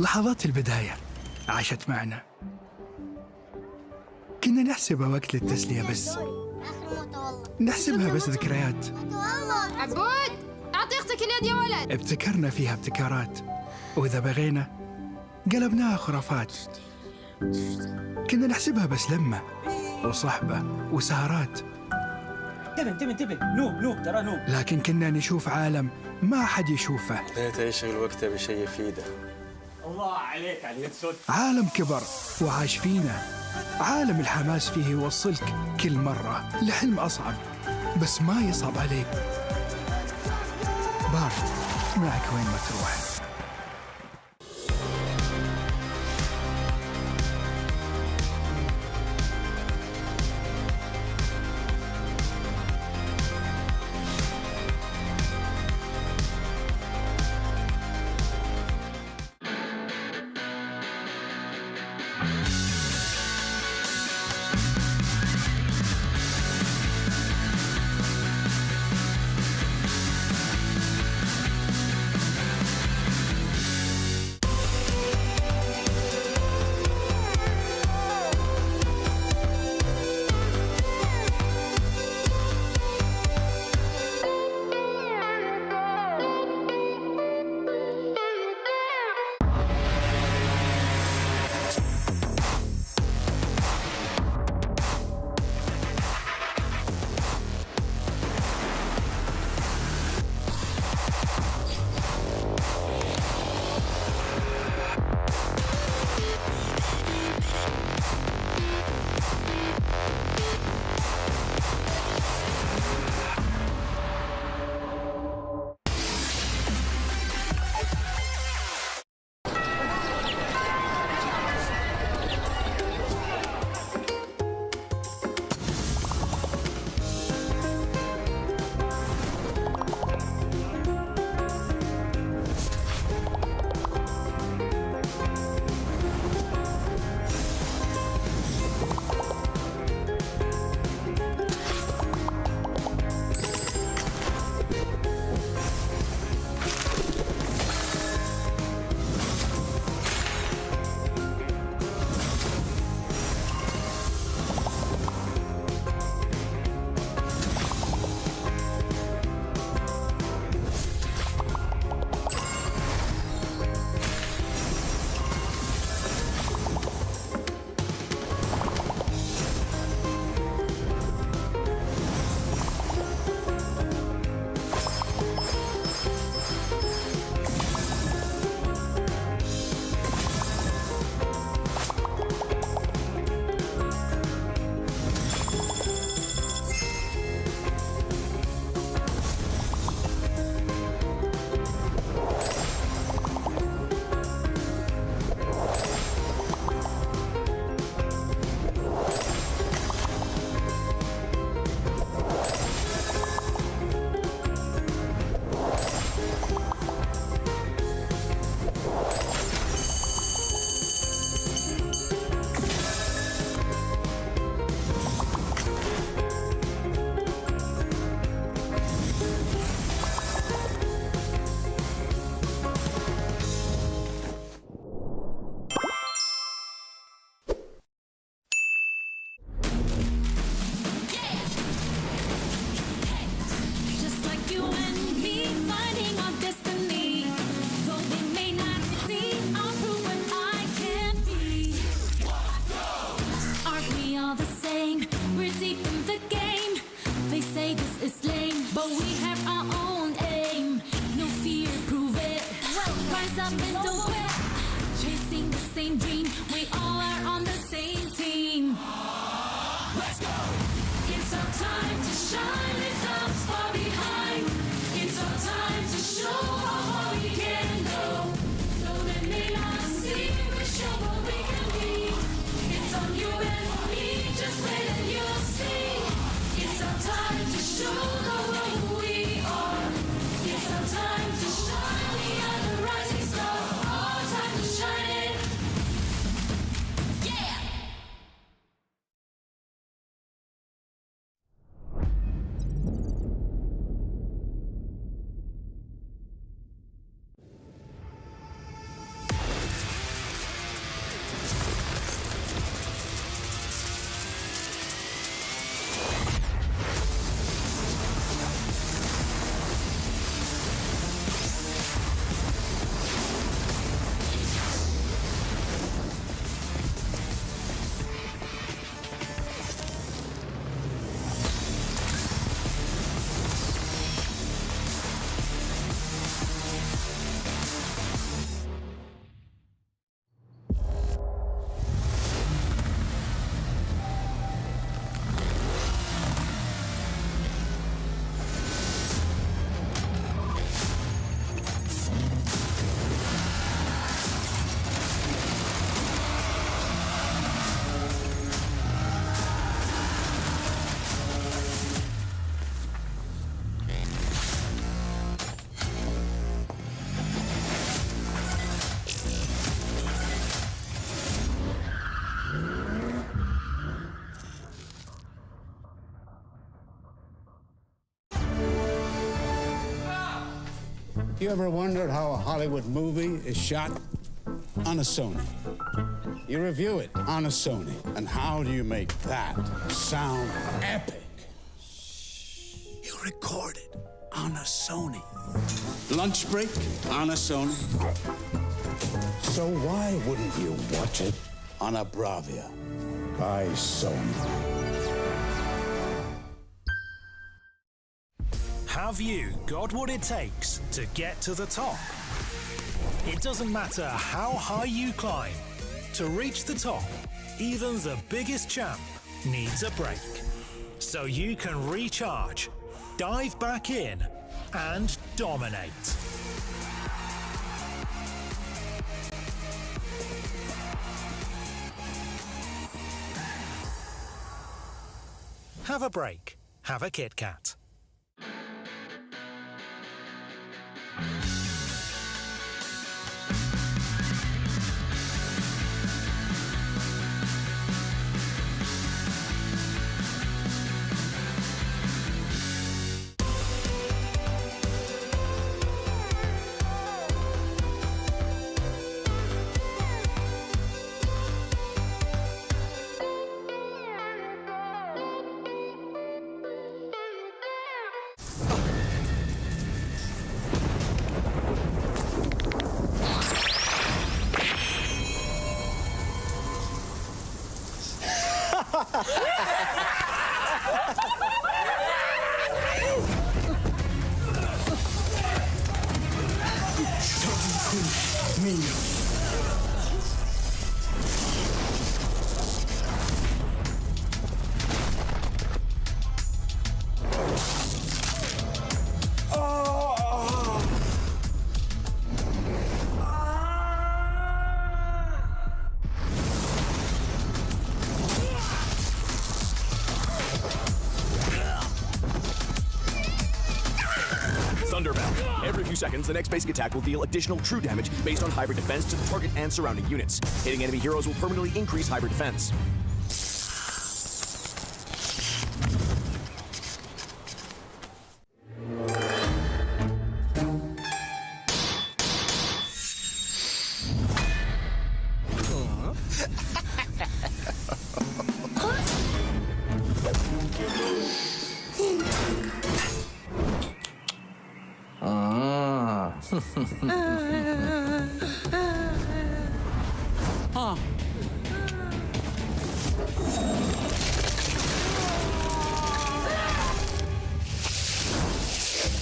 لحظات البداية عاشت معنا، كنا نحسبها وقت للتسلية بس، نحسبها بس ذكريات. عبود أعطي أختك اليد يا ولد. ابتكرنا فيها ابتكارات، وإذا بغينا قلبناها خرافات. كنا نحسبها بس لمة وصحبة وسهرات، انتبه نوب ترى نوب. لكن كنا نشوف عالم ما حد يشوفه. ليت يشغل وقته بشيء يفيده. الله عليك على اليد سود. عالم كبر وعاش فينا، عالم الحماس فيه يوصلك كل مرة لحلم أصعب بس ما يصعب عليك. بارد معك وين ما تروح. Yeah! You ever wondered how a Hollywood movie is shot? On a Sony. You review it on a Sony. And how do you make that sound epic? You record it on a Sony. Lunch break on a Sony. So why wouldn't you watch it on a Bravia by Sony? Have you got what it takes to get to the top? It doesn't matter how high you climb. To reach the top, even the biggest champ needs a break. So you can recharge, dive back in, and dominate. Have a break. Have a Kit Kat. Every few seconds, the next basic attack will deal additional true damage based on hybrid defense to the target and surrounding units. Hitting enemy heroes will permanently increase hybrid defense.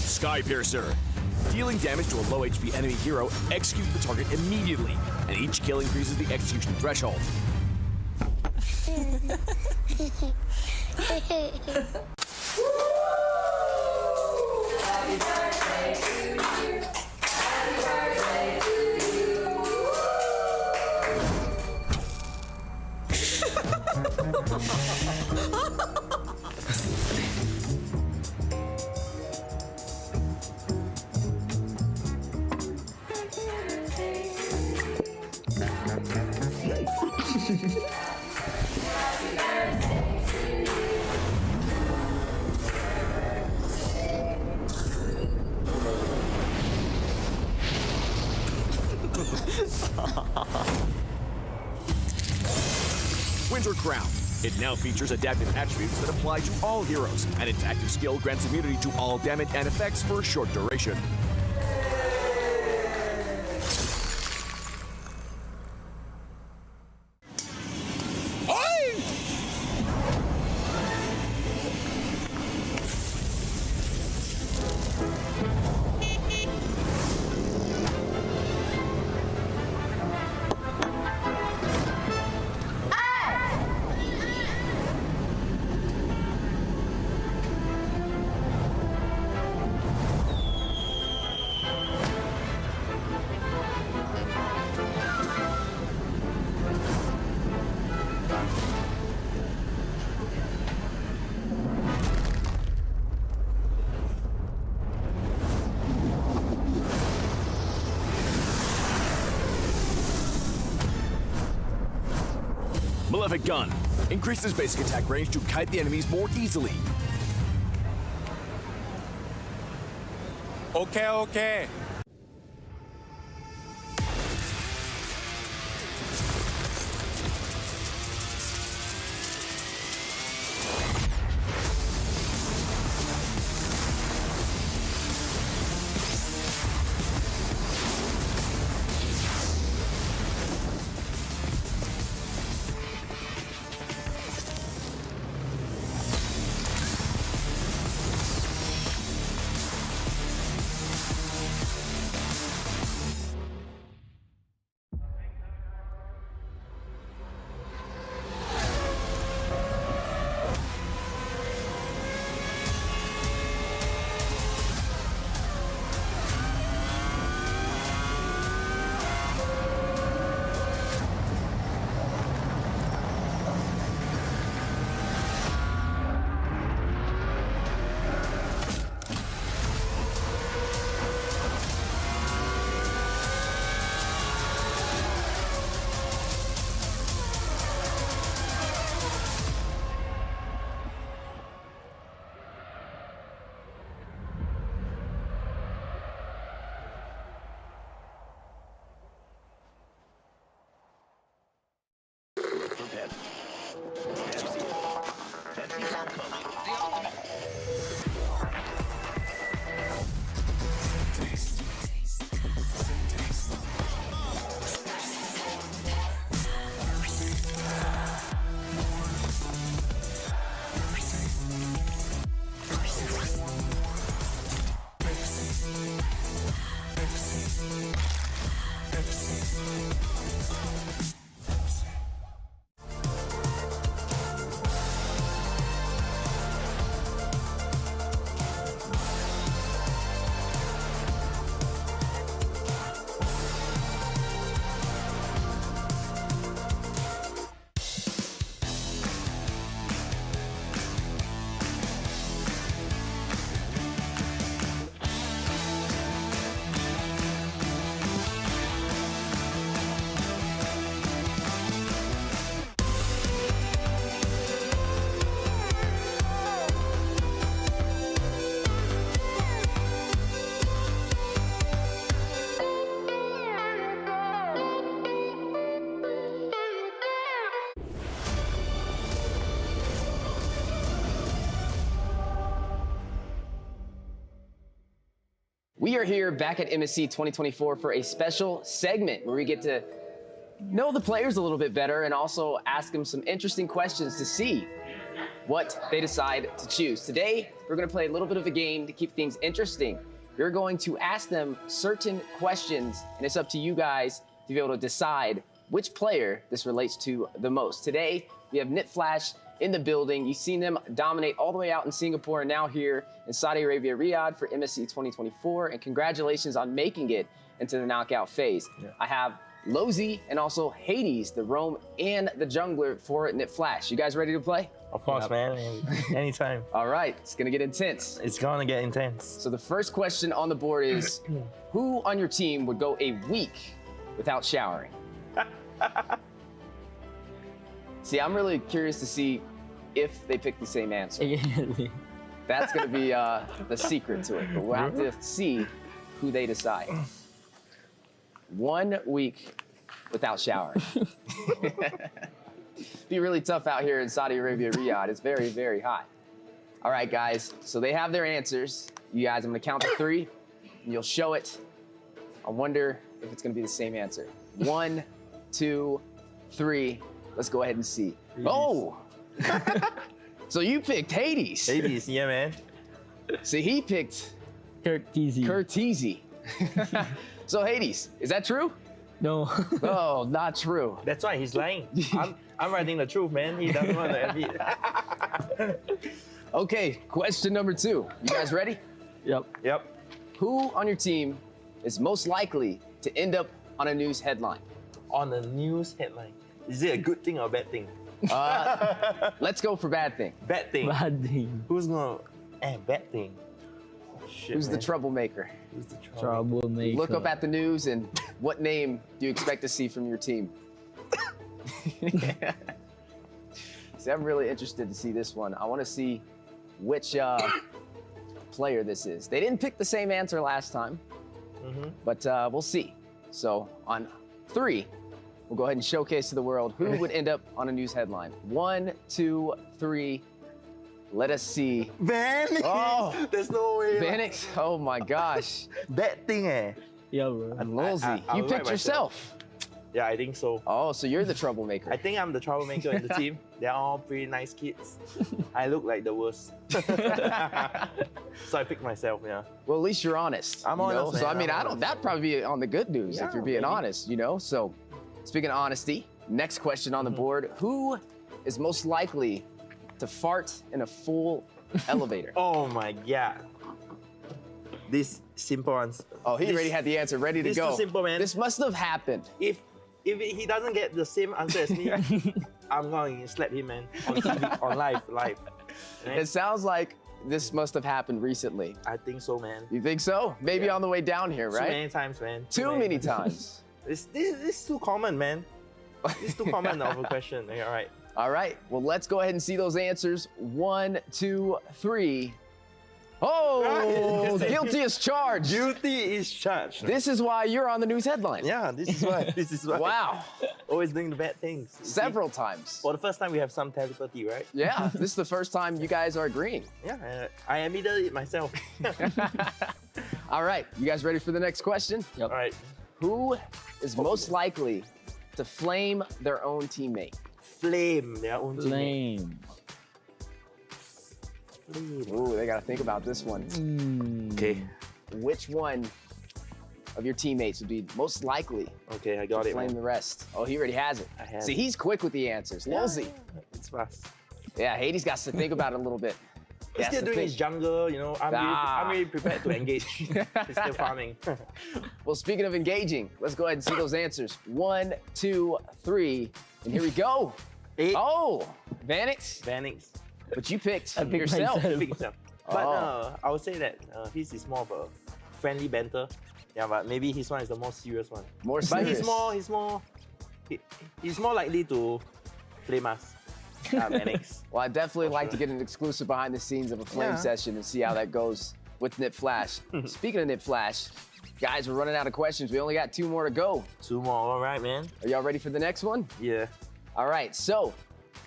Skypiercer. Dealing damage to a low HP enemy hero, execute the target immediately, and each kill increases the execution threshold. Winter Crown. It now features adaptive attributes that apply to all heroes, and its active skill grants immunity to all damage and effects for a short duration. Malefic Gun. Increases basic attack range to kite the enemies more easily. We are here back at MSC 2024 for a special segment where we get to know the players a little bit better and also ask them some interesting questions to see what they decide to choose. Today, we're going to play a little bit of a game to keep things interesting. We're going to ask them certain questions, and it's up to you guys to be able to decide which player this relates to the most. Today, we have Nit Flash in the building. You've seen them dominate all the way out in Singapore and now here in Saudi Arabia, Riyadh for MSC 2024. And congratulations on making it into the knockout phase. Yeah. I have Lozy and also Hades, the roam and the jungler for Nit Flash. You guys ready to play? Of course, man. Anytime. All right, it's gonna get intense. It's gonna get intense. So the first question on the board is, who on your team would go a week without showering? See, I'm really curious to see if they pick the same answer. That's gonna be the secret to it, but we'll have to see who they decide. 1 week without showering. Be really tough out here in Saudi Arabia, Riyadh. It's very, very hot. All right, guys, so they have their answers. You guys, I'm gonna count to 3, and you'll show it. I wonder if it's gonna be the same answer. 1, 2, 3. Let's go ahead and see. Hades. Oh! So you picked Hades. Hades, yeah, man. See, he picked Curtizi. Curtizi. So Hades, is that true? No. Oh, not true. That's why he's lying. I'm writing the truth, man. He doesn't want to admit. Okay, question number 2. You guys ready? Yep. Who on your team is most likely to end up on a news headline? On a news headline. Is it a good thing or a bad thing? Let's go for bad thing. Bad thing. Bad thing. Who's gonna? Bad thing. Oh, shit, Who's man. the troublemaker? Who's the Troublemaker. Look up at the news and what name do you expect to see from your team? See, I'm really interested to see this one. I want to see which player this is. They didn't pick the same answer last time, but we'll see. So on 3, we'll go ahead and showcase to the world who would end up on a news headline. 1, 2, 3. Let us see. Vanix! Oh, there's no way. Vanix? Oh my gosh. Bad thing, eh? Yeah, bro. And Lolzy, you picked yourself. Yeah, I think so. Oh, so you're the troublemaker. I think I'm the troublemaker in the team. They're all pretty nice kids. I look like the worst. So I picked myself, yeah. Well, at least you're honest. I'm you know? honest, So man. I mean, I'm I don't. honest. That'd probably be on the good news if you're being maybe. honest, you know. So, speaking of honesty, next question on the board: who is most likely to fart in a full elevator? Oh my god. This simple answer. Oh, he already had the answer ready to this go. too simple, man. This must have happened. If he doesn't get the same answer as me, I'm going to slap him, man, on TV, on live. Right? It sounds like this must have happened recently. I think so, man. You think so? Maybe on the way down here, Too right? many times, man. Too many times. This is too common, man. It's too common of a question. Okay, all right. All right. Well, let's go ahead and see those answers. 1, 2, 3. Oh, guilty as charged. Guilty is charged. This is why you're on the news headline. Yeah, this is why. This is why. Wow. Always doing the bad things. Several times. For the first time, we have some telepathy, right? Yeah, this is the first time you guys are agreeing. Yeah, I admitted it myself. All right, you guys ready for the next question? All right. Who is most likely to flame their own teammate? Flame their own teammate. Lame. Ooh, they gotta think about this one. Okay. Which one of your teammates would be most likely Okay, I got to it, flame man. the rest? Oh, he already has it. I have See, it. he's quick with the answers. Lolzy. It's fast. Yeah, Hades got to think about it a little bit. He He's has still to doing think. his jungle, you know. I'm really prepared to engage. He's still farming. Well, speaking of engaging, let's go ahead and see those answers. 1, 2, 3, and here we go. 8. Oh, Vanix, Vanix. but you picked I picked yourself. myself. Pick yourself. But Oh. I would say that his is more of a friendly banter. Yeah, but maybe his one is the more serious one. More But serious. he's more likely to flame us. Vanix. Well, I'd definitely like to get an exclusive behind the scenes of a flame Yeah. session and see how that goes with Nit Flash. Speaking of Nit Flash, guys, we're running out of questions. We only got 2 more to go. 2 more, all right, man. Are y'all ready for the next one? Yeah. All right, so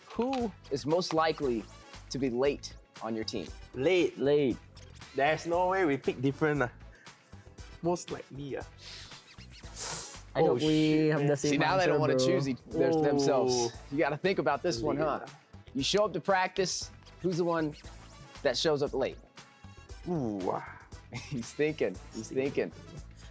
who is most likely to be late on your team? Late. Late. There's no way we pick different. most likely. I hope we have the same See, now they answer, don't want to bro. choose themselves. You got to think about this one, huh? Late. You show up to practice. Who's the one that shows up late? Ooh. He's thinking. He's thinking.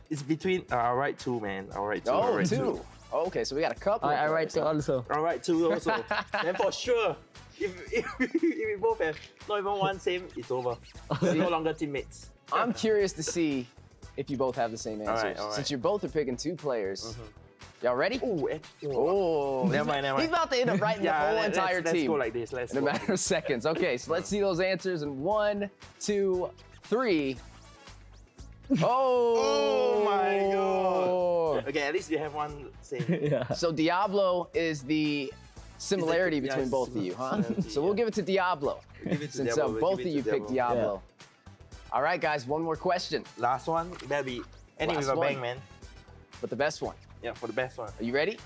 It's between. I'll write two, man. I'll write two. I'll Oh, write two. Okay, so we got a couple. I of write players. to also. I'll write two also. Then for sure, if we both have not even one same, it's over. We're no longer teammates. I'm curious to see if you both have the same answers. all right. Since you both are picking two players. Y'all ready? Ooh, Oh, Never mind, never He's mind. about to end up writing the whole entire let's team go like this. Let's in a go. matter of seconds. Okay, so let's see those answers in 1, 2, 3. Oh my God. Okay, at least you have one same. Yeah. So Diablo is the similarity It's a- between yeah, both of you, huh? similarity, So we'll yeah. give it to Diablo. Give it to Since Diablo, we'll both give of it you to picked Diablo. All right, guys, one more question, Last one, better be ending with Last a one. bang, man. but the best one. Yeah, for the best one. Are you ready?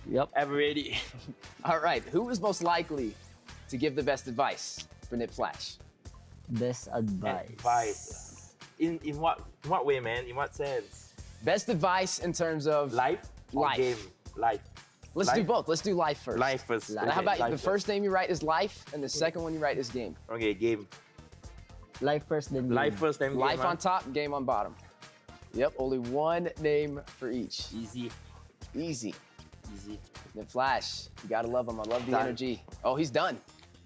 Yep. Ever ready? All right, who is most likely to give the best advice for Nip Flash? Best advice. Advice. In what way, man? In what sense? Best advice in terms of Life? Or Life. game? Life. Let's do Life? both. Let's do life first. Life first. Life. Now, how about life the first name you write is life, and the second one you write is game. Okay, game. Life first, then game. Life first, then game. Life man. on top, game on bottom. Yep, only one name for each. Easy. Easy. Easy. Nip Flash, you gotta love him. I love the Done. energy. Oh, he's done.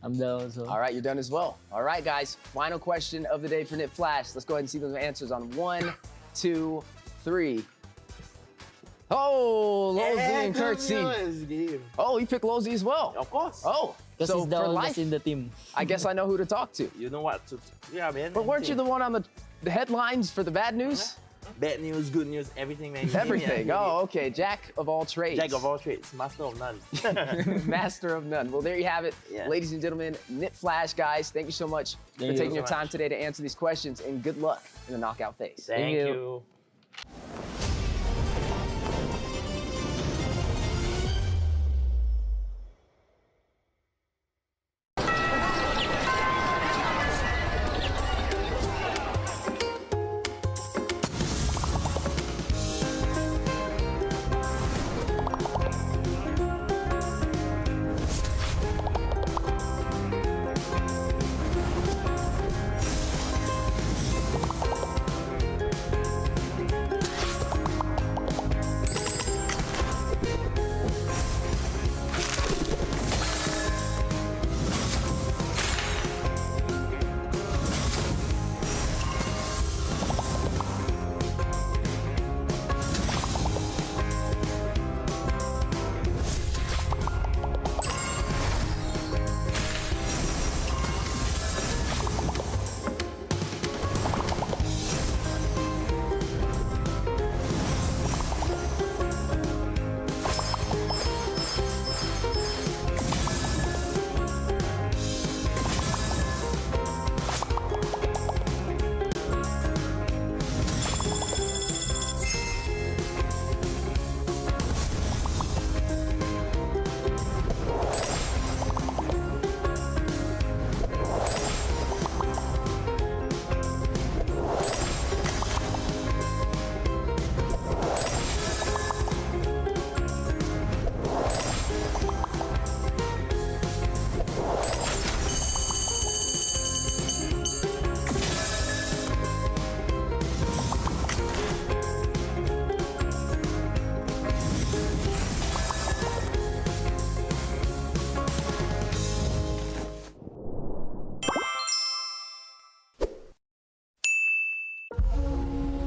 I'm done also. All right, you're done as well. All right, guys, final question of the day for Nip Flash. Let's go ahead and see those answers on 1, 2, 3. Oh, Losey and Curtsy. Game. Oh, you picked Losey as well. Of course. Oh, Because so he's the for oldest life, in the team. I guess I know who to talk to. You know what to. Yeah, man. But weren't you the one on the headlines for the bad news? Bad news, good news, everything, man. Everything. Oh, okay. Jack of all trades. Jack of all trades, master of none. Master of none. Well, there you have it. Yeah. Ladies and gentlemen, Nip Flash, guys, thank you so much for you taking so your much. time today to answer these questions, and good luck in the knockout phase. Thank you. you.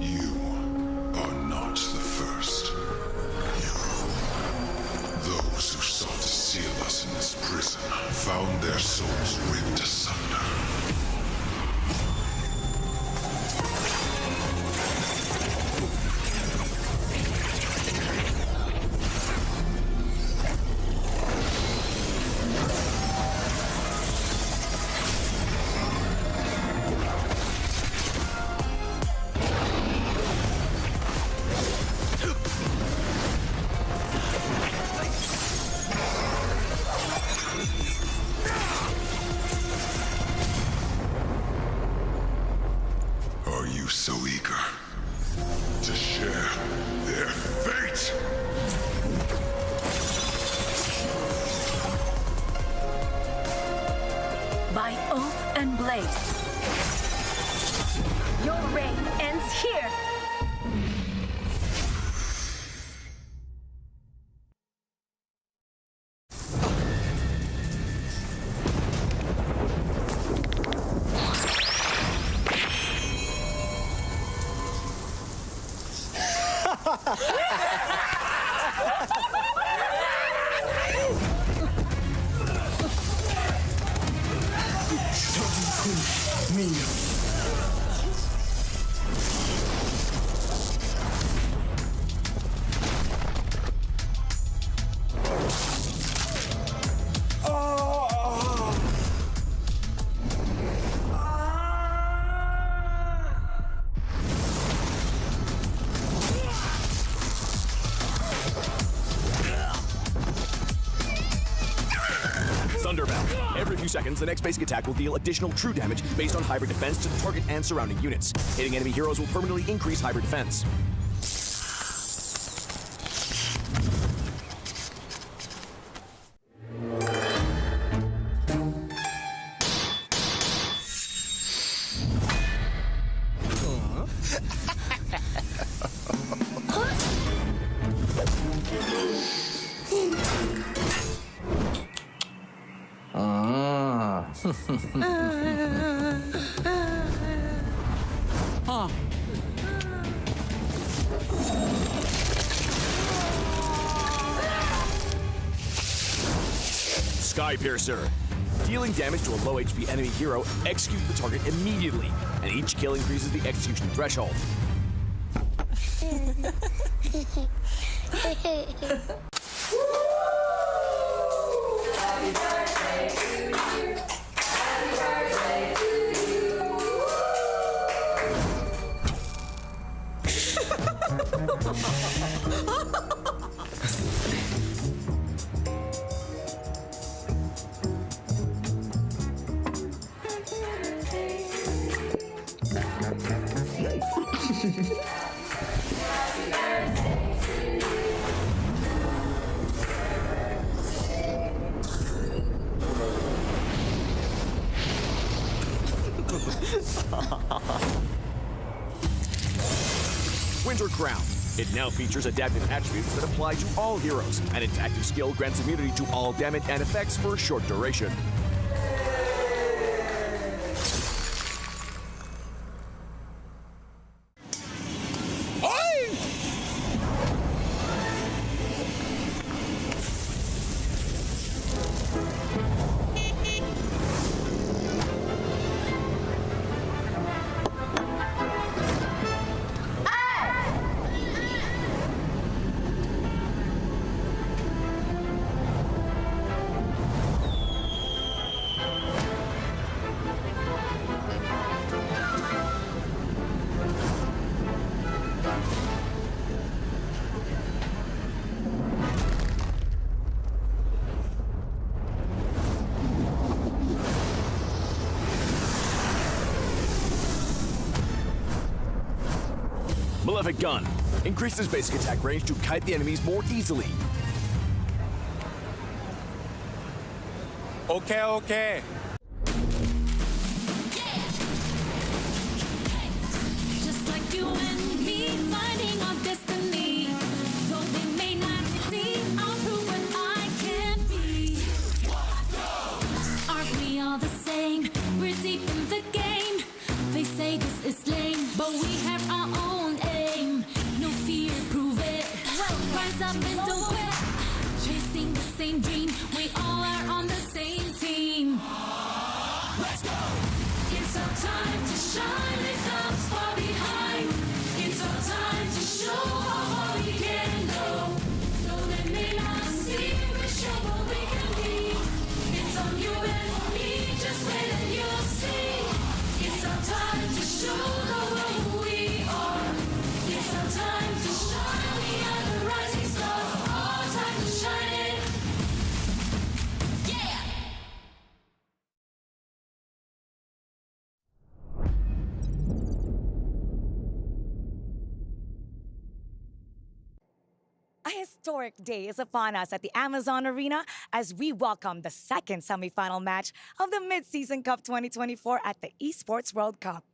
You are not the first. Those who sought to seal us in this prison found their souls ripped asunder. blade. Your reign ends here. Every few seconds, the next basic attack will deal additional true damage based on hybrid defense to the target and surrounding units. Hitting enemy heroes will permanently increase hybrid defense. Skypiercer. Dealing damage to a low HP enemy hero, execute the target immediately, and each kill increases the execution threshold. Winter Crown. It now features adaptive attributes that apply to all heroes, and its active skill grants immunity to all damage and effects for a short duration. Malefic Gun. Increases basic attack range to kite the enemies more easily. Okay. Just like you and me, finding our destiny. Though they may not see, I'll prove what I can be. Aren't we all the same? We're deep in the game. They say this is lame, but we have our own aim. No fear, prove it. Rise up and don't quit. Chasing the same dream, we all are on the same team. Let's go! It's our time to shine, leave them far behind. It's our time to show how far we can go. Though they may not see, we're sure what we can be. It's on you and me, just wait and you'll see. historic day is upon us at the Amazon Arena as we welcome the second semifinal match of the Mid-Season Cup 2024 at the Esports World Cup.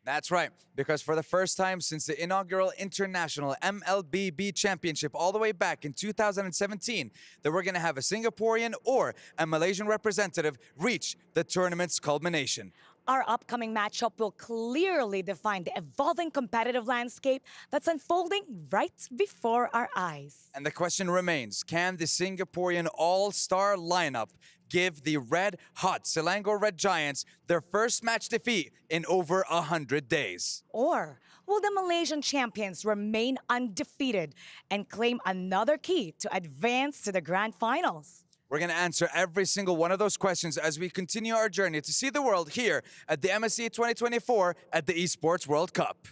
That's right, because for the first time since the inaugural International MLBB Championship all the way back in 2017, that we're going to have a Singaporean or a Malaysian representative reach the tournament's culmination. Our upcoming matchup will clearly define the evolving competitive landscape that's unfolding right before our eyes. And the question remains, can the Singaporean all-star lineup give the red-hot Selangor Red Giants their first match defeat in over 100 days? Or will the Malaysian champions remain undefeated and claim another key to advance to the grand finals? We're going to answer every single one of those questions as we continue our journey to see the world here at the MSC 2024 at the Esports World Cup.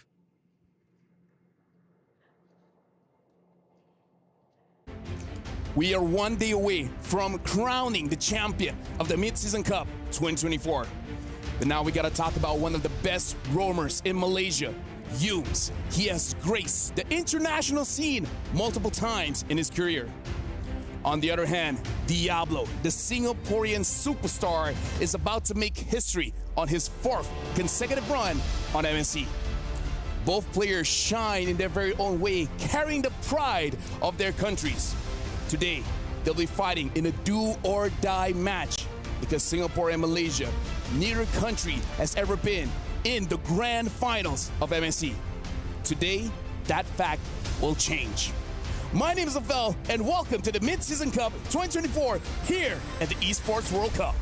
We are 1 day away from crowning the champion of the Mid-Season Cup 2024. But now we got to talk about one of the best roamers in Malaysia, Yumes. He has graced the international scene multiple times in his career. On the other hand, Diablo, the Singaporean superstar, is about to make history on his 4th consecutive run on MSC. Both players shine in their very own way, carrying the pride of their countries. Today, they'll be fighting in a do-or-die match because Singapore and Malaysia, neither country has ever been in the grand finals of MSC. Today, that fact will change. My name is Afel, and welcome to the Mid-Season Cup 2024 here at the Esports World Cup.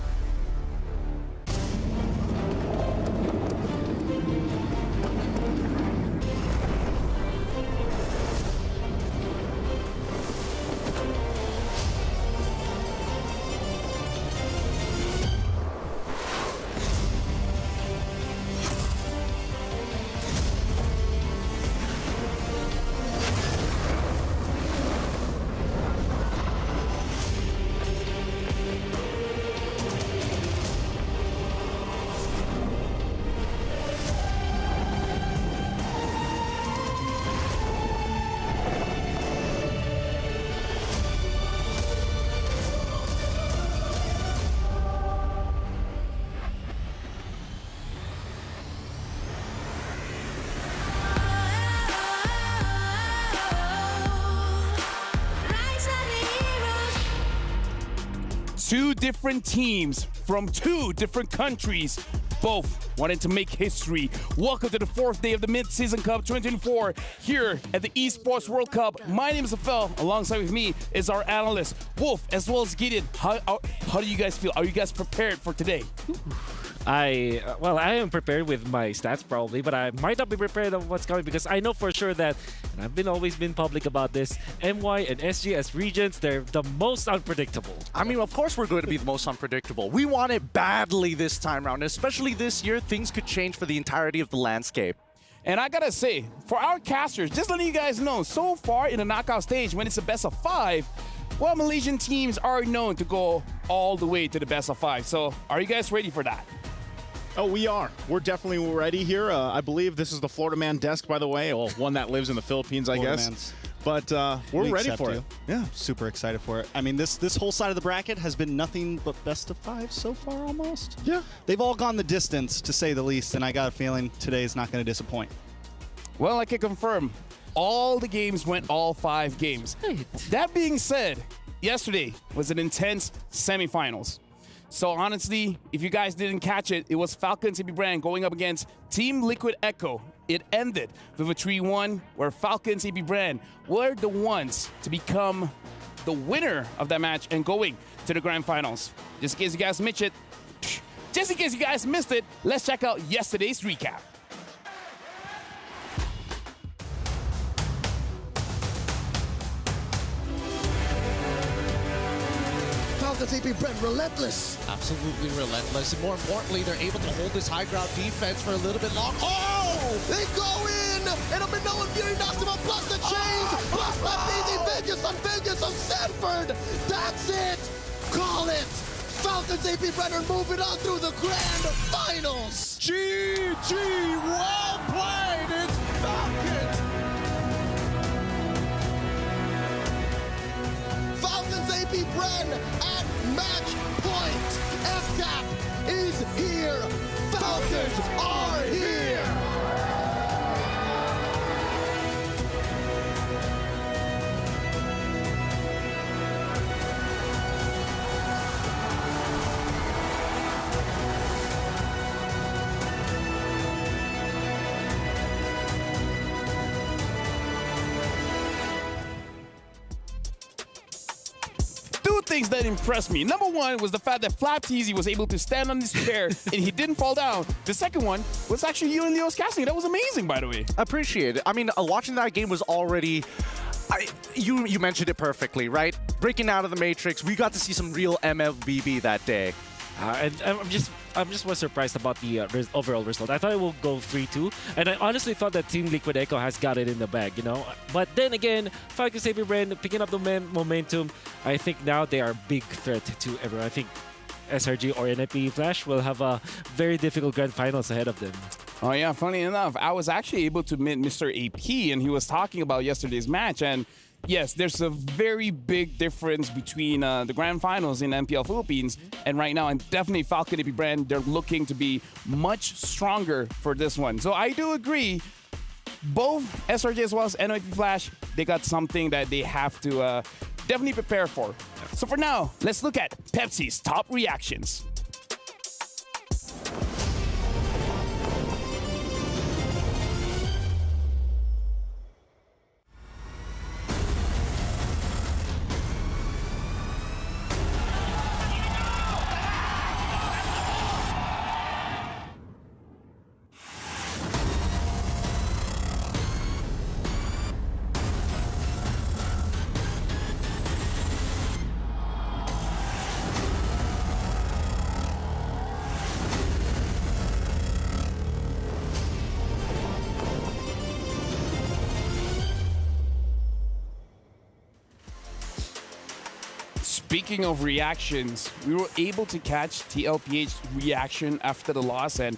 Two different teams from two different countries, both wanting to make history. Welcome to the 4th day of the Mid-Season Cup 2024 here at the Esports World Cup. My name is Afel. Alongside with me is our analyst, Wolf, as well as Gideon. How do you guys feel? Are you guys prepared for today? I am prepared with my stats probably, but I might not be prepared of what's coming because I know for sure that, and I've always been public about this, MY and SG as regions, they're the most unpredictable. I mean, of course we're going to be the most unpredictable. We want it badly this time around, especially this year. Things could change for the entirety of the landscape. And I gotta say, for our casters, just letting you guys know, so far in the knockout stage, when it's a best of 5, well, Malaysian teams are known to go all the way to the best of 5. So are you guys ready for that? Oh, we are. We're definitely ready here. I believe this is the Florida Man desk, by the way, or one that lives in the Philippines, I guess. Man's. But we're ready for it. Yeah, super excited for it. I mean, this whole side of the bracket has been nothing but best of 5 so far, almost. Yeah. They've all gone the distance, to say the least, and I got a feeling today is not going to disappoint. Well, I can confirm, all the games went all 5 games. That being said, yesterday was an intense semifinals. So honestly, if you guys didn't catch it, it was Falcon CP Brand going up against Team Liquid Echo. It ended with a 3-1 where Falcon CP Brand were the ones to become the winner of that match and going to the grand finals. Just in case you guys missed it, let's check out yesterday's recap. Falcons AP Brent relentless. Absolutely relentless. And more importantly, they're able to hold this high ground defense for a little bit long. Oh! They go in! And a Minoan Fury knocks him up, plus the chains! Plus that easy vengeance on Sanford! That's it! Call it! Falcons AP Brent are moving on through the grand finals! GG! Well played! It's Falcons! Bren at match point. FCAP is here. Falcons are here. Two things that impressed me. Number one was the fact that Flapteasy was able to stand on his chair and he didn't fall down. The second one was actually you and Leo's casting. That was amazing, by the way. Appreciate it. I mean, watching that game was already... you mentioned it perfectly, right? Breaking out of the Matrix, we got to see some real MLBB that day. And I'm just was surprised about the overall result. I thought it would go 3-2, and I honestly thought that Team Liquid Echo has got it in the bag, you know. But then again, Falcons Saber Brand picking up the momentum. I think now they are a big threat to everyone. I think SRG or NIP Flash will have a very difficult grand finals ahead of them. Oh yeah, funny enough, I was actually able to meet Mr. AP, and he was talking about yesterday's match, and yes, there's a very big difference between the grand finals in MPL Philippines and right now, and definitely Falcon AP Brand, they're looking to be much stronger for this one. So I do agree, both SRJ as well as NIP Flash, they got something that they have to definitely prepare for. So for now, let's look at Pepsi's top reactions. Speaking of reactions, we were able to catch TLPH's reaction after the loss, and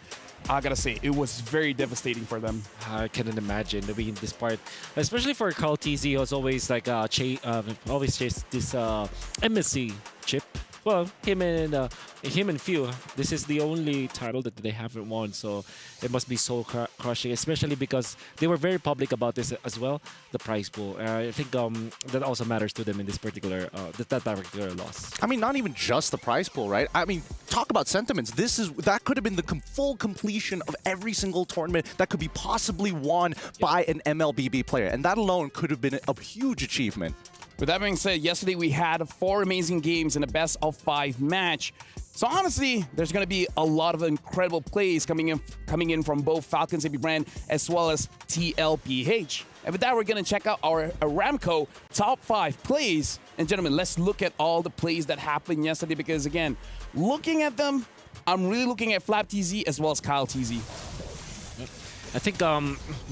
I gotta say, it was very devastating for them. I couldn't imagine. I mean, this part, especially for Carl TZ, who's always like always chased this MSC chip. Well, him and Few. This is the only title that they haven't won, so it must be so crushing, especially because they were very public about this as well. The prize pool. I think that also matters to them in this particular that particular loss. I mean, not even just the prize pool, right? I mean, talk about sentiments. That could have been the full completion of every single tournament that could be possibly won by an MLBB player, and that alone could have been a huge achievement. With that being said, yesterday we had 4 amazing games in a best-of-5 match. So honestly, there's going to be a lot of incredible plays coming in from both Falcons AP Brand as well as TLPH. And with that, we're going to check out our Aramco top 5 plays. And gentlemen, let's look at all the plays that happened yesterday because again, looking at them, I'm really looking at Flap TZ as well as Kyle TZ. I think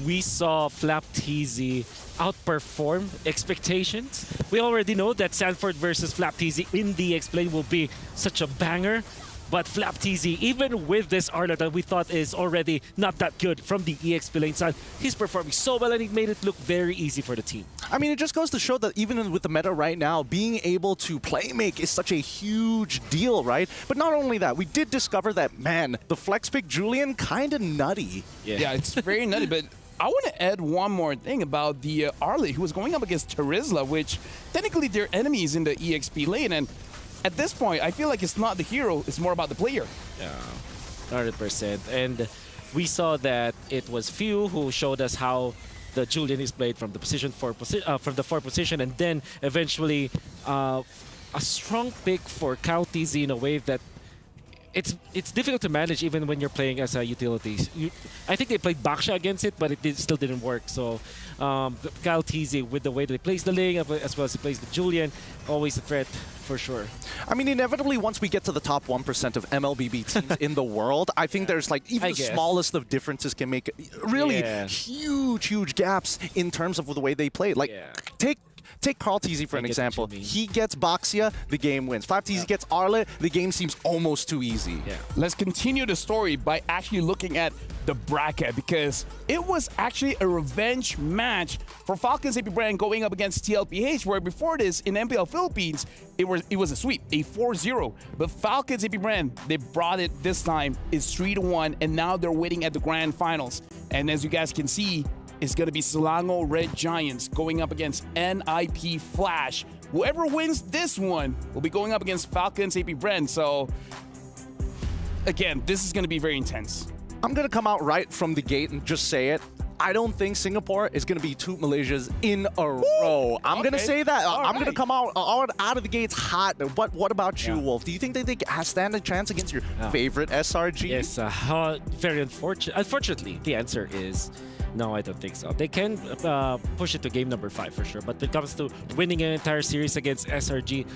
we saw Flap TZ outperform expectations. We already know that Sanford versus Flap TZ in the Explain will be such a banger. But Flap TZ, even with this Arla that we thought is already not that good from the E-Explain side, he's performing so well and he made it look very easy for the team. I mean, it just goes to show that even with the meta right now, being able to play make is such a huge deal, right? But not only that, we did discover that, man, the flex pick Julian kind of nutty. Yeah, it's very nutty, but I want to add one more thing about the Arlie, who was going up against Terizla, which technically they're enemies in the EXP lane, and at this point, I feel like it's not the hero, it's more about the player. Yeah, 100%. And we saw that it was Few who showed us how the Julian is played from the from the 4 position, and then eventually a strong pick for Kyle TZ in a wave that it's difficult to manage even when you're playing as a utility. I think they played Baksha against it, but it still didn't work. So Kyle TZ, with the way that he plays the lane as well as he plays the Julian, always a threat for sure. I mean, inevitably, once we get to the top 1% of MLBB teams in the world, I think there's like even the smallest of differences can make really huge gaps in terms of the way they play. Like, take Take Carl Teasy for an example. He gets Boxia, the game wins. 5TZ gets Arlet, the game seems almost too easy. Let's continue the story by actually looking at the bracket, because it was actually a revenge match for Falcons AP Brand going up against TLPH, where before this in MPL Philippines, it was a sweep, a 4-0. But Falcons AP Brand, they brought it this time. It's 3-1, and now they're waiting at the grand finals. And as you guys can see, it's going to be Selangor Red Giants going up against NIP Flash. Whoever wins this one will be going up against Falcons AP Brand. So again, this is going to be very intense. I'm going to come out right from the gate and just say it. I don't think Singapore is going to be 2 Malaysias in a row. I'm going to say that. I'm going to come out of the gates hot. But what about you, Wolf? Do you think that they stand a chance against your favorite SRG? Yes, very unfortunate. Unfortunately, the answer is no, I don't think so. They can push it to game number 5 for sure. But when it comes to winning an entire series against SRG,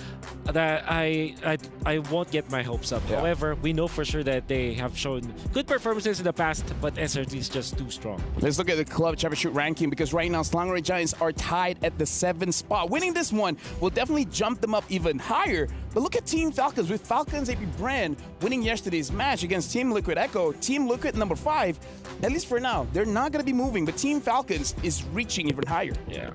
that I won't get my hopes up. However, we know for sure that they have shown good performances in the past, but SRG is just too strong. Let's look at the club championship ranking, because right now Selangor Red Giants are tied at the 7th spot. Winning this one will definitely jump them up even higher. But look at Team Falcons, with Falcons AP Brand winning yesterday's match against Team Liquid Echo. Team Liquid number 5, at least for now, they're not going to be moving, but Team Falcons is reaching even higher. Yeah.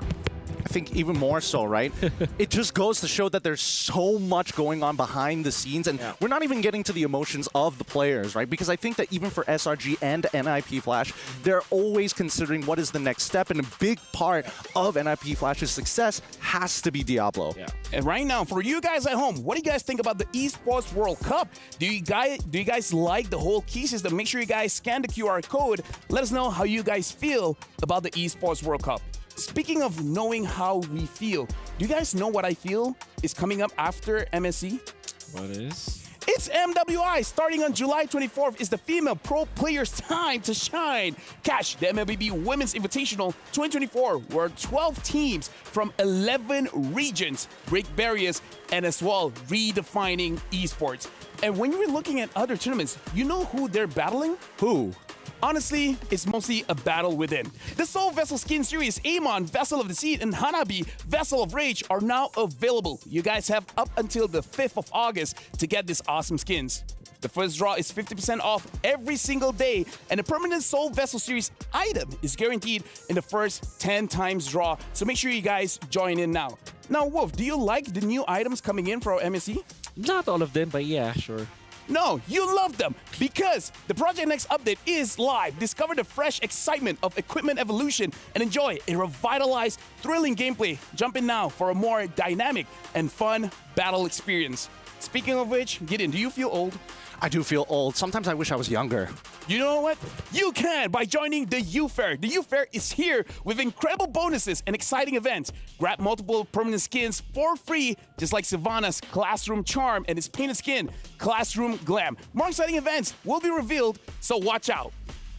I think even more so, right? It just goes to show that there's so much going on behind the scenes, and we're not even getting to the emotions of the players, right? Because I think that even for SRG and NIP Flash, they're always considering what is the next step, and a big part of NIP Flash's success has to be Diablo. And right now, for you guys at home, what do you guys think about the Esports World Cup? Do you guys like the whole key system? Make sure you guys scan the QR code. Let us know how you guys feel about the Esports World Cup. Speaking of knowing how we feel, do you guys know what I feel is coming up after MSC? What is? It's MWI. Starting on July 24th is the female pro players' time to shine. Catch the MLBB Women's Invitational 2024, where 12 teams from 11 regions break barriers and as well redefining esports. And when you're looking at other tournaments, you know who they're battling? Who? Honestly, it's mostly a battle within. The Soul Vessel skin series, Amon, Vessel of the Seed, and Hanabi, Vessel of Rage, are now available. You guys have up until the 5th of August to get these awesome skins. The first draw is 50% off every single day, and a permanent Soul Vessel series item is guaranteed in the first 10 times draw. So make sure you guys join in now. Now, Wolf, do you like the new items coming in for our MSC? Not all of them, but yeah, sure. No, you love them, because the Project Next update is live. Discover the fresh excitement of equipment evolution and enjoy a revitalized, thrilling gameplay. Jump in now for a more dynamic and fun battle experience. Speaking of which, Gideon, do you feel old? I do feel old. Sometimes I wish I was younger. You know what? You can by joining the U Fair. The U Fair is here with incredible bonuses and exciting events. Grab multiple permanent skins for free, just like Savannah's Classroom Charm and his painted skin, Classroom Glam. More exciting events will be revealed, so watch out.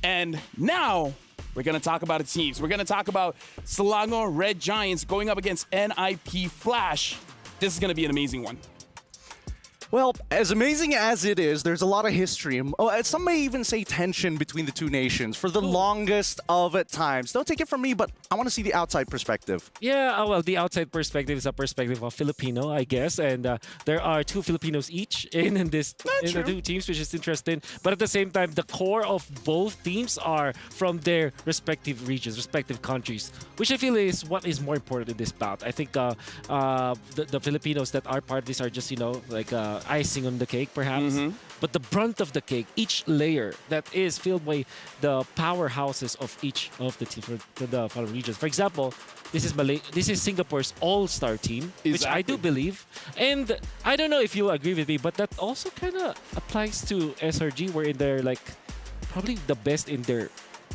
And now, we're going to talk about the teams. We're going to talk about Selangor Red Giants going up against NIP Flash. This is going to be an amazing one. Well, as amazing as it is, there's a lot of history. Some may even say tension between the two nations for the longest of times. Don't take it from me, but I want to see the outside perspective. Yeah, well, the outside perspective is a perspective of Filipino, I guess. And there are 2 Filipinos each in the 2 teams, which is interesting. But at the same time, the core of both teams are from their respective regions, respective countries, which I feel is what is more important in this bout. I think the Filipinos that are part of this are just, like icing on the cake, perhaps. But the brunt of the cake, each layer that is filled by the powerhouses of each of the teams for the following regions. For example, this is Singapore's all-star team, which I do believe. And I don't know if you'll agree with me, but that also kind of applies to SRG, wherein they're like probably the best in their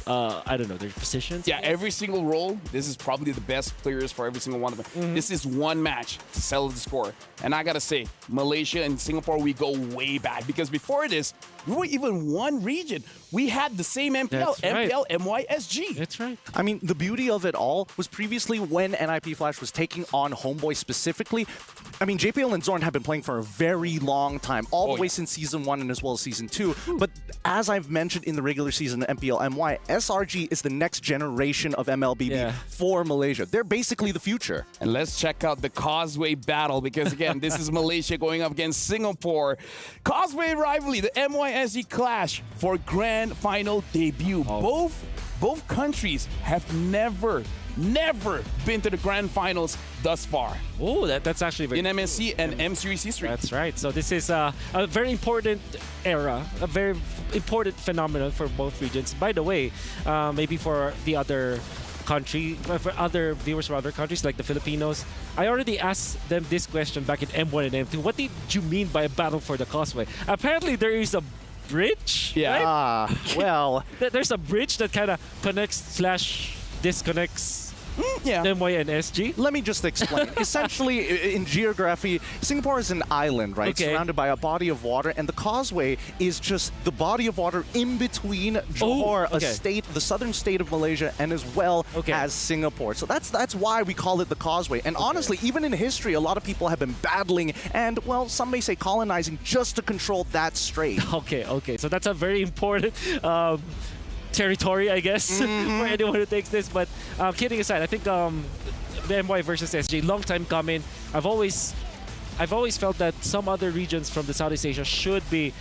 I don't know, their positions. Yeah, every single role, this is probably the best players for every single one of them. This is one match to settle the score. And I gotta say, Malaysia and Singapore, we go way back, because before this, we were even one region. We had the same MPL, MPL, MYSG. That's right. I mean, the beauty of it all was previously when NIP Flash was taking on Homeboy specifically, I mean, JPL and Zorn have been playing for a very long time, all the way since Season 1 and as well as Season 2. But as I've mentioned in the regular season of MPL MY, SRG is the next generation of MLBB for Malaysia. They're basically the future. And let's check out the Causeway battle, because again, this is Malaysia going up against Singapore. Causeway rivalry, the MYSG clash for grand final debut. Both countries have never been to the grand finals thus far. Oh, that's actually very in MSC and M Series history. That's right. So this is a very important era, a very important phenomenon for both regions. By the way, maybe for the other country, for other viewers from other countries like the Filipinos, I already asked them this question back in M1 and M2. What did you mean by a battle for the Causeway? Apparently there is a bridge. Yeah. Right? Well, there's a bridge that kind of connects / disconnects MY and SG. Let me just explain. Essentially, in geography, Singapore is an island, right? Surrounded by a body of water, and the Causeway is just the body of water in between Johor, a state, the southern state of Malaysia, and as well as Singapore. So that's why we call it the Causeway. And honestly, even in history, a lot of people have been battling and, well, some may say colonizing just to control that strait. Okay. So that's a very important territory, I guess, for anyone who takes this. But kidding aside, I think MY versus SG, long time coming. I've always felt that some other regions from the Southeast Asia should be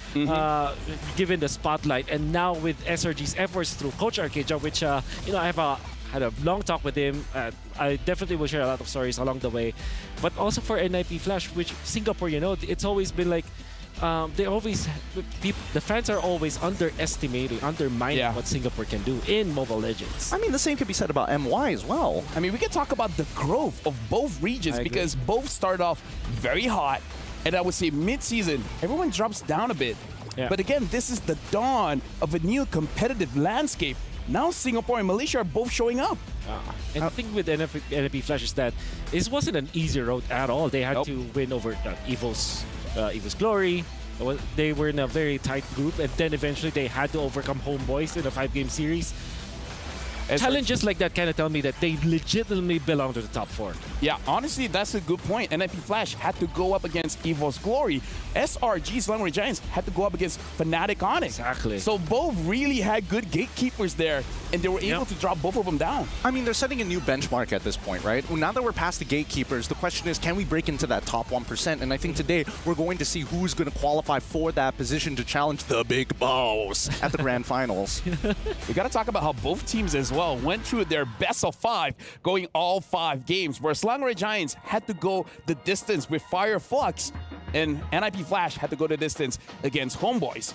given the spotlight. And now with SRG's efforts through Coach Arcadia, which I have had a long talk with him. I definitely will share a lot of stories along the way. But also for NIP Flash, which Singapore, it's always been like, the fans are always undermining what Singapore can do in Mobile Legends. I mean, the same could be said about MY as well. I mean, we can talk about the growth of both regions because both start off very hot, and I would say mid-season, everyone drops down a bit. Yeah. But again, this is the dawn of a new competitive landscape. Now Singapore and Malaysia are both showing up. And the thing with NFP Flash is that this wasn't an easy road at all. They had to win over Evil's Glory. They were in a very tight group, and then eventually they had to overcome Homeboys in a 5-game series. Challenges like that kind of tell me that they legitimately belong to the top 4. Yeah, honestly, that's a good point. NIP Flash had to go up against Evil's Glory. SRG, Slammer Giants, had to go up against Fnatic Onyx. Exactly. So both really had good gatekeepers there, and they were able to drop both of them down. I mean, they're setting a new benchmark at this point, right? Now that we're past the gatekeepers, the question is, can we break into that top 1%? And I think today we're going to see who's going to qualify for that position to challenge the big boss at the grand finals. We got to talk about how both teams as well went through their best of 5, going all 5 games, where Slangerai Giants had to go the distance with Fire Flux, and NIP Flash had to go the distance against Homeboys.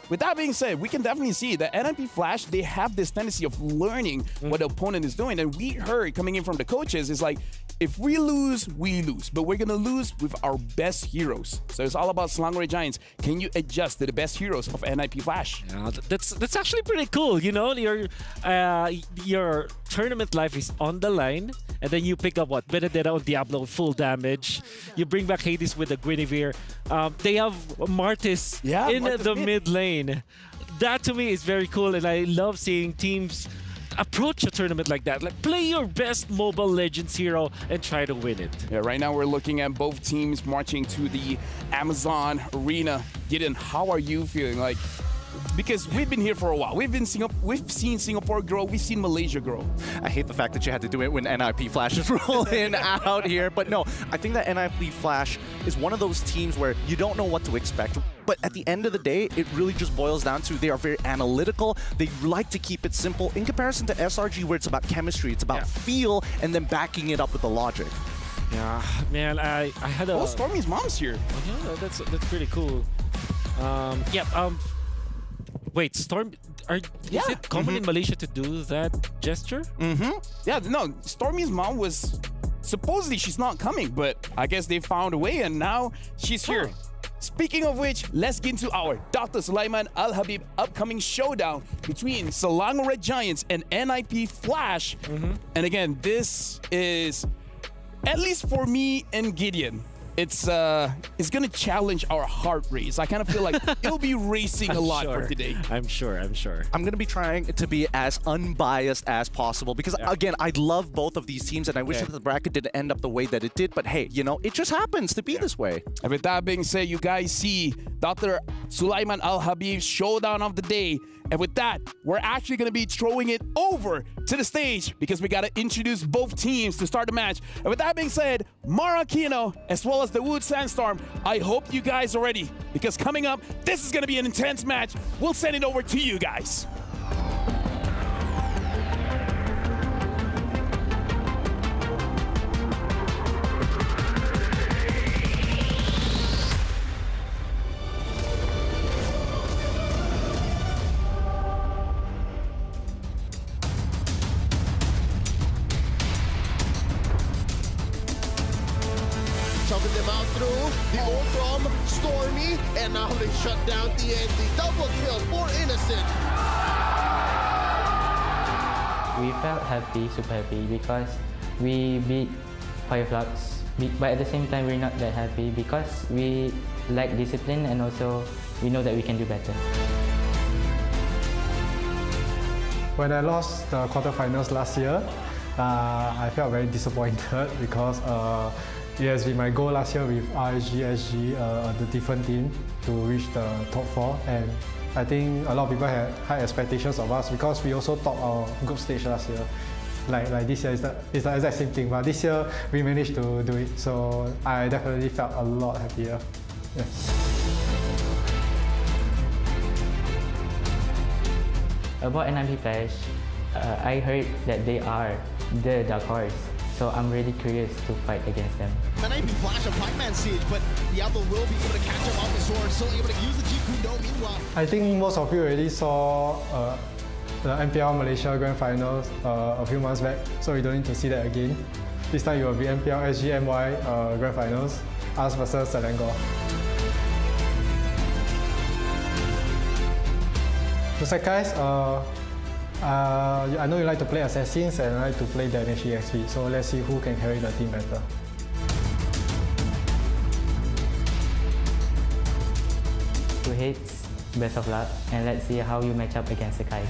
With that being said, we can definitely see that NIP Flash, they have this tendency of learning what the opponent is doing, and we heard coming in from the coaches is like, if we lose, we lose. But we're going to lose with our best heroes. So it's all about Slangerai Giants. Can you adjust to the best heroes of NIP Flash? Yeah, that's actually pretty cool. Your tournament life is on the line. And then you pick up Benedetta on Diablo with full damage. You bring back Hades with the Guinevere. They have Martis in the mid lane. That to me is very cool. And I love seeing teams approach a tournament like that. Like, play your best Mobile Legends hero and try to win it. Yeah, right now we're looking at both teams marching to the Amazon Arena. Gideon, how are you feeling? Like, because we've been here for a while. We've seen Singapore grow. We've seen Malaysia grow. I hate the fact that you had to do it when NIP Flash is rolling out here. But no, I think that NIP Flash is one of those teams where you don't know what to expect. But at the end of the day, it really just boils down to they are very analytical. They like to keep it simple in comparison to SRG, where it's about chemistry. It's about feel and then backing it up with the logic. Yeah, man, I had a... Oh, Stormy's mom's here. Yeah, that's pretty cool. Wait, Storm, is it common in Malaysia to do that gesture? Yeah, no, Stormy's mom was... Supposedly she's not coming, but I guess they found a way and now she's here. Speaking of which, let's get into our Dr. Sulaiman Al-Habib upcoming showdown between Slangerai Giants and NIP Flash. And again, this is, at least for me and Gideon, it's gonna challenge our heart race. I kind of feel like it'll be racing a lot for today. I'm sure. I'm gonna be trying to be as unbiased as possible because again, I love both of these teams and I wish that the bracket didn't end up the way that it did, but hey, you know, it just happens to be this way. And with that being said, you guys see Dr. Sulaiman Al Habib's showdown of the day. And with that, we're actually going to be throwing it over to the stage because we got to introduce both teams to start the match. And with that being said, Mara Aquino as well as the Wood Sandstorm, I hope you guys are ready because coming up, this is going to be an intense match. We'll send it over to you guys. Shoving them out through the ult from Stormy, and now they shut down the ENG. Double kill for Innocent. We felt happy, super happy, because we beat Fireflux, but at the same time we're not that happy because we lack discipline and also we know that we can do better. When I lost the quarterfinals last year, I felt very disappointed because it has been my goal last year with RSG, SG, the different team to reach the top 4, and I think a lot of people had high expectations of us because we also topped our group stage last year. Like this year, it's the exact same thing, but this year we managed to do it, so I definitely felt a lot happier. Yeah. About NIP Flash, I heard that they are the dark horse, so I'm really curious to fight against them. NIP Flash a Pac-Man siege, but Diablo will be able to catch him off the sword, still able to use the G-Kundo meanwhile. I think most of you already saw the MPL Malaysia Grand Finals a few months back, so you don't need to see that again. This time it will be MPL SG MY Grand Finals, us versus Selangor. So guys, I know you like to play Assassins and I like to play Damage EXP, so let's see who can carry the team better. Who hates, best of luck, and let's see how you match up against the guys.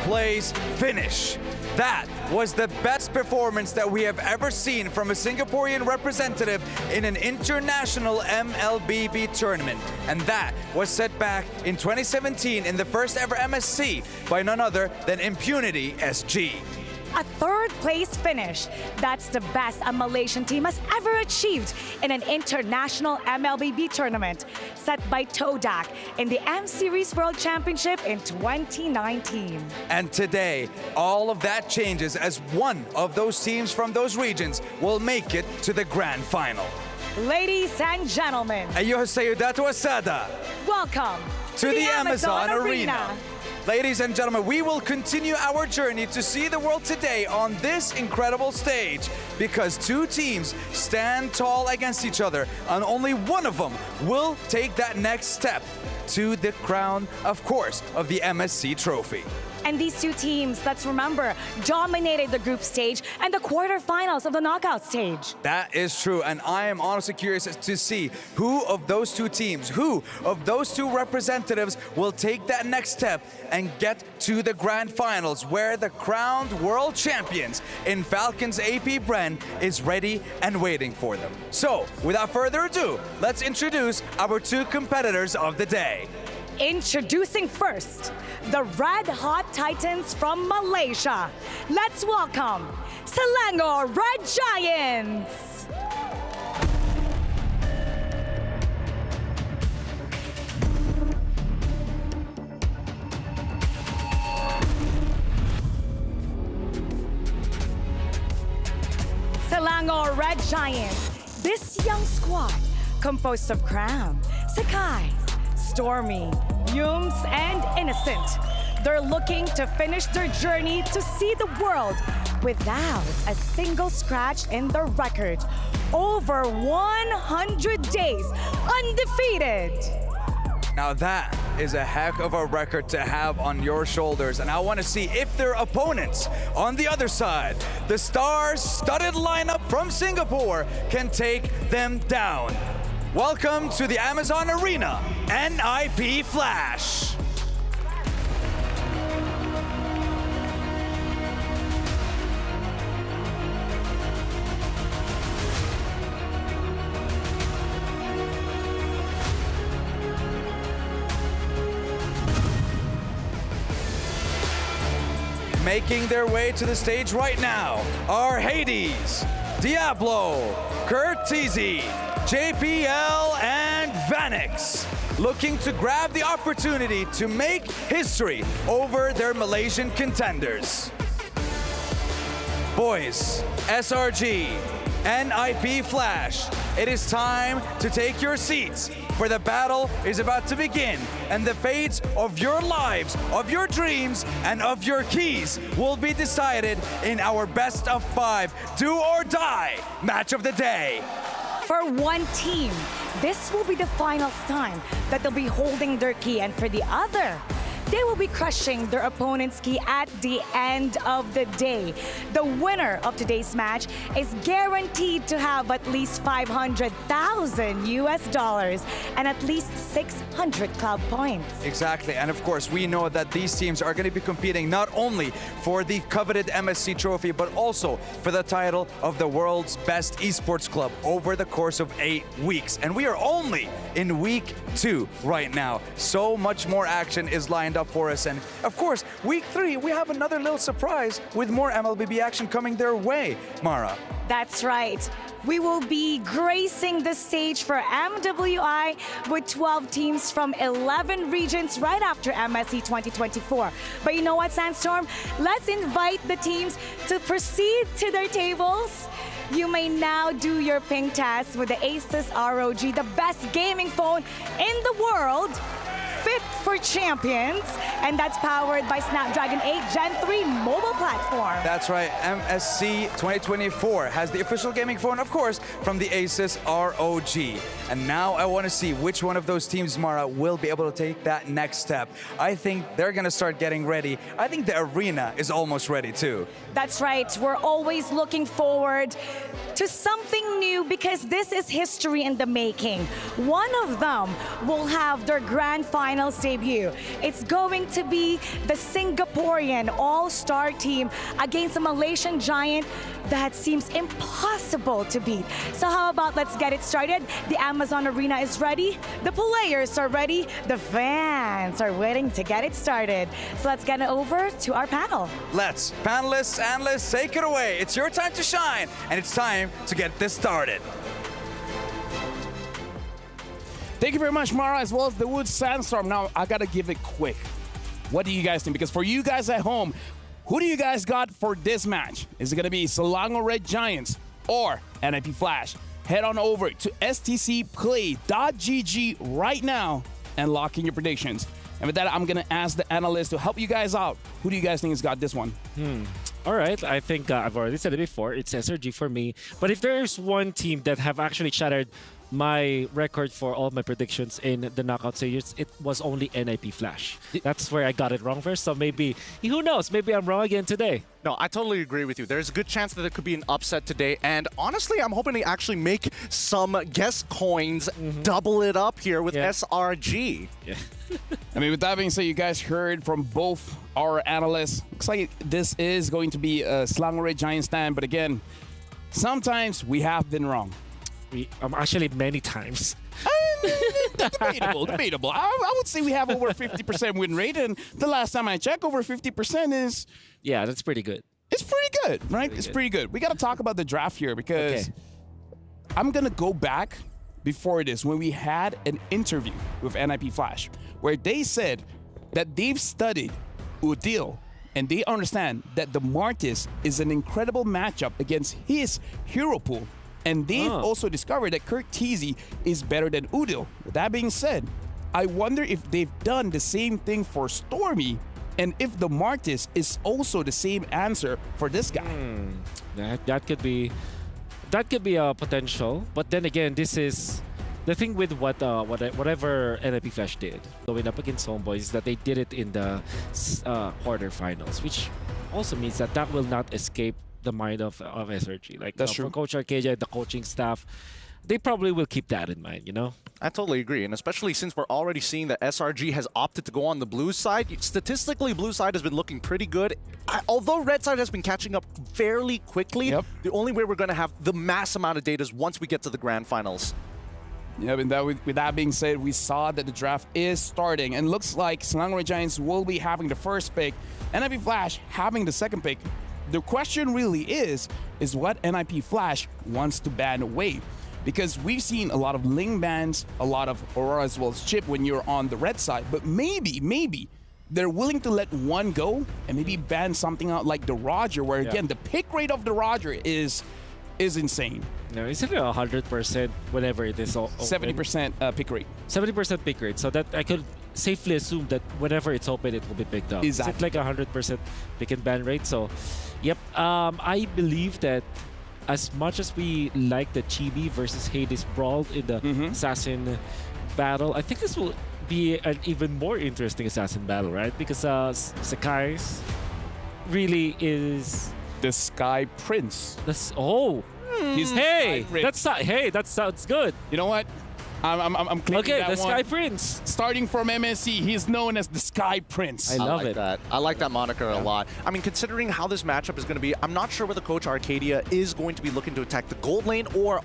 Place finish. That was the best performance that we have ever seen from a Singaporean representative in an international MLBB tournament. And that was set back in 2017 in the first ever MSC by none other than Impunity SG. A third place finish. That's the best a Malaysian team has ever achieved in an international MLBB tournament set by Todak in the M Series World Championship in 2019. And today, all of that changes as one of those teams from those regions will make it to the grand final. Ladies and gentlemen, Ayuha Sayudatu Asada. Welcome to the Amazon Arena. Ladies and gentlemen, we will continue our journey to see the world today on this incredible stage because two teams stand tall against each other and only one of them will take that next step to the crown, of course, of the MSC trophy. And these two teams, let's remember, dominated the group stage and the quarterfinals of the knockout stage. That is true, and I am honestly curious as to see who of those two teams, who of those two representatives will take that next step and get to the grand finals, where the crowned world champions in Falcons AP Bren is ready and waiting for them. So, without further ado, let's introduce our two competitors of the day. Introducing first, the Red Hot Titans from Malaysia. Let's welcome Selangor Red Giants. Selangor Red Giants. This young squad, composed of Cram, Sakai, Stormy, Yums, and Innocent. They're looking to finish their journey to see the world without a single scratch in their record. Over 100 days undefeated. Now that is a heck of a record to have on your shoulders, and I want to see if their opponents on the other side, the star-studded lineup from Singapore, can take them down. Welcome to the Amazon Arena, NIP Flash. Making their way to the stage right now are Hades, Diablo, Curtizi, JPL, and Vanix, looking to grab the opportunity to make history over their Malaysian contenders. Boys, SRG, NIP Flash, it is time to take your seats, for the battle is about to begin, and the fates of your lives, of your dreams, and of your keys will be decided in our best of 5 do or die match of the day. For one team, this will be the final time that they'll be holding their key, and for the other, they will be crushing their opponent's key at the end of the day. The winner of today's match is guaranteed to have at least $500,000 US and at least 600 club points. Exactly, and of course, we know that these teams are going to be competing not only for the coveted MSC trophy, but also for the title of the world's best esports club over the course of 8 weeks. And we are only in week 2 right now. So much more action is lined up for us, and of course, week 3 we have another little surprise with more MLBB action coming their way. Mara. That's right. We will be gracing the stage for MWI with 12 teams from 11 regions right after MSC 2024. But you know what, Sandstorm? Let's invite the teams to proceed to their tables. You may now do your ping test with the Asus ROG, the best gaming phone in the world, fit for champions, and that's powered by Snapdragon 8 Gen 3 mobile platform. That's right, MSC 2024 has the official gaming phone, of course, from the Asus ROG. And now I want to see which one of those teams, Mara, will be able to take that next step. I think they're going to start getting ready. I think the arena is almost ready too. That's right. We're always looking forward to something new because this is history in the making. One of them will have their grand finals debut. It's going to be the Singaporean all-star team against a Malaysian giant that seems impossible to beat. So how about let's get it started? The Amazon Arena is ready, the players are ready, the fans are waiting to get it started. So let's get it over to our panel. Let's, panelists, analysts, take it away. It's your time to shine, and it's time to get this started. Thank you very much, Mara, as well as the Woods Sandstorm. Now, I gotta give it quick. What do you guys think? Because for you guys at home, who do you guys got for this match? Is it gonna be Selangor Red Giants or NIP Flash? Head on over to stcplay.gg right now and lock in your predictions. And with that, I'm gonna ask the analyst to help you guys out. Who do you guys think has got this one? All right, I think I've already said it before. It's SRG for me. But if there's one team that have actually shattered my record for all my predictions in the knockout stages, it was only NIP Flash. That's where I got it wrong first. So maybe, who knows? Maybe I'm wrong again today. No, I totally agree with you. There's a good chance that there could be an upset today. And honestly, I'm hoping to actually make some guest coins, double it up here with SRG. Yeah. I mean, with that being said, you guys heard from both our analysts. Looks like this is going to be a Slangoray Giant stand. But again, sometimes we have been wrong. Actually, many times. Debatable. I would say we have over 50% win rate, and the last time I checked, over 50% is... Yeah, that's pretty good. It's pretty good, right? It's pretty good. We got to talk about the draft here because I'm going to go back before this when we had an interview with NIP Flash where they said that they've studied Udil and they understand that the Martis is an incredible matchup against his hero pool. And they've also discovered that Kirk Teasy is better than Udil. With that being said, I wonder if they've done the same thing for Stormy and if the Martis is also the same answer for this guy. That could be a potential. But then again, this is the thing with whatever NIP Flash did going up against Homeboys is that they did it in the quarterfinals, which also means that will not escape the mind of SRG. Like That's true. For Coach Arcadia and the coaching staff, they probably will keep that in mind, you know? I totally agree, and especially since we're already seeing that SRG has opted to go on the blue side. Statistically, blue side has been looking pretty good. Although red side has been catching up fairly quickly, the only way we're going to have the mass amount of data is once we get to the grand finals. Yeah, with that being said, we saw that the draft is starting, and looks like Slangoray Giants will be having the first pick, NIP Flash having the second pick. The question really is what NIP Flash wants to ban away. Because we've seen a lot of Ling bans, a lot of Aurora as well as Chip when you're on the red side, but maybe they're willing to let one go and maybe ban something out like the Roger, where again, the pick rate of the Roger is insane. No, it's 100% whenever it is 70% pick rate. 70% pick rate. So that I could safely assume that whenever it's open, it will be picked up. Exactly. It's like 100% pick and ban rate. So, yep. I believe that as much as we like the Chibi versus Hades brawl in the Assassin battle, I think this will be an even more interesting Assassin battle, right? Because Sakai's really is the Sky Prince. That sounds good. You know what? I'm claiming that the one. Sky Prince. Starting from MSC, he's known as the Sky Prince. I love that. I like that moniker a lot. I mean, considering how this matchup is going to be, I'm not sure whether Coach Arcadia is going to be looking to attack the gold lane or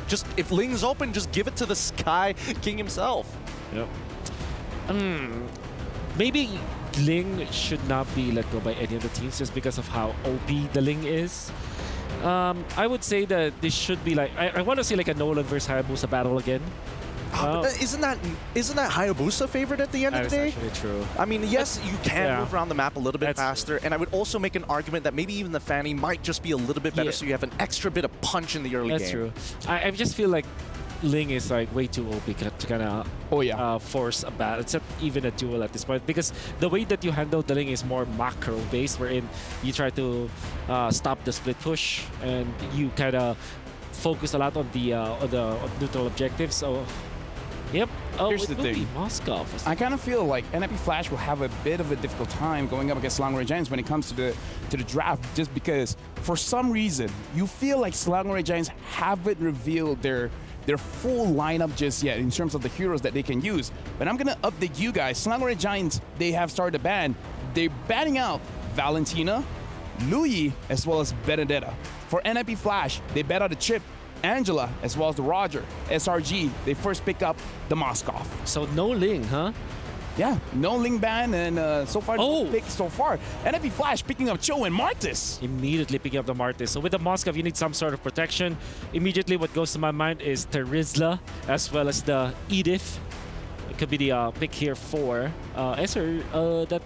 just, if Ling's open, just give it to the Sky King himself. Yep. Maybe Ling should not be let go by any of the teams just because of how OP the Ling is. I would say that this should be like, I want to see like a Nolan versus Hayabusa battle again. Isn't that Hayabusa favorite at the end of the day? That's actually true. I mean, yes, you can move around the map a little bit faster, and I would also make an argument that maybe even the Fanny might just be a little bit better, so you have an extra bit of punch in the early game. That's true. I just feel like Ling is like way too OP to kind of force a battle. It's not even a duel at this point because the way that you handle the Ling is more macro based, wherein you try to stop the split push and you kind of focus a lot on the neutral objectives. So, yep. Here's the thing. Moscow. I kind of feel like NIP Flash will have a bit of a difficult time going up against Slangoray Giants when it comes to the draft, just because for some reason you feel like Slangoray Giants haven't revealed their full lineup just yet in terms of the heroes that they can use. But I'm gonna update you guys. Slangoray Giants, they have started a ban. They're banning out Valentina, Louis, as well as Benedetta. For NIP Flash, they ban out the Chip, Angela, as well as the Roger. SRG, they first pick up the Moskov. So no Ling, huh? Yeah, no Ling ban, and so far, no pick so far. NIP Flash picking up Cho and Martis. Immediately picking up the Martis. So with the Moskov, you need some sort of protection. Immediately what goes to my mind is Terizla, as well as the Edith. It could be the pick here for that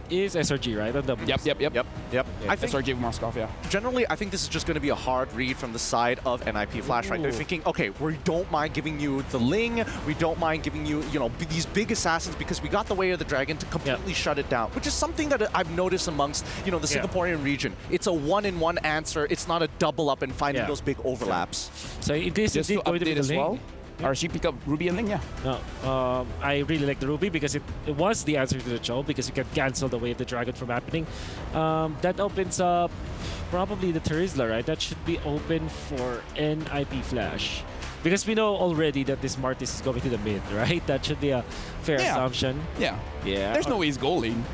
is SRG, right? Yep. I think SRG with Moskov, yeah. Generally, I think this is just going to be a hard read from the side of NIP Flash, right? They're thinking, okay, we don't mind giving you the Ling, we don't mind giving you, these big assassins because we got the Way of the Dragon to completely shut it down, which is something that I've noticed amongst, the Singaporean region. It's a one-in-one answer. It's not a double up and finding those big overlaps. So it is just to going to be update the as Ling. well. Or she pick up Ruby and Ling, yeah. No, I really like the Ruby because it was the answer to the Cho, because you can cancel the Wave of the Dragon from happening. That opens up probably the Terizla, right? That should be open for NIP Flash. Because we know already that this Martis is going to the mid, right? That should be a fair assumption. Yeah. Yeah. There's no way he's goal lane.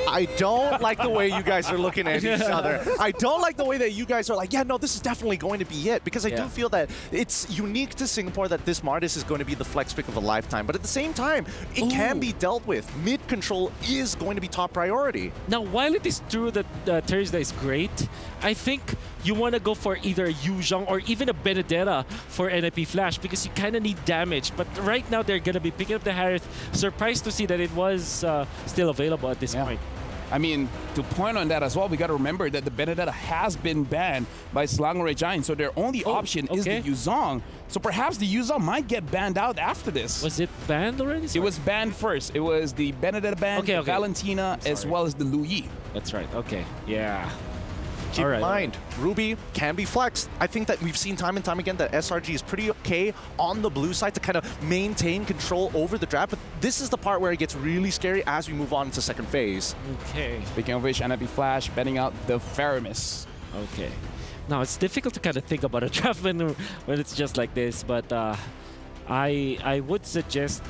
I don't like the way you guys are looking at each other. I don't like the way that you guys are like, yeah, no, this is definitely going to be it. Because I do feel that it's unique to Singapore that this Martis is going to be the flex pick of a lifetime. But at the same time, it can be dealt with. Mid control is going to be top priority. Now, while it is true that Terizla is great, I think you want to go for either a Yuzhong or even a Benedetta for NIP Flash because you kind of need damage. But right now, they're going to be picking up the Harith. Surprised to see that it was still available at this point. I mean, to point on that as well, we got to remember that the Benedetta has been banned by Selangor Giant, so their only option is the Yuzhong. So perhaps the Yuzhong might get banned out after this. Was it banned already? It was banned first. It was the Benedetta ban, the Valentina, as well as the Lu Yi. That's right. Okay. Yeah. Keep in mind, Ruby can be flexed. I think that we've seen time and time again that SRG is pretty okay on the blue side to kind of maintain control over the draft, but this is the part where it gets really scary as we move on to second phase. Okay. Speaking of which, NIP Flash banning out the Faramis. Okay. Now, it's difficult to kind of think about a draft when it's just like this, but I would suggest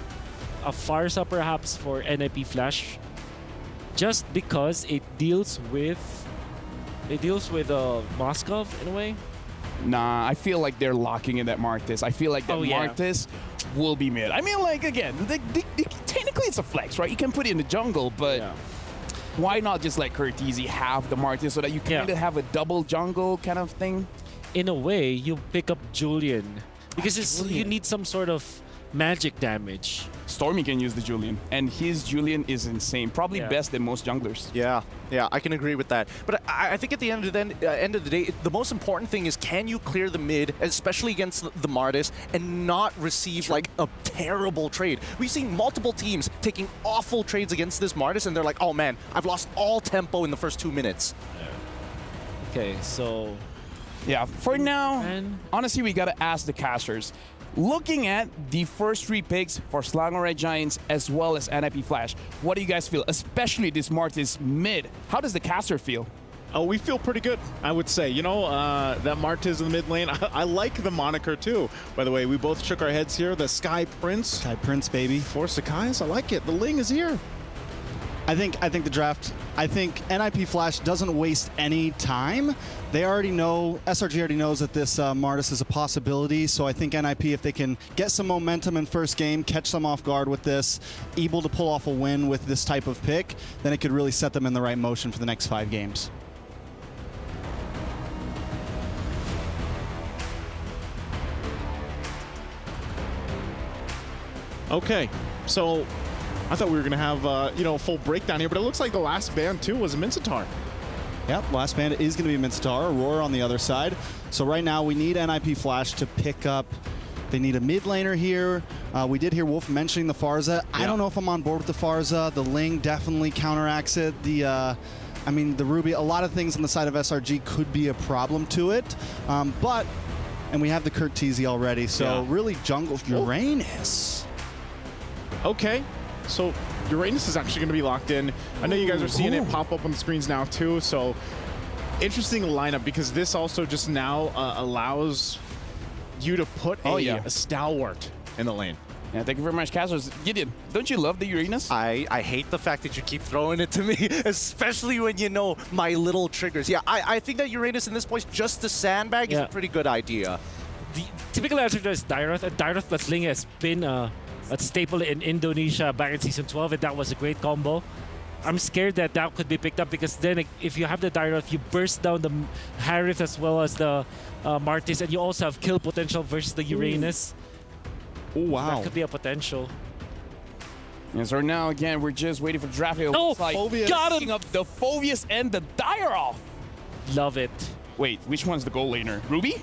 a Farsa perhaps for NIP Flash, just because it deals with Moskov in a way. Nah, I feel like they're locking in that Martis. I feel like that Martis will be mid. I mean, like, again, technically it's a flex, right? You can put it in the jungle, but why not just let Curtizi have the Martis so that you kind of have a double jungle kind of thing? In a way, you pick up Julian because you need some sort of magic damage. Stormy can use the Julian, and his Julian is insane. Probably best than most junglers. Yeah, I can agree with that. But I think at the end of the day, the most important thing is, can you clear the mid, especially against the Martis, and not receive like a terrible trade? We've seen multiple teams taking awful trades against this Martis, and they're like, oh man, I've lost all tempo in the first 2 minutes. Okay, so... Yeah, for now, honestly, we gotta ask the casters. Looking at the first 3 picks for Selangor Red Giants as well as NIP Flash, what do you guys feel? Especially this Martis mid. How does the caster feel? Oh, we feel pretty good, I would say. You know, that Martis in the mid lane, I like the moniker too. By the way, we both shook our heads here. The Sky Prince. Sky Prince, baby. For Sakai's, I like it. The Ling is here. I think the draft, I think NIP Flash doesn't waste any time. They already know, SRG already knows that this Martis is a possibility, so I think NIP, if they can get some momentum in first game, catch them off guard with this, able to pull off a win with this type of pick, then it could really set them in the right motion for the next 5 games. Okay, so I thought we were going to have, you know, a full breakdown here, but it looks like the last ban, too, was Mincetar. Yep, last ban is going to be Mincetar, Aurora on the other side. So right now we need NIP Flash to pick up. They need a mid laner here. We did hear Wolf mentioning the Farza. I don't know if I'm on board with the Farza. The Ling definitely counteracts it. I mean, the Ruby, a lot of things on the side of SRG could be a problem to it. And we have the Curtizi already, so really jungle Uranus. Okay. So Uranus is actually going to be locked in. I know you guys are seeing it pop up on the screens now too. So interesting lineup, because this also just now allows you to put a stalwart in the lane. Yeah, thank you very much, Casters. Gideon, don't you love the Uranus? I hate the fact that you keep throwing it to me, especially when you know my little triggers. Yeah, I think that Uranus in this point, just the sandbag is a pretty good idea. The typical answer is Dairoth, and Dairoth plus Ling has been a staple in Indonesia back in Season 12, and that was a great combo. I'm scared that that could be picked up, because then if you have the Dairoth, you burst down the Harith as well as the Martis, and you also have kill potential versus the Uranus. Oh, wow. So that could be a potential. And so now, again, we're just waiting for draft. It looks like got him! Up the Phoveus and the Dairoth. Love it. Wait, which one's the goal laner? Ruby?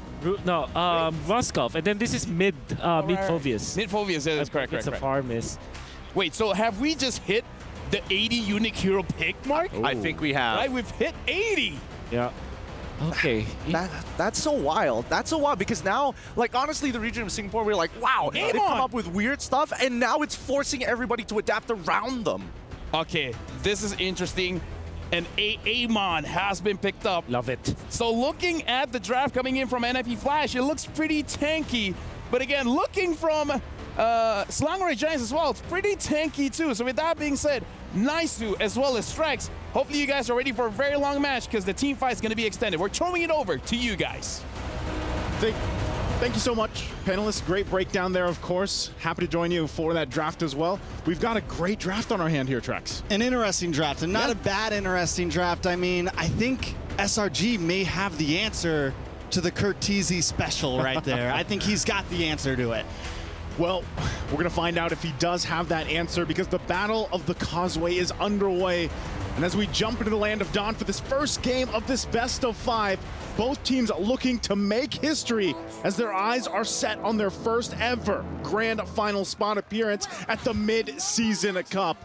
No, Moskov. And then this is mid Phoveus. Mid Phoveus, yeah, that's correct. It's a farm miss. Wait, so have we just hit the 80 unique hero pick mark? I think we have. Right, we've hit 80. Yeah. Okay. That's so wild. That's so wild because now, like, honestly, the region of Singapore, we're like, wow, they've come up with weird stuff, and now it's forcing everybody to adapt around them. Okay, this is interesting. And Amon has been picked up. Love it. So looking at the draft coming in from NIP Flash, it looks pretty tanky. But again, looking from Slangery Giants as well, it's pretty tanky too. So with that being said, Naisu as well as Strex, hopefully you guys are ready for a very long match because the team fight is going to be extended. We're throwing it over to you guys. Thank you so much, panelists. Great breakdown there, of course. Happy to join you for that draft as well. We've got a great draft on our hand here, Trex. An interesting draft, and not a bad interesting draft. I mean, I think SRG may have the answer to the Kurt Teasy special right there. I think he's got the answer to it. Well, we're going to find out if he does have that answer because the Battle of the Causeway is underway. And as we jump into the Land of Dawn for this first game of this best of 5, both teams looking to make history as their eyes are set on their first ever grand final spot appearance at the Mid-Season Cup.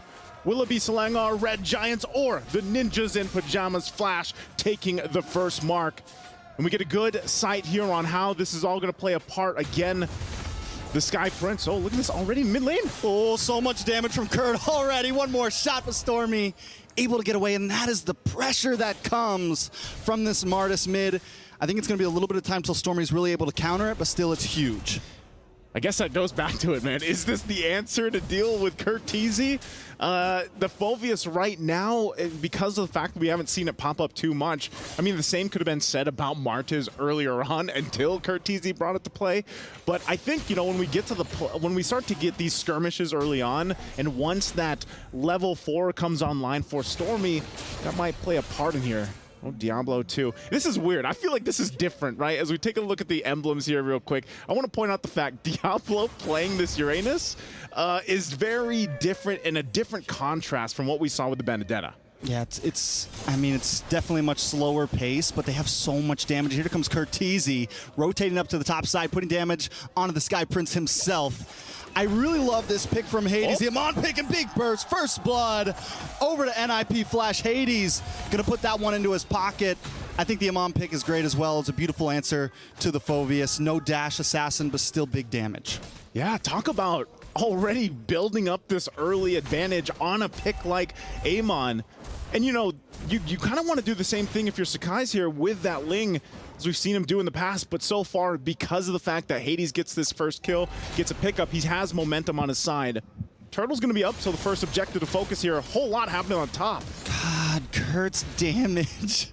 Will it be Selangor Red Giants or the Ninjas in Pajamas Flash taking the first mark? And we get a good sight here on how this is all going to play a part again. The Sky Prince, oh, look at this already mid lane. Oh, so much damage from Kurt already. One more shot for Stormy. Able to get away, and that is the pressure that comes from this Martis mid. I think it's going to be a little bit of time till Stormy's really able to counter it, but still it's huge. I guess that goes back to it, man. Is this the answer to deal with Kurt Teasy? The Fulvius right now, because of the fact that we haven't seen it pop up too much, I mean, the same could have been said about Martez earlier on until Kurt Teasy brought it to play. But I think, you know, when we get to when we start to get these skirmishes early on, and once that level 4 comes online for Stormy, that might play a part in here. Oh, Diablo 2. This is weird. I feel like this is different, right? As we take a look at the emblems here real quick, I want to point out the fact Diablo playing this Uranus is very different and a different contrast from what we saw with the Benedetta. Yeah, I mean, it's definitely a much slower pace, but they have so much damage. Here comes Kurt Teasy, rotating up to the top side, putting damage onto the Sky Prince himself. I really love this pick from Hades. The Amon pick and big burst. First blood over to NIP Flash. Hades going to put that one into his pocket. I think the Amon pick is great as well. It's a beautiful answer to the Fulvius. No dash assassin, but still big damage. Yeah, talk about already building up this early advantage on a pick like Amon. And you know, you kind of want to do the same thing if you're Sakai's here with that Ling, as we've seen him do in the past, but so far, because of the fact that Hades gets this first kill, gets a pickup, he has momentum on his side. Turtle's going to be up, so the first objective to focus here. A whole lot happening on top. God, Kurt's damage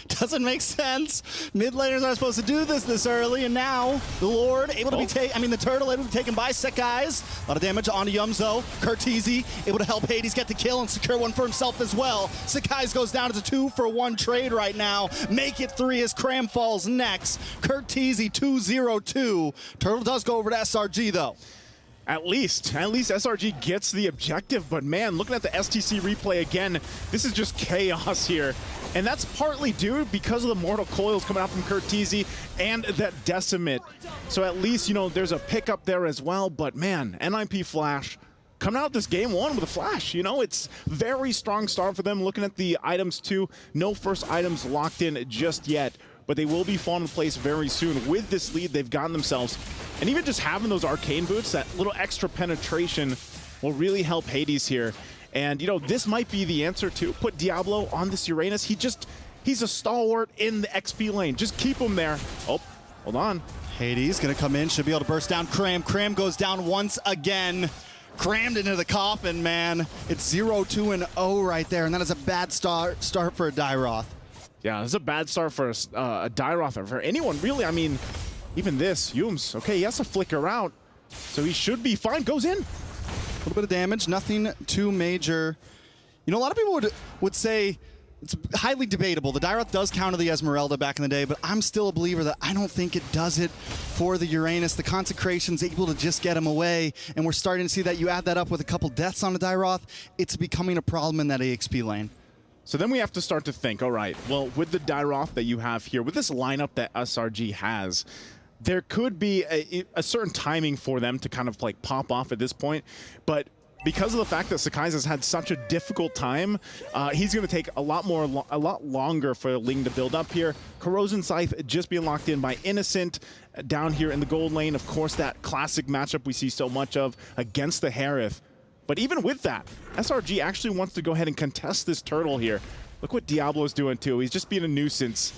doesn't make sense. Mid laners aren't supposed to do this early, and now the Lord able to be the Turtle able to be taken by Sakai's. A lot of damage onto Yumzo. Kurt Teasy able to help Hades get the kill and secure one for himself as well. Sakai's goes down to 2-for-1 trade right now. Make it 3 as Cram falls next. Kurt Teasy 2-0-2. Turtle does go over to SRG though. At least SRG gets the objective, but man, looking at the STC replay again, this is just chaos here. And that's partly due because of the Mortal Coils coming out from Kurt Teasy and that Decimate. So at least, you know, there's a pickup there as well, but man, NIP Flash coming out this game 1 with a Flash. You know, it's very strong start for them. Looking at the items too, no first items locked in just yet, but they will be falling into place very soon. With this lead they've gotten themselves, and even just having those arcane boots, that little extra penetration will really help Hades here. And you know, this might be the answer to put Diablo on this Uranus. He's a stalwart in the XP lane. Just keep him there. Oh, hold on. Hades gonna come in, should be able to burst down Cram. Cram goes down once again. Crammed into the coffin, man. It's 0-2-0 right there, and that is a bad start for a Dyroth. Yeah, this is a bad start for a Dyroth, or for anyone really. I mean, even this, Yums, okay, he has to flicker out, so he should be fine. Goes in. A little bit of damage, nothing too major. You know, a lot of people would say it's highly debatable. The Dyroth does counter the Esmeralda back in the day, but I'm still a believer that I don't think it does it for the Uranus. The Consecration's able to just get him away, and we're starting to see that. You add that up with a couple deaths on the Dyroth, it's becoming a problem in that AXP lane. So then we have to start to think, all right, well, with the Dyroth that you have here, with this lineup that SRG has, there could be a certain timing for them to kind of like pop off at this point, but because of the fact that Sakai's has had such a difficult time, he's going to take a lot longer for Ling to build up here. Corrosion Scythe just being locked in by Innocent down here in the gold lane. Of course, that classic matchup we see so much of against the Harith. But even with that, SRG actually wants to go ahead and contest this turtle here. Look what Diablo's doing too. He's just being a nuisance.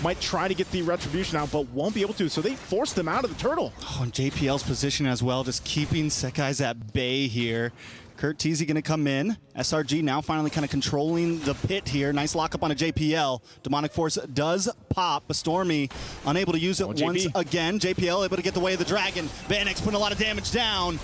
Might try to get the retribution out, but won't be able to. So they forced him out of the turtle. Oh, and JPL's position as well, just keeping Sekai's at bay here. Kurt Teasy going to come in. SRG now finally kind of controlling the pit here. Nice lockup on a JPL. Demonic Force does pop, but Stormy unable to use it once again. JPL able to get the way of the dragon. Vanex putting a lot of damage down.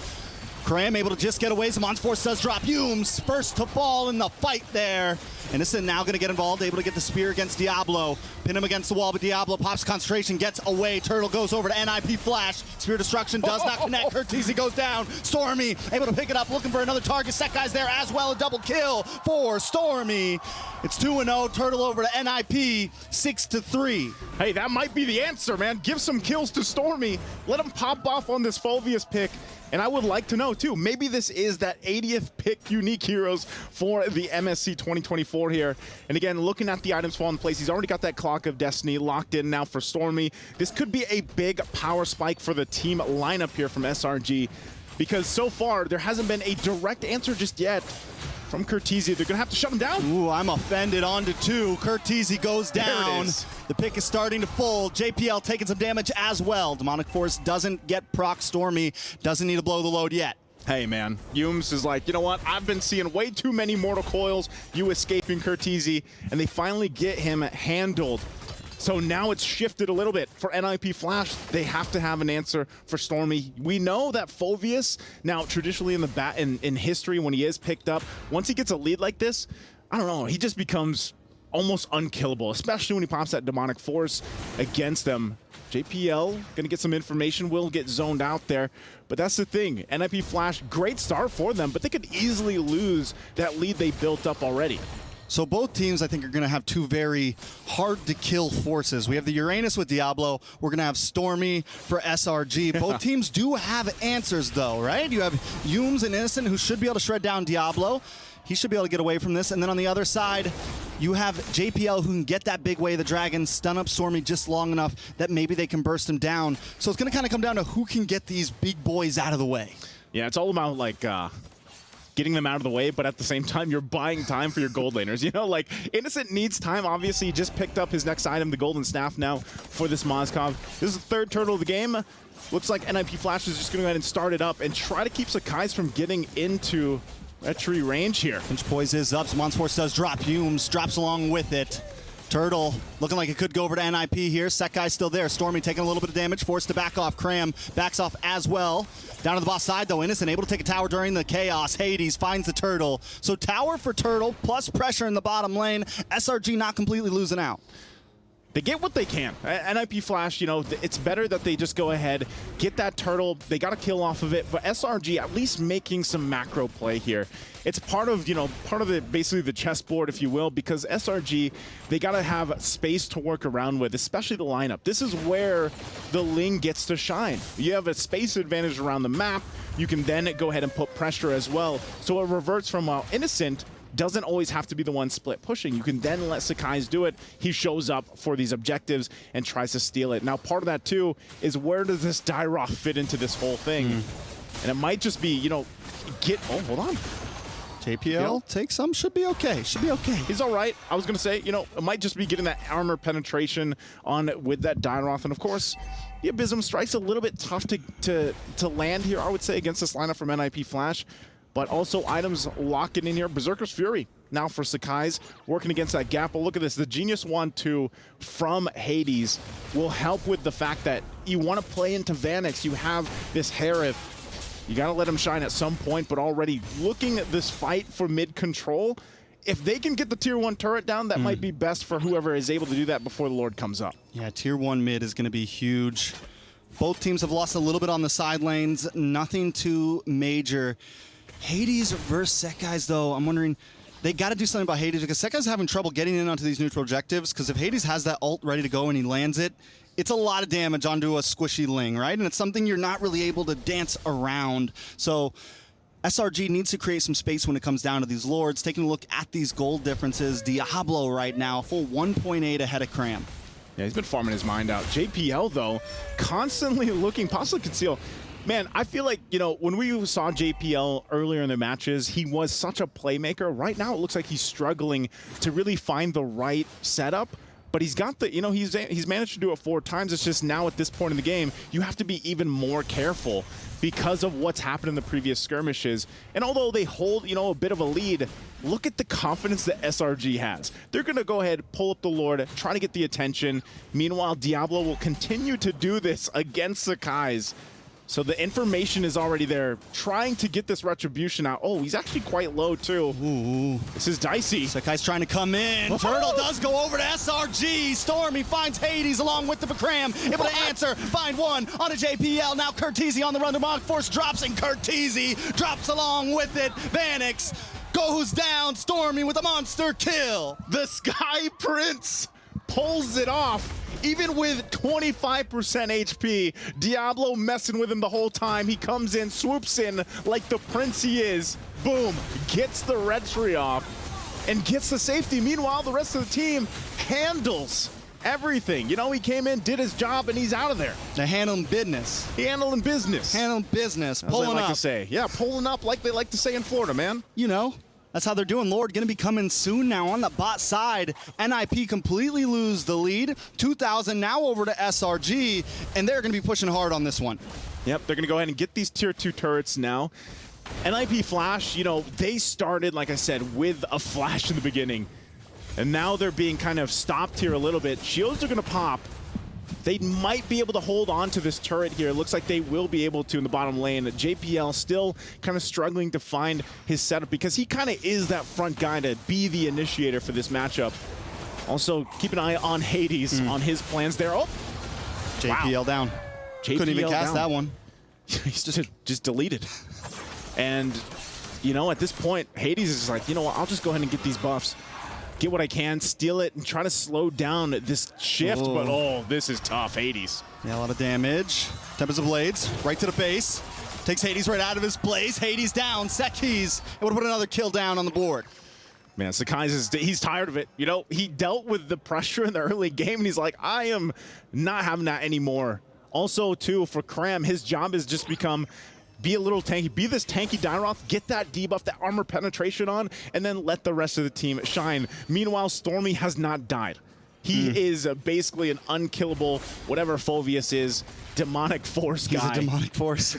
Cram able to just get away. Zamon's Force does drop. Humes first to fall in the fight there. Innocent now going to get involved, able to get the spear against Diablo. Pin him against the wall, but Diablo pops concentration, gets away. Turtle goes over to NIP Flash. Spear destruction does not connect. Curtizi goes down. Stormy able to pick it up, looking for another target. Sekai's there as well. A double kill for Stormy. It's 2-0. Turtle over to NIP, 6-3. Hey, that might be the answer, man. Give some kills to Stormy. Let him pop off on this Fulvius pick. And I would like to know, too, maybe this is that 80th pick unique heroes for the MSC 2024 here. And again, looking at the items fall in place, he's already got that Clock of Destiny locked in now for Stormy. This could be a big power spike for the team lineup here from SRG, because so far there hasn't been a direct answer just yet from Curtizi. They're going to have to shut him down. Ooh, I'm offended. On to 2. Curtizi goes down. The pick is starting to fold. JPL taking some damage as well. Demonic Force doesn't get proc. Stormy doesn't need to blow the load yet. Hey, man. Humes is like, you know what? I've been seeing way too many Mortal Coils. You escaping Curtizi, and they finally get him handled. So now it's shifted a little bit for NIP Flash. They have to have an answer for Stormy. We know that Fulvius, now traditionally in history when he is picked up, once he gets a lead like this, I don't know, he just becomes almost unkillable, especially when he pops that Demonic Force against them. JPL gonna get some information, will get zoned out there, but that's the thing. NIP Flash, great start for them, but they could easily lose that lead they built up already. So both teams, I think, are going to have two very hard-to-kill forces. We have the Uranus with Diablo. We're going to have Stormy for SRG. Both teams do have answers, though, right? You have Humes and Innocent, who should be able to shred down Diablo. He should be able to get away from this. And then on the other side, you have JPL, who can get that big way of the dragon, stun up Stormy just long enough that maybe they can burst him down. So it's going to kind of come down to who can get these big boys out of the way. Yeah, it's all about, like, getting them out of the way, but at the same time, you're buying time for your gold laners. You know, like, Innocent needs time. Obviously, he just picked up his next item, the Golden Staff, now for this Mozkov. This is the third turtle of the game. Looks like NIP Flash is just going to go ahead and start it up and try to keep Sakai's from getting into retry range here. Pinch Poise is up. Zamon's Force does drop. Humes drops along with it. Turtle looking like it could go over to NIP here. Sekai's still there. Stormy taking a little bit of damage, forced to back off. Cram backs off as well. Down to the boss side, though. Innocent able to take a tower during the chaos. Hades finds the turtle. So tower for Turtle, plus pressure in the bottom lane. SRG not completely losing out. They get what they can. NIP Flash, you know, it's better that they just go ahead, get that turtle. They got a kill off of it, but SRG at least making some macro play here. It's part of, you know, basically the chessboard, if you will, because SRG, they got to have space to work around with, especially the lineup. This is where the Ling gets to shine. You have a space advantage around the map. You can then go ahead and put pressure as well. So it reverts from Innocent doesn't always have to be the one split pushing. You can then let Sakai's do it. He shows up for these objectives and tries to steal it. Now, part of that, too, is where does this Dyroth fit into this whole thing? And it might just be, you know, hold on. JPL take some, should be okay. Should be okay. He's all right. I was going to say, you know, it might just be getting that armor penetration on with that Dyroth. And, of course, the Abysm Strike's a little bit tough to land here, I would say, against this lineup from NIP Flash. But also items locking in here. Berserker's Fury now for Sakai's, working against that gap. But look at this. The Genius Wand 2 from Hades will help with the fact that you want to play into Vanix. You have this Harith. You got to let him shine at some point, but already looking at this fight for mid control, if they can get the tier 1 turret down, that might be best for whoever is able to do that before the Lord comes up. Yeah, tier 1 mid is going to be huge. Both teams have lost a little bit on the side lanes. Nothing too major. Hades versus Sekai's, though, I'm wondering, they got to do something about Hades because Sekai's having trouble getting in onto these neutral objectives, because if Hades has that ult ready to go and he lands it, it's a lot of damage onto a squishy Ling, right? And it's something you're not really able to dance around. So SRG needs to create some space when it comes down to these Lords. Taking a look at these gold differences, Diablo right now, full 1.8 ahead of Cram. Yeah, he's been farming his mind out. JPL, though, constantly looking, possibly conceal. Man, I feel like, you know, when we saw JPL earlier in the matches, he was such a playmaker. Right now, it looks like he's struggling to really find the right setup. But he's got the, you know, he's managed to do it 4 times. It's just now at this point in the game, you have to be even more careful because of what's happened in the previous skirmishes. And although they hold, you know, a bit of a lead, look at the confidence that SRG has. They're going to go ahead, pull up the Lord, try to get the attention. Meanwhile, Diablo will continue to do this against Sakai's. So the information is already there, trying to get this retribution out. Oh, he's actually quite low, too. Ooh. This is dicey. Sakai's trying to come in. Turtle does go over to SRG. Stormy finds Hades along with the Bakram. Able to answer. Find one on a JPL. Now Curtizi on the run. The Monk Force drops, and Curtizi drops along with it. Vanix goes down. Stormy with a monster kill. The Sky Prince pulls it off. Even with 25% HP, Diablo messing with him the whole time. He comes in, swoops in like the prince he is. Boom, gets the retry off and gets the safety. Meanwhile, the rest of the team handles everything. You know, he came in, did his job, and he's out of there. They're handling business. Handling business. Handling business. Pulling up. Like to say. Yeah, pulling up like they like to say in Florida, man. You know. That's how they're doing. Lord going to be coming soon now on the bot side. NIP completely lose the lead. 2,000 now over to SRG, and they're going to be pushing hard on this one. Yep, they're going to go ahead and get these tier 2 turrets now. NIP Flash, you know, they started, like I said, with a flash in the beginning. And now they're being kind of stopped here a little bit. Shields are going to pop. They might be able to hold on to this turret here. It looks like they will be able to in the bottom lane. JPL still kind of struggling to find his setup because he kind of is that front guy to be the initiator for this matchup. Also, keep an eye on Hades on his plans there. Oh, JPL down. JPL couldn't even cast down. that one. He's just deleted. And, you know, at this point, Hades is like, you know what, I'll just go ahead and get these buffs. Get what I can, steal it, and try to slow down this shift. Oh. But, oh, this is tough. Hades. Yeah, a lot of damage. Tempest of Blades, right to the face. Takes Hades right out of his place. Hades down. Sekis able to put another kill down on the board. Man, Sakai's he's tired of it. You know, he dealt with the pressure in the early game, and he's like, I am not having that anymore. Also, too, for Cram, his job has just become be a little tanky, be this tanky Dyroth, get that debuff, that armor penetration on, and then let the rest of the team shine. Meanwhile, Stormy has not died. He is basically an unkillable, whatever Phoveus is, demonic force guy. He's a demonic force.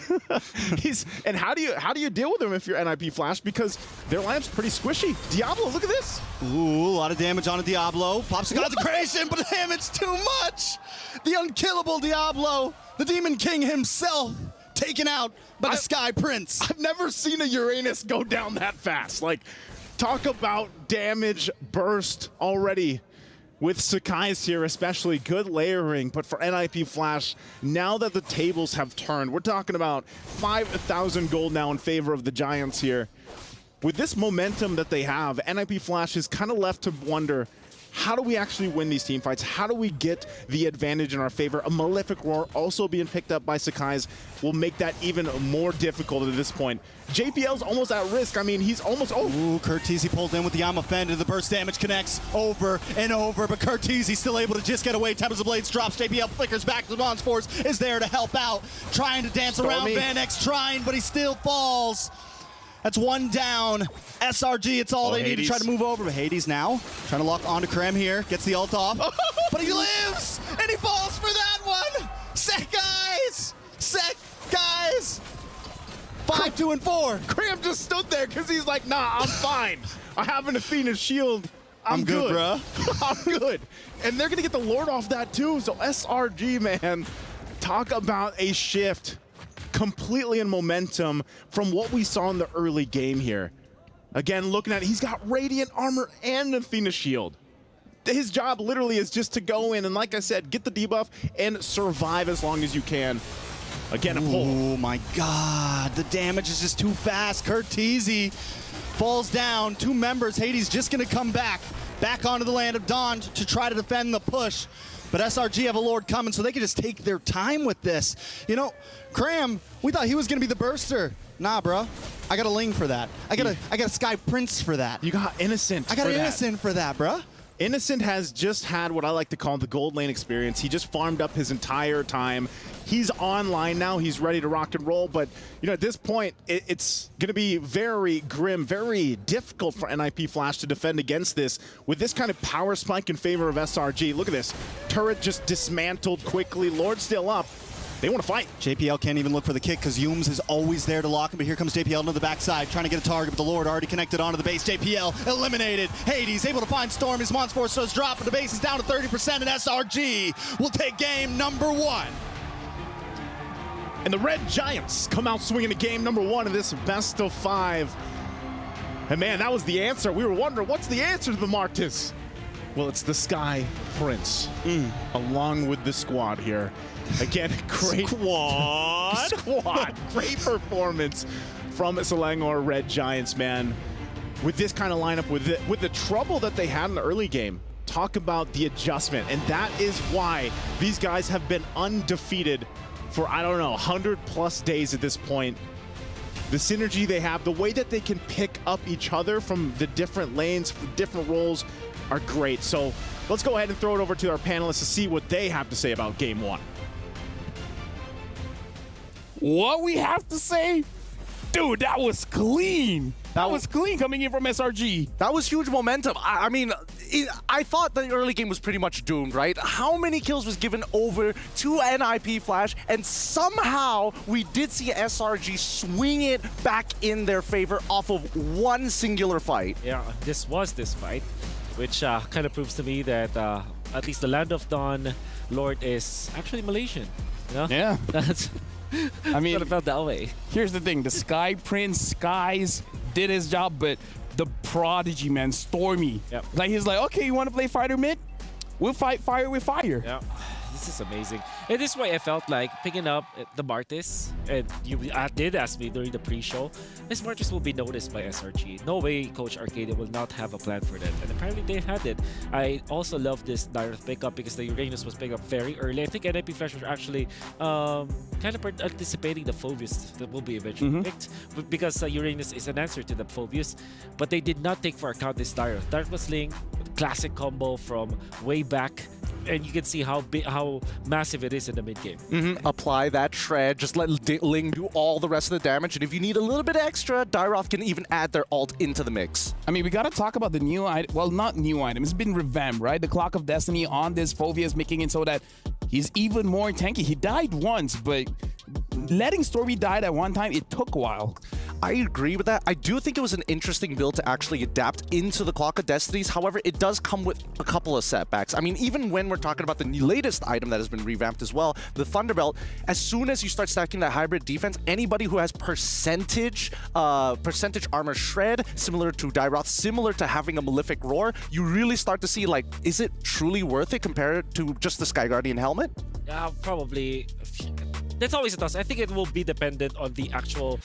And how do you deal with him if you're NIP Flash? Because their lineup's pretty squishy. Diablo, look at this. Ooh, a lot of damage on a Diablo. Pops a consecration, but damn, it's too much. The unkillable Diablo, the Demon King himself, taken out by the Sky Prince. I've never seen a Uranus go down that fast. Like, talk about damage burst already with Sakai's here, especially good layering. But for NIP Flash, now that the tables have turned, we're talking about 5,000 gold now in favor of the Giants here. With this momentum that they have, NIP Flash is kind of left to wonder, how do we actually win these team fights? How do we get the advantage in our favor? A Malefic Roar also being picked up by Sakai's will make that even more difficult at this point. JPL's almost at risk. I mean, he's almost... Oh. Ooh, Curtizi pulled in with the Yama Fender. The burst damage connects over and over, but Curtizi still able to just get away. Tempest of Blades drops. JPL flickers back. The Bonds Force is there to help out. Trying to dance around Van X, trying, but he still falls. That's one down. SRG, it's all they need to try to move over. But Hades now trying to lock onto Krem here. Gets the ult off. But he lives! And he falls for that one! Sekai's! 5, 2, and 4. Krem just stood there because he's like, nah, I'm fine. I have an Athena shield. I'm good, bro. I'm good. And they're going to get the Lord off that too. So SRG, man, talk about a shift completely in momentum from what we saw in the early game here. Again, looking at it, he's got Radiant Armor and Athena Shield. His job literally is just to go in and, like I said, get the debuff and survive as long as you can. Again, a pull. Oh my God, the damage is just too fast. Curtizi falls down. 2 members. Hades just gonna come back onto the Land of Dawn to try to defend the push. But SRG have a Lord coming, so they can just take their time with this. You know, Cram, we thought he was going to be the burster. Nah, bro. I got a Ling for that. I got a Sky Prince for that. You got Innocent. I got an Innocent for that, bruh. Innocent has just had what I like to call the gold lane experience. He just farmed up his entire time. He's online now. He's ready to rock and roll. But, you know, at this point, it's going to be very grim, very difficult for NIP Flash to defend against this. With this kind of power spike in favor of SRG. Look at this. Turret just dismantled quickly. Lord still up. They want to fight. JPL can't even look for the kick because Yooms is always there to lock him, but here comes JPL to the backside, trying to get a target, but the Lord already connected onto the base. JPL eliminated. Hades able to find Storm. His Mons Force does drop, but the base is down to 30%, and SRG will take game number 1. And the Red Giants come out swinging to game number 1 of this best of 5. And man, that was the answer. We were wondering, what's the answer to the Martis? Well, it's the Sky Prince, along with the squad here. Again, great squad. Great performance from Selangor Red Giants, man. With this kind of lineup, with the trouble that they had in the early game, talk about the adjustment. And that is why these guys have been undefeated for, I don't know, 100+ days at this point. The synergy they have, the way that they can pick up each other from the different lanes, different roles, are great. So let's go ahead and throw it over to our panelists to see what they have to say about game 1. What we have to say? Dude, that was clean. That was clean coming in from SRG. That was huge momentum. I mean, I thought the early game was pretty much doomed, right? How many kills was given over to NIP Flash? And somehow we did see SRG swing it back in their favor off of one singular fight. Yeah, this fight, which kind of proves to me that at least the Land of Dawn Lord is actually Malaysian. You know? Yeah. That's... I mean, it felt that way. Here's the thing: the Sky Prince Skies did his job, but the Prodigy, man, Stormy, like he's like, okay, you want to play fighter mid? We'll fight fire with fire. Yeah, this is amazing. And this is why I felt like picking up the Martis, and you did ask me during the pre-show, this Martis will be noticed by SRG. No way Coach Arcadia will not have a plan for that, and apparently they had it. I also love this Dyrith pickup because the Uranus was picked up very early. I think NIP Flash was actually kind of anticipating the Phoveus that will be eventually picked, because Uranus is an answer to the Phoveus, but they did not take for account this Dyrith. Dyrith was Ling, classic combo from way back, and you can see how massive it is in the mid game. Apply that shred, just let Ling do all the rest of the damage, and if you need a little bit extra, Dyroth can even add their ult into the mix. I mean, we gotta talk about the new item. Well, not new item. It's been revamped, right? The Clock of Destiny on this Phoveus, making it so that he's even more tanky. He died once, but letting Stormy die at one time, it took a while. I agree with that. I do think it was an interesting build to actually adapt into the Clock of Destinies. However, it does come with a couple of setbacks. I mean, even when we're talking about the latest item that has been revamped as well, the Thunderbelt, as soon as you start stacking that hybrid defense, anybody who has percentage armor shred, similar to Dyroth, similar to having a Malefic Roar, you really start to see, like, is it truly worth it compared to just the Sky Guardian helmet? Probably. That's always a toss. I think it will be dependent on the actual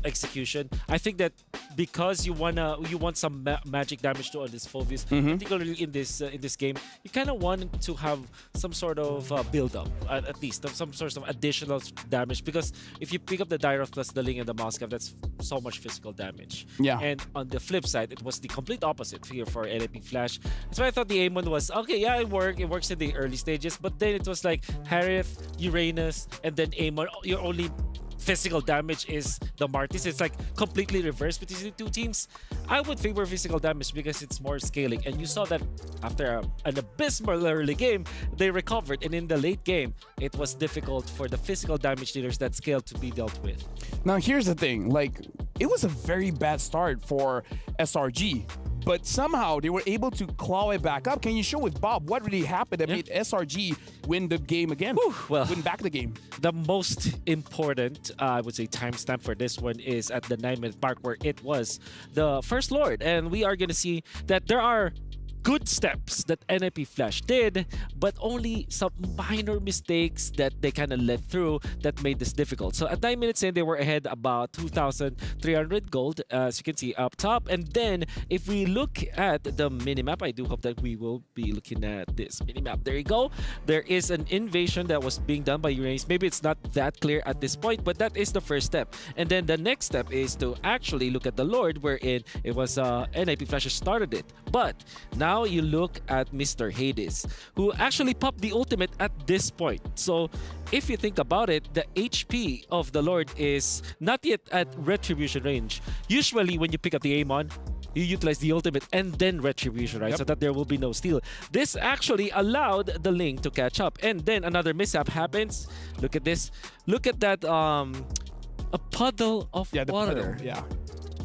execution. I think that because you want some magic damage to on this Phoveus, particularly in this game, you kind of want to have some sort of build up, at least some sort of additional damage. Because if you pick up the Dyroth plus the Ling and the Moscav, that's so much physical damage. Yeah. And on the flip side, it was the complete opposite here for NIP Flash. That's why I thought the Amon was okay. Yeah, it works in the early stages, but then it was like Harith, Uranus, and then Amon. Your only physical damage is the Martis. It's like completely reversed between the two teams. I would favor physical damage because it's more scaling, and you saw that after an abysmal early game, they recovered, and in the late game, it was difficult for the physical damage dealers that scale to be dealt with. Now, here's the thing. Like, it was a very bad start for SRG, but somehow they were able to claw it back up. Can you show with Bob what really happened that made SRG win the game again? Well, win back the game. The most important, I would say, timestamp for this one is at the 9-minute mark, where it was the First Lord, and we are going to see that there are good steps that NIP Flash did, but only some minor mistakes that they kind of led through that made this difficult. So at 9 minutes in, they were ahead about 2,300 gold, as you can see up top. And then if we look at the minimap, I do hope that we will be looking at this minimap. There you go. There is an invasion that was being done by Uranus. Maybe it's not that clear at this point, but that is the first step. And then the next step is to actually look at the Lord, wherein it was NIP Flash started it. But now you look at Mr. Hades, who actually popped the ultimate at this point. So if you think about it, the HP of the Lord is not yet at retribution range. Usually when you pick up the Amon, you utilize the ultimate and then retribution, right? So that there will be no steal. This actually allowed the Ling to catch up. And then another mishap happens. Look at this. Look at that, a puddle of water.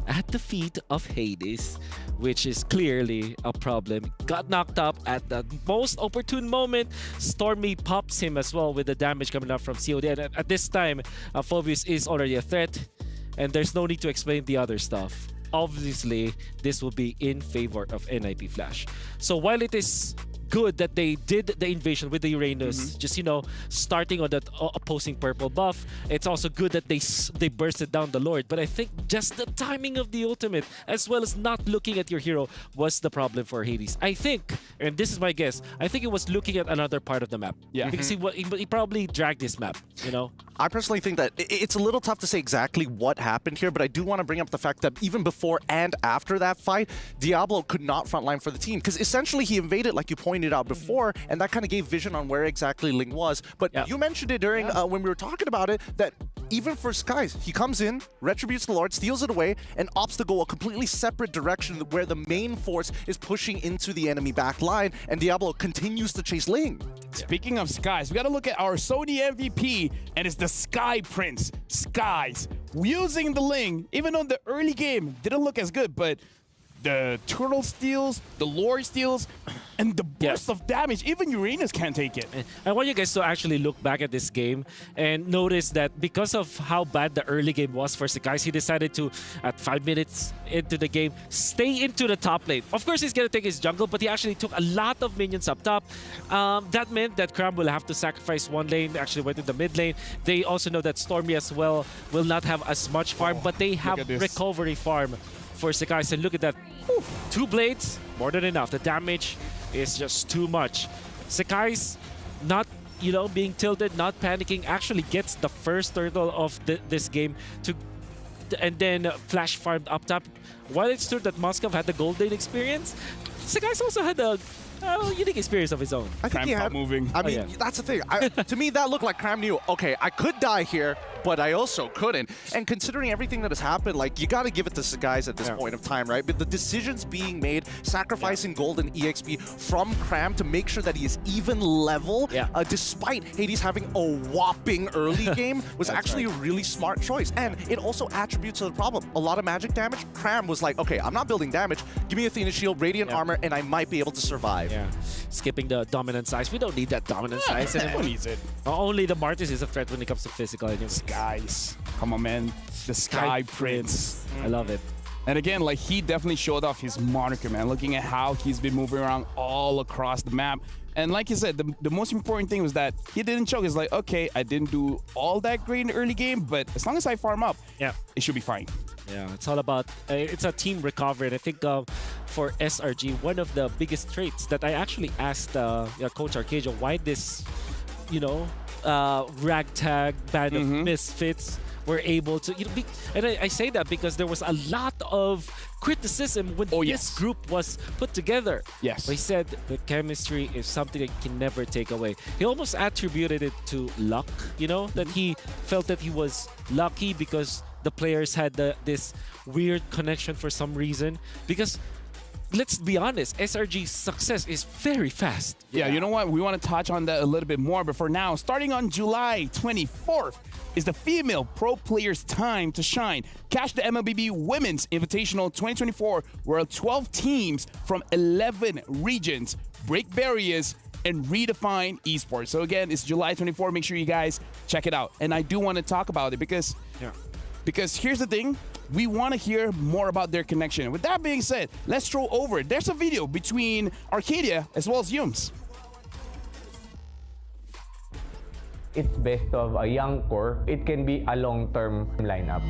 At the feet of Hades, which is clearly a problem. Got knocked up at the most opportune moment. Stormy pops him as well with the damage coming up from COD. And at this time, Phoebus is already a threat, and there's no need to explain the other stuff. Obviously, this will be in favor of NIP Flash. So while it is good that they did the invasion with the Uranus, just, you know, starting on that opposing purple buff, it's also good that they bursted down the Lord. But I think just the timing of the ultimate, as well as not looking at your hero, was the problem for Hades. I think, and this is my guess, I think it was looking at another part of the map. Because he probably dragged this map, you know? I personally think that it's a little tough to say exactly what happened here, but I do want to bring up the fact that even before and after that fight, Diablo could not frontline for the team, because essentially he invaded, like you pointed out before, and that kind of gave vision on where exactly Ling was. But you mentioned it during when we were talking about it, that even for Skies, he comes in, retributes the Lord, steals it away, and opts to go a completely separate direction where the main force is pushing into the enemy back line, and Diablo continues to chase Ling. Speaking of Skies, we got to look at our Sony MVP, and it's the Sky Prince, Skies, using the Ling. Even though the early game didn't look as good, but the turtle steals, the Lord steals, and the burst of damage, even Uranus can't take it. I want you guys to actually look back at this game and notice that because of how bad the early game was for Sakai, he decided to, at 5 minutes into the game, stay into the top lane. Of course, he's going to take his jungle, but he actually took a lot of minions up top. That meant that Cram will have to sacrifice one lane, actually went to the mid lane. They also know that Stormy as well will not have as much farm, but they have recovery farm for Sakai. So look at that. 2 blades, more than enough. The damage is just too much. Sakai's not, you know, being tilted, not panicking, actually gets the first turtle of this game and then flash farmed up top. While it's true that Moskov had the gold lane experience, Sakai's also had a unique experience of his own. I think he had moving. I mean, that's the thing. To me, that looked like Cram knew, okay, I could die here, but I also couldn't. And considering everything that has happened, like, you got to give it to Sakai at this point of time, right? But the decisions being made, sacrificing gold and EXP from Cram to make sure that he is even level, despite Hades having a whopping early game, was actually a really smart choice. And it also attributes to the problem. A lot of magic damage. Cram was like, okay, I'm not building damage. Give me Athena Shield, Radiant Armor, and I might be able to survive. Yeah, skipping the dominant size. We don't need that dominant size anymore. Who needs it? Only the Martis is a threat when it comes to physical. Skies. Come on, man. The Sky Prince. I love it. And again, like, he definitely showed off his moniker, man. Looking at how he's been moving around all across the map. And like you said, the most important thing was that he didn't choke. It's like, okay, I didn't do all that great in the early game, but as long as I farm up, it should be fine. Yeah, it's all about, it's a team recovery. And I think for SRG, one of the biggest traits that I actually asked Coach Arcadia, why this, you know, ragtag band of misfits were able to, you know, and I say that because there was a lot of criticism when this group was put together. Yes. But he said the chemistry is something that you can never take away. He almost attributed it to luck, you know, that he felt that he was lucky because the players had this weird connection for some reason. Because let's be honest, SRG's success is very fast. Yeah, you know what? We want to touch on that a little bit more. But for now, starting on July 24th, is the female pro players' time to shine. Catch the MLBB Women's Invitational 2024, where 12 teams from 11 regions break barriers and redefine esports. So again, it's July 24. Make sure you guys check it out. And I do want to talk about it because Because here's the thing, we want to hear more about their connection. With that being said, let's throw over. There's a video between Arcadia as well as Yums. It's best of a young core. It can be a long-term lineup.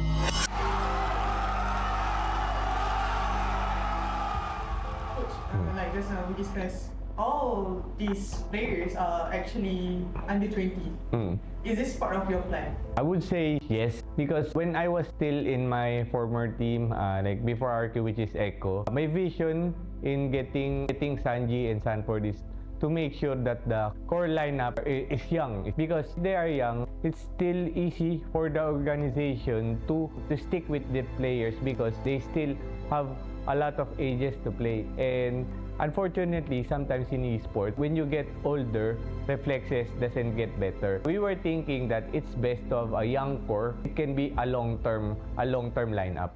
Like just now we discussed, all these players are actually under 20. Is this part of your plan? I would say yes, because when I was still in my former team, like before RQ, which is Echo, my vision in getting Sanji and Sanford is to make sure that the core lineup is young. Because they are young, it's still easy for the organization to stick with the players because they still have a lot of ages to play. And unfortunately, sometimes in esports, when you get older, reflexes doesn't get better. We were thinking that it's best of a young core. It can be a long-term lineup.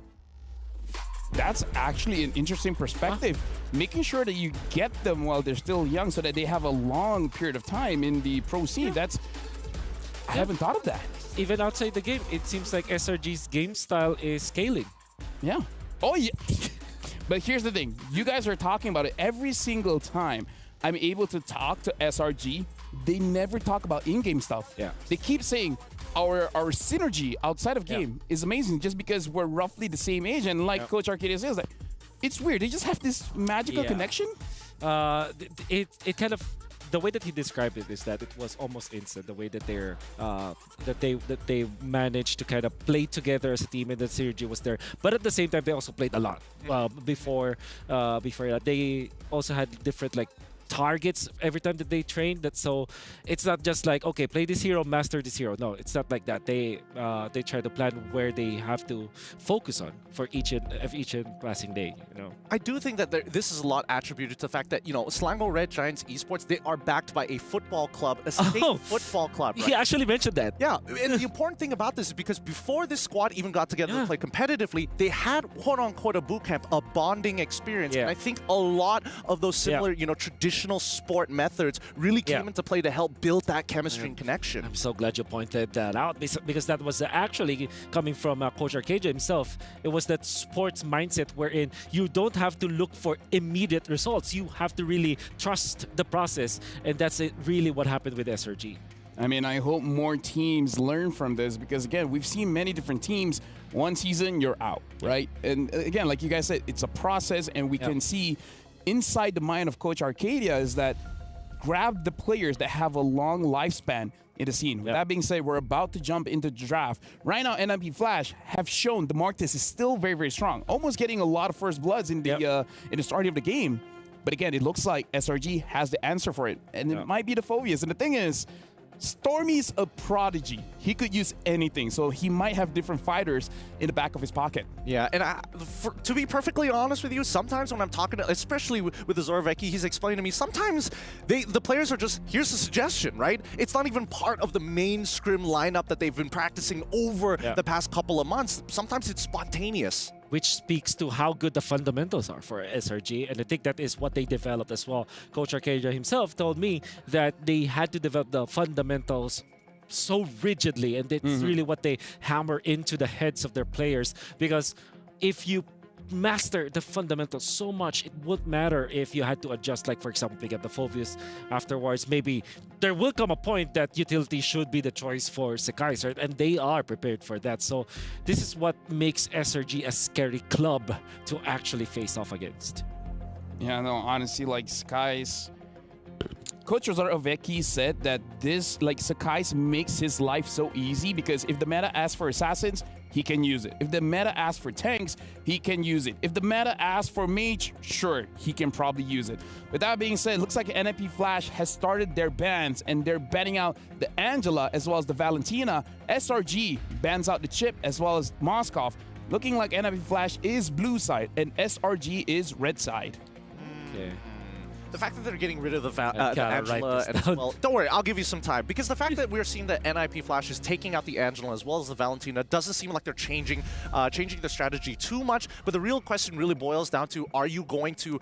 That's actually an interesting perspective. Making sure that you get them while they're still young so that they have a long period of time in the pro scene. I haven't thought of that. Even outside the game, it seems like SRG's game style is scaling. Yeah. Oh, yeah. But here's the thing. You guys are talking about it every single time I'm able to talk to SRG. They never talk about in-game stuff. Yeah. They keep saying our synergy outside of game is amazing just because we're roughly the same age. And like Coach Arcadia says, like, it's weird. They just have this magical connection. It kind of, the way that he described it is that it was almost instant. The way that they managed to kind of play together as a team, and the synergy was there. But at the same time, they also played a lot. Before that, they also had different targets every time that they train. So it's not just like, okay, play this hero, master this hero. No, it's not like that. They try to plan where they have to focus on for each and passing day. I do think that this is a lot attributed to the fact that Selangor Red Giants Esports, they are backed by a football club, a state football club. Right? He actually mentioned that. Yeah, and the important thing about this is because before this squad even got together to play competitively, they had quote unquote a boot camp, a bonding experience, and I think a lot of those similar, traditional sport methods really came into play to help build that chemistry and connection. I'm so glad you pointed that out because that was actually coming from Coach Arcadia himself. It was that sports mindset wherein you don't have to look for immediate results. You have to really trust the process, and that's really what happened with SRG. I mean, I hope more teams learn from this because, again, we've seen many different teams. One season, you're out, right? And again, like you guys said, it's a process, and we can see inside the mind of Coach Arcadia is that grab the players that have a long lifespan in the scene. With that being said, we're about to jump into the draft. Right now, NIP Flash have shown the Marcus is still very, very strong, almost getting a lot of first bloods in the start of the game. But again, it looks like SRG has the answer for it, and it might be the Phobias. And the thing is, Stormy's a prodigy. He could use anything, so he might have different fighters in the back of his pocket. Yeah, and to be perfectly honest with you, sometimes when I'm talking to, especially with the Zorovecki, he's explaining to me, sometimes the players are just, here's a suggestion, right? It's not even part of the main scrim lineup that they've been practicing over the past couple of months. Sometimes it's spontaneous. Which speaks to how good the fundamentals are for SRG, and I think that is what they developed as well. Coach Arcadia himself told me that they had to develop the fundamentals so rigidly, and it's really what they hammer into the heads of their players, because if you master the fundamentals so much, it wouldn't matter if you had to adjust, like for example, pick up the Phobius afterwards. Maybe there will come a point that utility should be the choice for Sekais, right? And they are prepared for that. So this is what makes SRG a scary club to actually face off against. Yeah, no, honestly, like Sekais, Coach Zorovecki said that this, like, Sekais makes his life so easy because if the meta asks for assassins, he can use it. If the meta asks for tanks, he can use it. If the meta asks for mage, sure, he can probably use it. With that being said, it looks like NIP Flash has started their bans, and they're banning out the Angela as well as the Valentina. SRG bans out the Chip as well as Moskov. Looking like NIP Flash is blue side and SRG is red side. Okay. The fact that they're getting rid of the Angela as well. Don't worry, I'll give you some time. Because the fact that we're seeing that NIP Flash is taking out the Angela as well as the Valentina doesn't seem like they're changing their strategy too much. But the real question really boils down to, are you going to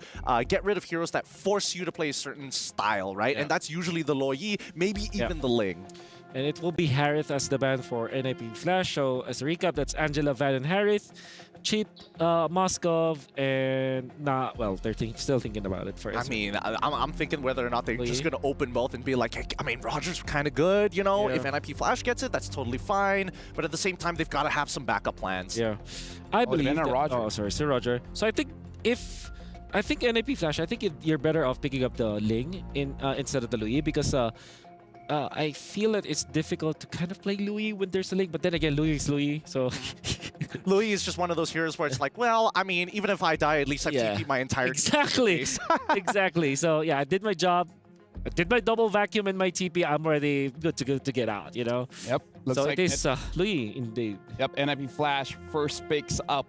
get rid of heroes that force you to play a certain style, right? And that's usually the Lo Yi, maybe even the Ling. And it will be Harith as the ban for NIP Flash. So as a recap, that's Angela, Van, and Harith. Cheap, Moskov, and well, they're still thinking about it for. I mean, I'm thinking whether or not they're just going to open both and be like, hey, I mean, Roger's kind of good, you know. If NIP Flash gets it, that's totally fine. But at the same time, they've got to have some backup plans. Yeah, I believe that, Roger. Oh, sorry, Sir Roger. So I think NIP Flash, I think you're better off picking up the Ling instead of the Louis because. I feel that it's difficult to kind of play Louis when there's a Ling, but then again, Louis is Louis, so... Louis is just one of those heroes where it's like, well, I mean, even if I die, at least I've TP'd my entire Exactly. Exactly. So yeah, I did my job. I did my double vacuum and my TP. I'm already good to get out, you know? Yep. Looks so like it is Louis, indeed. Yep, NIP Flash first picks up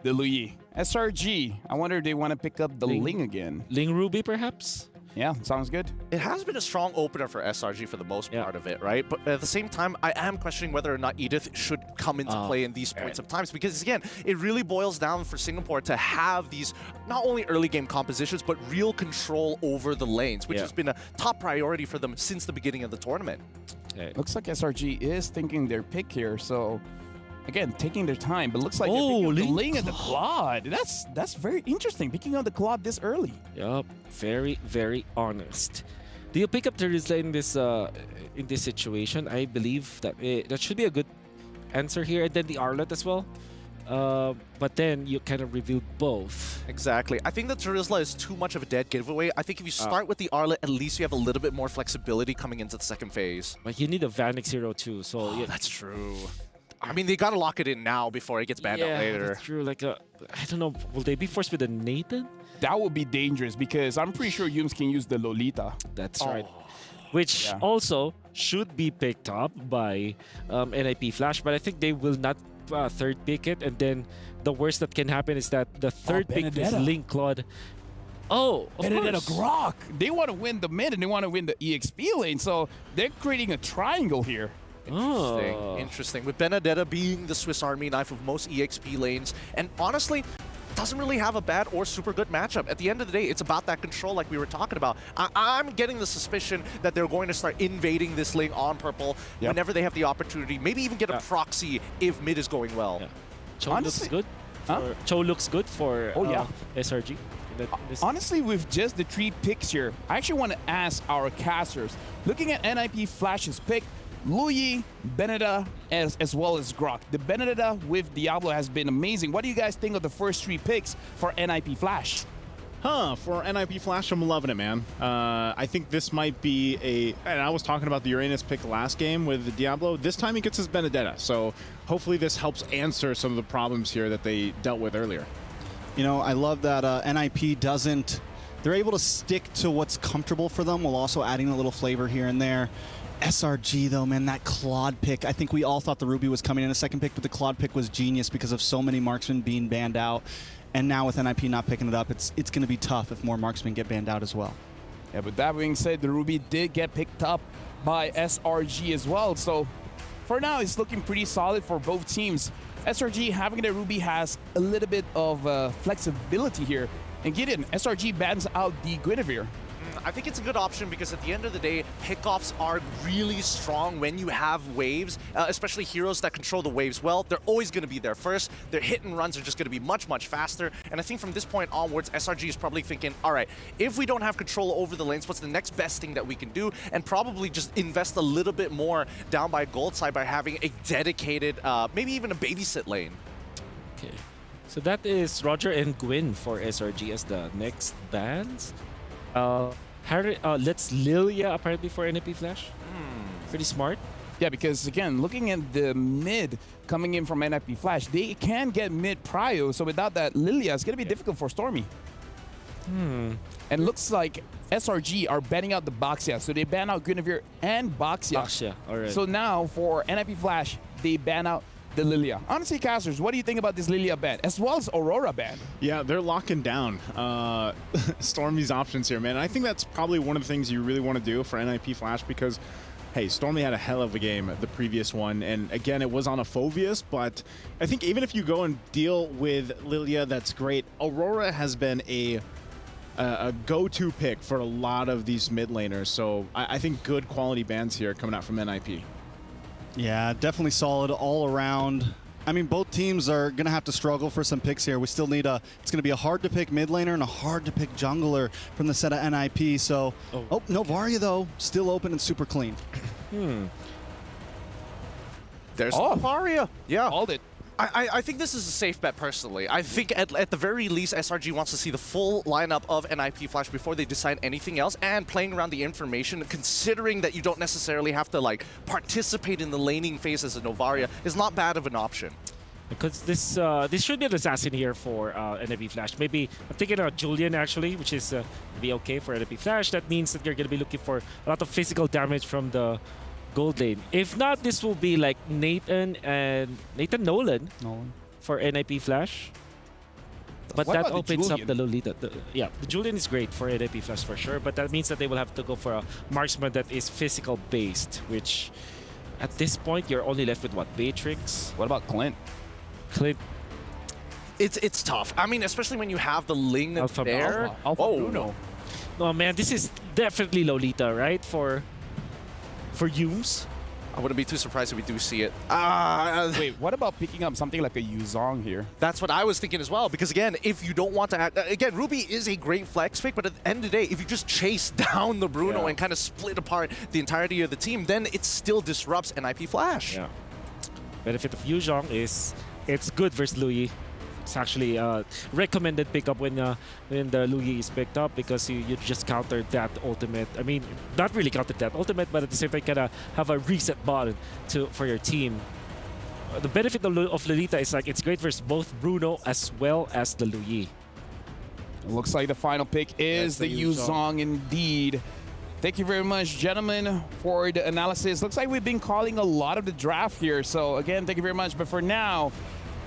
the Louis. SRG, I wonder if they want to pick up the Ling again. Ling Ruby, perhaps? Yeah, sounds good. It has been a strong opener for SRG for the most part of it, right? But at the same time, I am questioning whether or not Edith should come into play in these points of times because, again, it really boils down for Singapore to have these not only early game compositions, but real control over the lanes, which has been a top priority for them since the beginning of the tournament. Looks like SRG is thinking their pick here, so... Again, taking their time, but looks like they're picking up the Ling and the Claude. That's very interesting, picking up the Claude this early. Yup, very, very honest. Do you pick up the Rizla in this situation? I believe that that should be a good answer here, and then the Arlet as well. But then you kind of revealed both. Exactly. I think that Terizla is too much of a dead giveaway. I think if you start with the Arlet, at least you have a little bit more flexibility coming into the second phase. But you need a Vanix hero too, so... yeah. That's true. I mean, they gotta lock it in now before it gets banned out later. That's true. Like, I don't know, will they be forced with a Nathan? That would be dangerous because I'm pretty sure Yums can use the Lolita. That's right. Which also should be picked up by NIP Flash, but I think they will not third pick it. And then the worst that can happen is that the third pick is Link Claude. Oh, of Benedetta course. Grok. They want to win the mid and they want to win the EXP lane, so they're creating a triangle here. Interesting. With Benedetta being the Swiss Army knife of most EXP lanes, and honestly, doesn't really have a bad or super good matchup. At the end of the day, it's about that control like we were talking about. I'm getting the suspicion that they're going to start invading this lane on purple whenever they have the opportunity. Maybe even get a proxy if mid is going well. Cho looks good. Cho looks good for SRG. Honestly, with just the 3 picks here, I actually want to ask our casters, looking at NIP Flash's pick, Louis, Benedetta, as well as Grok. The Benedetta with Diablo has been amazing. What do you guys think of the first 3 picks for NIP Flash? For NIP Flash, I'm loving it, man. I think this might be and I was talking about the Uranus pick last game with the Diablo. This time he gets his Benedetta, so hopefully this helps answer some of the problems here that they dealt with earlier. You know, I love that NIP doesn't... They're able to stick to what's comfortable for them while also adding a little flavor here and there. SRG, though, man, that Claude pick. I think we all thought the Ruby was coming in a second pick, but the Claude pick was genius because of so many marksmen being banned out. And now with NIP not picking it up, it's going to be tough if more marksmen get banned out as well. Yeah, but that being said, the Ruby did get picked up by SRG as well. So for now, it's looking pretty solid for both teams. SRG having the Ruby has a little bit of flexibility here. And Gideon, SRG bans out the Guinevere. I think it's a good option because at the end of the day, pickoffs are really strong when you have waves, especially heroes that control the waves well. They're always going to be there first. Their hit and runs are just going to be much, much faster. And I think from this point onwards, SRG is probably thinking, all right, if we don't have control over the lanes, what's the next best thing that we can do? And probably just invest a little bit more down by gold side by having a dedicated, maybe even a babysit lane. Okay. So that is Roger and Gwyn for SRG as the next bans. Let's Lilia apparently for NIP Flash. Pretty smart. Yeah, because again, looking at the mid coming in from NIP Flash, they can get mid prio, so without that Lilia, it's going to be difficult for Stormy. And looks like SRG are banning out the Baxia, so they ban out Guinevere and Baxia. All right. So now for NIP Flash, they ban out the Lilia. Honestly, casters, what do you think about this Lilia ban, as well as Aurora ban? Yeah, they're locking down Stormy's options here, man. I think that's probably one of the things you really want to do for NIP Flash because, hey, Stormy had a hell of a game the previous one, and again, it was on a Phoveus, but I think even if you go and deal with Lilia, that's great. Aurora has been a go-to pick for a lot of these mid laners, so I think good quality bans here coming out from NIP. Yeah, definitely solid all around. I mean, both teams are going to have to struggle for some picks here. We still need it's going to be a hard-to-pick mid laner and a hard-to-pick jungler from the set of NIP. So, Novaria, though, still open and super clean. There's Novaria. Yeah. Called it. I think this is a safe bet, personally. I think at the very least, SRG wants to see the full lineup of NIP Flash before they decide anything else, and playing around the information, considering that you don't necessarily have to like participate in the laning phase as a Novaria, is not bad of an option. Because this should be an assassin here for NIP Flash. Maybe I'm thinking of Julian actually, which is be okay for NIP Flash. That means that you're going to be looking for a lot of physical damage from the gold lane. If not, this will be like Nathan Nolan for NIP Flash. But What that about the opens up Julian? the Lolita. The Julian is great for NIP Flash for sure, but that means that they will have to go for a marksman that is physical based, which at this point you're only left with what? Beatrix? What about Clint? Clint. It's tough. I mean, especially when you have the Ling there. Alpha Bruno. Oh man, this is definitely Lolita, right? For Yumes. I wouldn't be too surprised if we do see it. Wait, what about picking up something like a Yuzong here? That's what I was thinking as well, because again, if you don't want to act, again, Ruby is a great flex pick, but at the end of the day, if you just chase down the Bruno and kind of split apart the entirety of the team, then it still disrupts NIP Flash. Yeah. Benefit of Yuzong is it's good versus Luyi. It's actually a recommended pickup when the Luyi is picked up, because you just counter that ultimate. I mean, not really counter that ultimate, but at the same time, kind of have a reset button for your team. The benefit of Lolita is like it's great versus both Bruno as well as the Luyi. Looks like the final pick is the Yuzong indeed. Thank you very much, gentlemen, for the analysis. Looks like we've been calling a lot of the draft here. So again, thank you very much. But for now,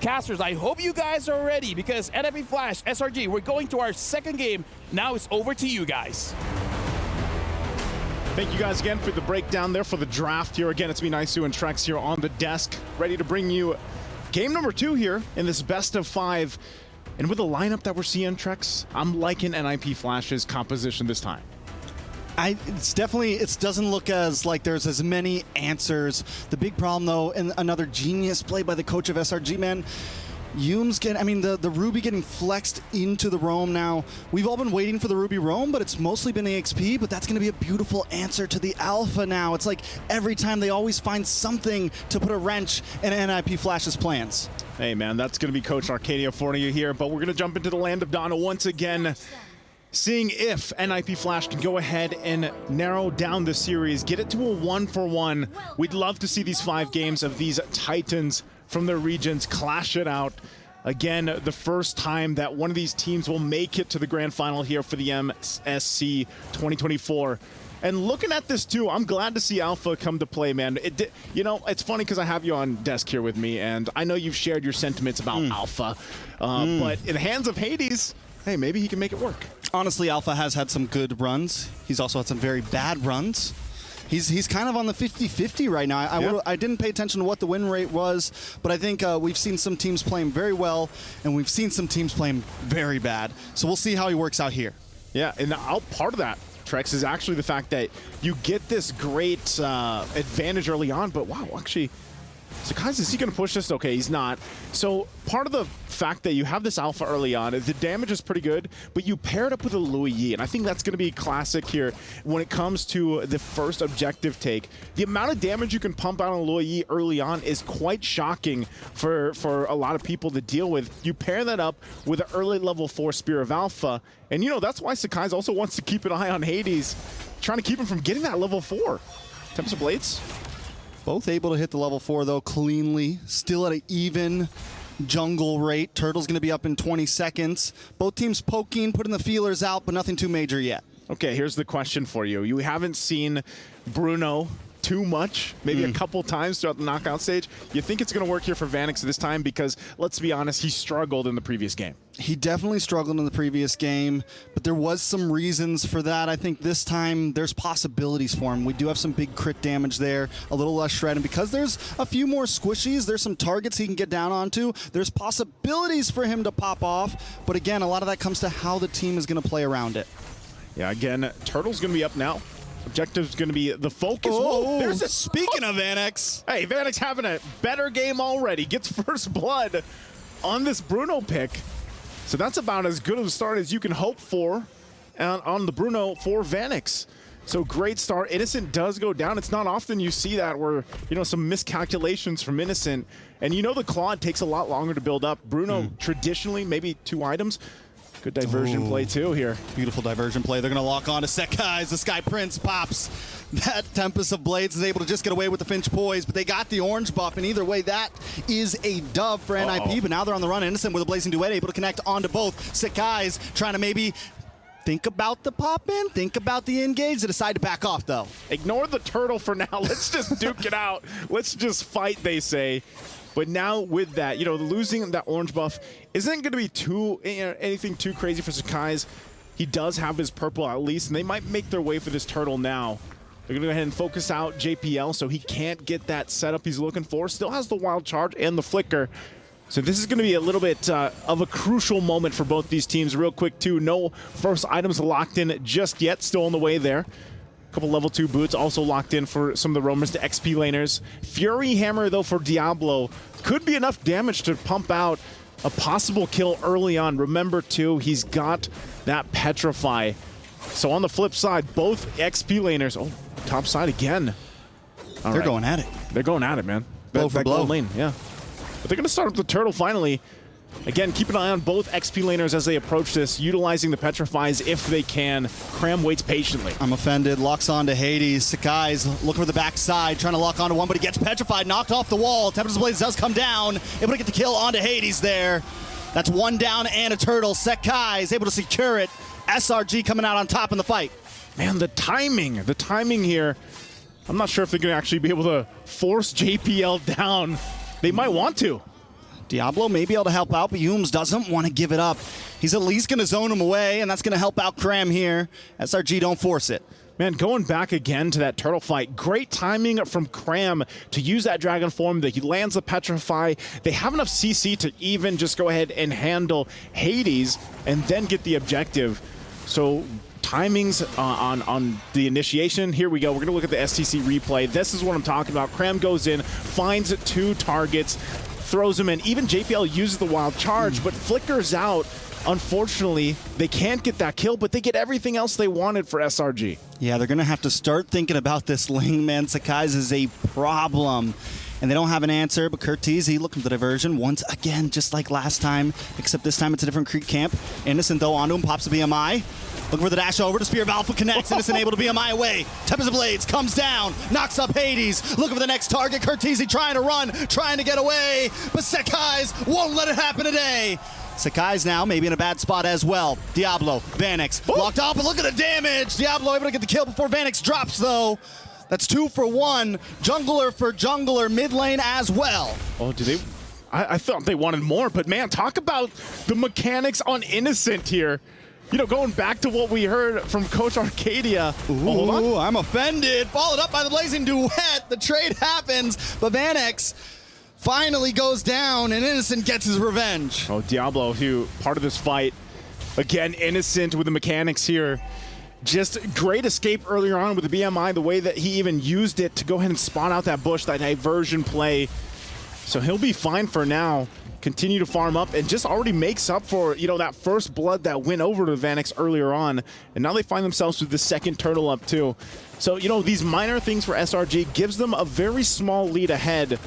casters, I hope you guys are ready, because NIP Flash, SRG, we're going to our second game. Now it's over to you guys. Thank you guys again for the breakdown there for the draft here. Again, it's me, Naisu, and Trex here on the desk, ready to bring you game number 2 here in this best of 5. And with the lineup that we're seeing, Trex, I'm liking NIP Flash's composition this time. It's definitely, it doesn't look as like there's as many answers. The big problem, though, and another genius play by the coach of SRG, man, Yume's getting, I mean, the Ruby getting flexed into the roam now. We've all been waiting for the Ruby roam, but it's mostly been AXP, but that's going to be a beautiful answer to the Alpha now. It's like every time they always find something to put a wrench in NIP Flash's plans. Hey, man, that's going to be Coach Arcadia for you here, but we're going to jump into the land of Donna once again, seeing if NIP Flash can go ahead and narrow down the series, get it to a 1-for-1. We'd love to see these 5 games of these Titans from their regions clash it out. Again, the first time that one of these teams will make it to the grand final here for the MSC 2024. And looking at this too, I'm glad to see Alpha come to play, man. You know, it's funny because I have you on desk here with me, and I know you've shared your sentiments about Alpha. But in the hands of Hades, hey, maybe he can make it work. Honestly, Alpha has had some good runs. He's also had some very bad runs. He's kind of on the 50-50 right now. I didn't pay attention to what the win rate was, but I think we've seen some teams playing very well, and we've seen some teams playing very bad. So we'll see how he works out here. Yeah, and part of that, Trex, is actually the fact that you get this great advantage early on, but wow, actually, Sakai's, is he going to push this? Okay, he's not. So part of the fact that you have this Alpha early on, the damage is pretty good, but you pair it up with a Louis Yi, and I think that's going to be classic here when it comes to the first objective take. The amount of damage you can pump out on Louis Yi early on is quite shocking for a lot of people to deal with. You pair that up with an early level 4 Spear of Alpha, and you know, that's why Sakai's also wants to keep an eye on Hades, trying to keep him from getting that level 4. Tempest of Blades. Both able to hit the level 4, though, cleanly. Still at an even jungle rate. Turtle's going to be up in 20 seconds. Both teams poking, putting the feelers out, but nothing too major yet. Okay, here's the question for you. You haven't seen Bruno too much, maybe a couple times throughout the knockout stage. You think it's going to work here for Vanix this time? Because, let's be honest, he struggled in the previous game. He definitely struggled in the previous game, but there was some reasons for that. I think this time there's possibilities for him. We do have some big crit damage there, a little less shred, and because there's a few more squishies, there's some targets he can get down onto. There's possibilities for him to pop off, but again, a lot of that comes to how the team is going to play around it. Yeah, again, Turtle's going to be up now. Objective's going to be the focus. Oh, there's a speaking of Vanex. Hey, Vanex having a better game already. Gets first blood on this Bruno pick. So that's about as good of a start as you can hope for on the Bruno for Vanex. So great start. Innocent does go down. It's not often you see that where, you know, some miscalculations from Innocent. And you know the Claude takes a lot longer to build up. Bruno traditionally maybe 2 items. Good diversion play too here. Beautiful diversion play. They're going to lock on to Sekai's. The Sky Prince pops. That Tempest of Blades is able to just get away with the Finch Poise, but they got the orange buff, and either way, that is a dub for NIP. But now they're on the run. Innocent with a Blazing Duet, able to connect onto both. Sekai's trying to maybe think about the pop-in, think about the engage. They decide to back off, though. Ignore the turtle for now. Let's just duke it out. Let's just fight, they say. But now with that, you know, losing that orange buff isn't going to be anything too crazy for Sekai's. He does have his purple at least, and they might make their way for this turtle now. They're going to go ahead and focus out JPL so he can't get that setup he's looking for. Still has the wild charge and the flicker. So this is going to be a little bit of a crucial moment for both these teams. Real quick, too, no first items locked in just yet. Still on the way there. Couple level 2 boots also locked in for some of the roamers, the XP laners. Fury Hammer, though, for Diablo could be enough damage to pump out a possible kill early on. Remember, too, he's got that Petrify. So on the flip side, both XP laners, top side again. They're going at it. They're going at it, man. Blow for blow. Lane, yeah. But they're going to start with the turtle finally. Again, keep an eye on both XP laners as they approach this, utilizing the Petrifies if they can. Cram waits patiently. I'm offended. Locks on to Hades. Sekai's looking for the backside, trying to lock onto one, but he gets petrified, knocked off the wall. Tempest Blades does come down, able to get the kill onto Hades there. That's 1 down and a turtle. Sekai's able to secure it. SRG coming out on top in the fight. Man, the timing here. I'm not sure if they're going to actually be able to force JPL down. They might want to. Diablo may be able to help out, but Humes doesn't want to give it up. He's at least going to zone him away, and that's going to help out Cram here. SRG don't force it. Man, going back again to that turtle fight, great timing from Cram to use that dragon form. That he lands the Petrify. They have enough CC to even just go ahead and handle Hades and then get the objective. So timings on the initiation. Here we go. We're going to look at the STC replay. This is what I'm talking about. Cram goes in, finds 2 targets, throws him in. Even JPL uses the wild charge, but flickers out. Unfortunately, they can't get that kill, but they get everything else they wanted for SRG. Yeah, they're going to have to start thinking about this lane, man. Sekai's is a problem, and they don't have an answer, but Curtizi looking for the diversion once again, just like last time, except this time it's a different Creek camp. Innocent, though, onto him, pops a BMI. Looking for the dash over to Spear of Alpha connects. Innocent able to BMI away. Tempest of Blades comes down, knocks up Hades. Looking for the next target. Curtizi trying to run, trying to get away, but Sekai's won't let it happen today. Sekai's now maybe in a bad spot as well. Diablo, Vanex, locked off, but look at the damage. Diablo able to get the kill before Vanex drops, though. That's 2 for 1. Jungler for jungler, mid lane as well. Oh, do they? I thought they wanted more, but man, talk about the mechanics on Innocent here. You know, going back to what we heard from Coach Arcadia. Ooh, I'm offended. Followed up by the Blazing Duet. The trade happens, but Vanex finally goes down, and Innocent gets his revenge. Oh, Diablo, who part of this fight. Again, Innocent with the mechanics here. Just great escape earlier on with the BMI, the way that he even used it to go ahead and spot out that bush, that diversion play. So he'll be fine for now. Continue to farm up and just already makes up for, you know, that first blood that went over to Vanex earlier on. And now they find themselves with the second turtle up too. So, you know, these minor things for SRG gives them a very small lead ahead.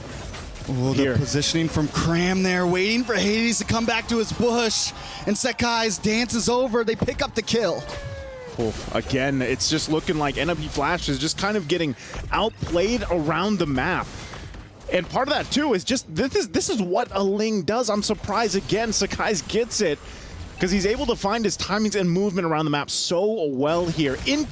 Oh, the positioning from Cram there, waiting for Hades to come back to his bush. And Sekai's dances over. They pick up the kill. Again, it's just looking like NLB Flash is just kind of getting outplayed around the map. And part of that, too, is just this is what a Ling does. I'm surprised, again, Sekai's gets it because he's able to find his timings and movement around the map so well here. In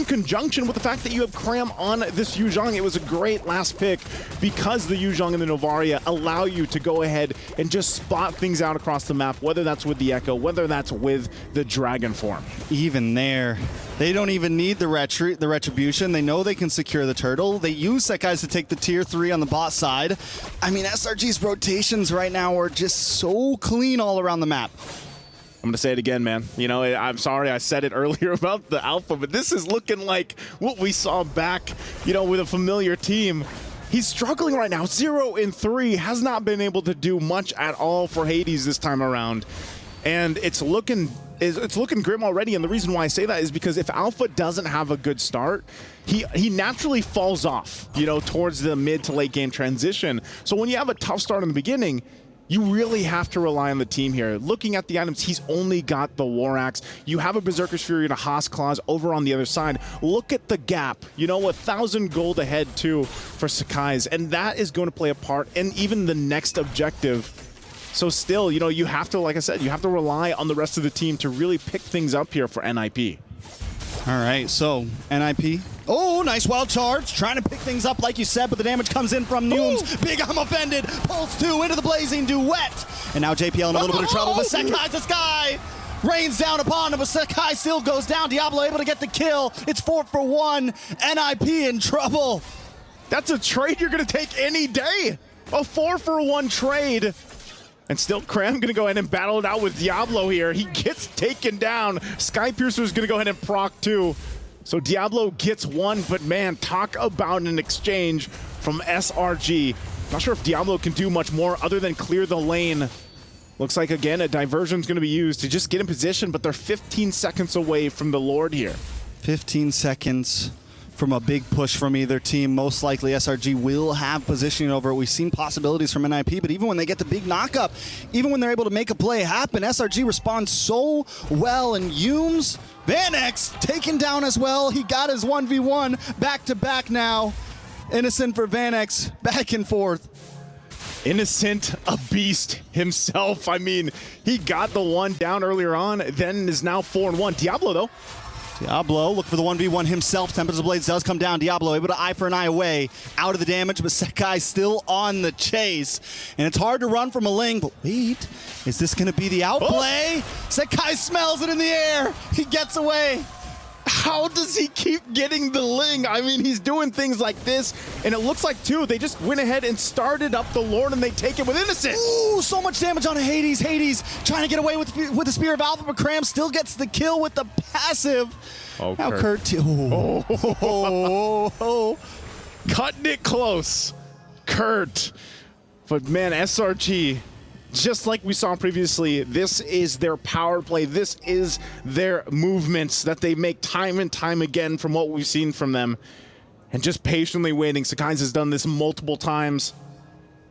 conjunction with the fact that you have Cram on this Yu Zhang, it was a great last pick because the Yu Zhang and the Novaria allow you to go ahead and just spot things out across the map, whether that's with the Echo, whether that's with the Dragon form. Even there, they don't even need the Retribution. They know they can secure the turtle. They use Sekai's to take the tier 3 on the bot side. I mean, SRG's rotations right now are just so clean all around the map. I'm going to say it again, man. You know, I'm sorry I said it earlier about the Alpha, but this is looking like what we saw back, you know, with a familiar team. He's struggling right now. 0-3, has not been able to do much at all for Hades this time around. And it's looking grim already, and the reason why I say that is because if Alpha doesn't have a good start, he naturally falls off, you know, towards the mid to late game transition. So when you have a tough start in the beginning, you really have to rely on the team here. Looking at the items, he's only got the War Axe. You have a Berserker's Fury and a Haas Claws over on the other side. Look at the gap. You know, 1,000 gold ahead too for Sakai's, and that is going to play a part in even the next objective. So still, you know, you have to, like I said, you have to rely on the rest of the team to really pick things up here for NIP. All right, so NIP. Oh, nice wild charge. Trying to pick things up like you said, but the damage comes in from Nooms. Big I'm offended. Pulse 2 into the blazing duet. And now JPL in a little bit of trouble, but Sekai's the sky. Rains down upon him, but Sakai still goes down. Diablo able to get the kill. It's 4 for 1. NIP in trouble. That's a trade you're going to take any day. A 4 for 1 trade. And still, Cram gonna go ahead and battle it out with Diablo here. He gets taken down. Skypiercer's gonna go ahead and proc too. So Diablo gets one, but man, talk about an exchange from SRG. Not sure if Diablo can do much more other than clear the lane. Looks like, again, a diversion's gonna be used to just get in position, but they're 15 seconds away from the Lord here. 15 seconds from a big push from either team. Most likely SRG will have positioning over it. We've seen possibilities from NIP, but even when they get the big knockup, even when they're able to make a play happen, SRG responds so well. And Humes, Vanex taken down as well. He got his 1v1 back-to-back now. Innocent for Vanex, back and forth. Innocent, a beast himself. I mean, he got the one down earlier on, then is now 4-1. Diablo, though. Diablo, look for the 1v1 himself. Tempest of Blades does come down. Diablo able to eye for an eye away. Out of the damage, but Sekai still on the chase. And it's hard to run from a Ling, but wait, is this going to be the outplay? Oh. Sekai smells it in the air. He gets away. How does he keep getting the Ling? I mean, he's doing things like this, and it looks like, too, they just went ahead and started up the Lord, and they take it with Innocent. Ooh, so much damage on Hades. Hades trying to get away with the Spear of Alpha, but Cram still gets the kill with the passive. Oh, now Kurt. Cutting it close. Kurt. But, man, SRG, just like we saw previously, this is their power play. This is their movements that they make time and time again from what we've seen from them. And just patiently waiting. Sakai's has done this multiple times.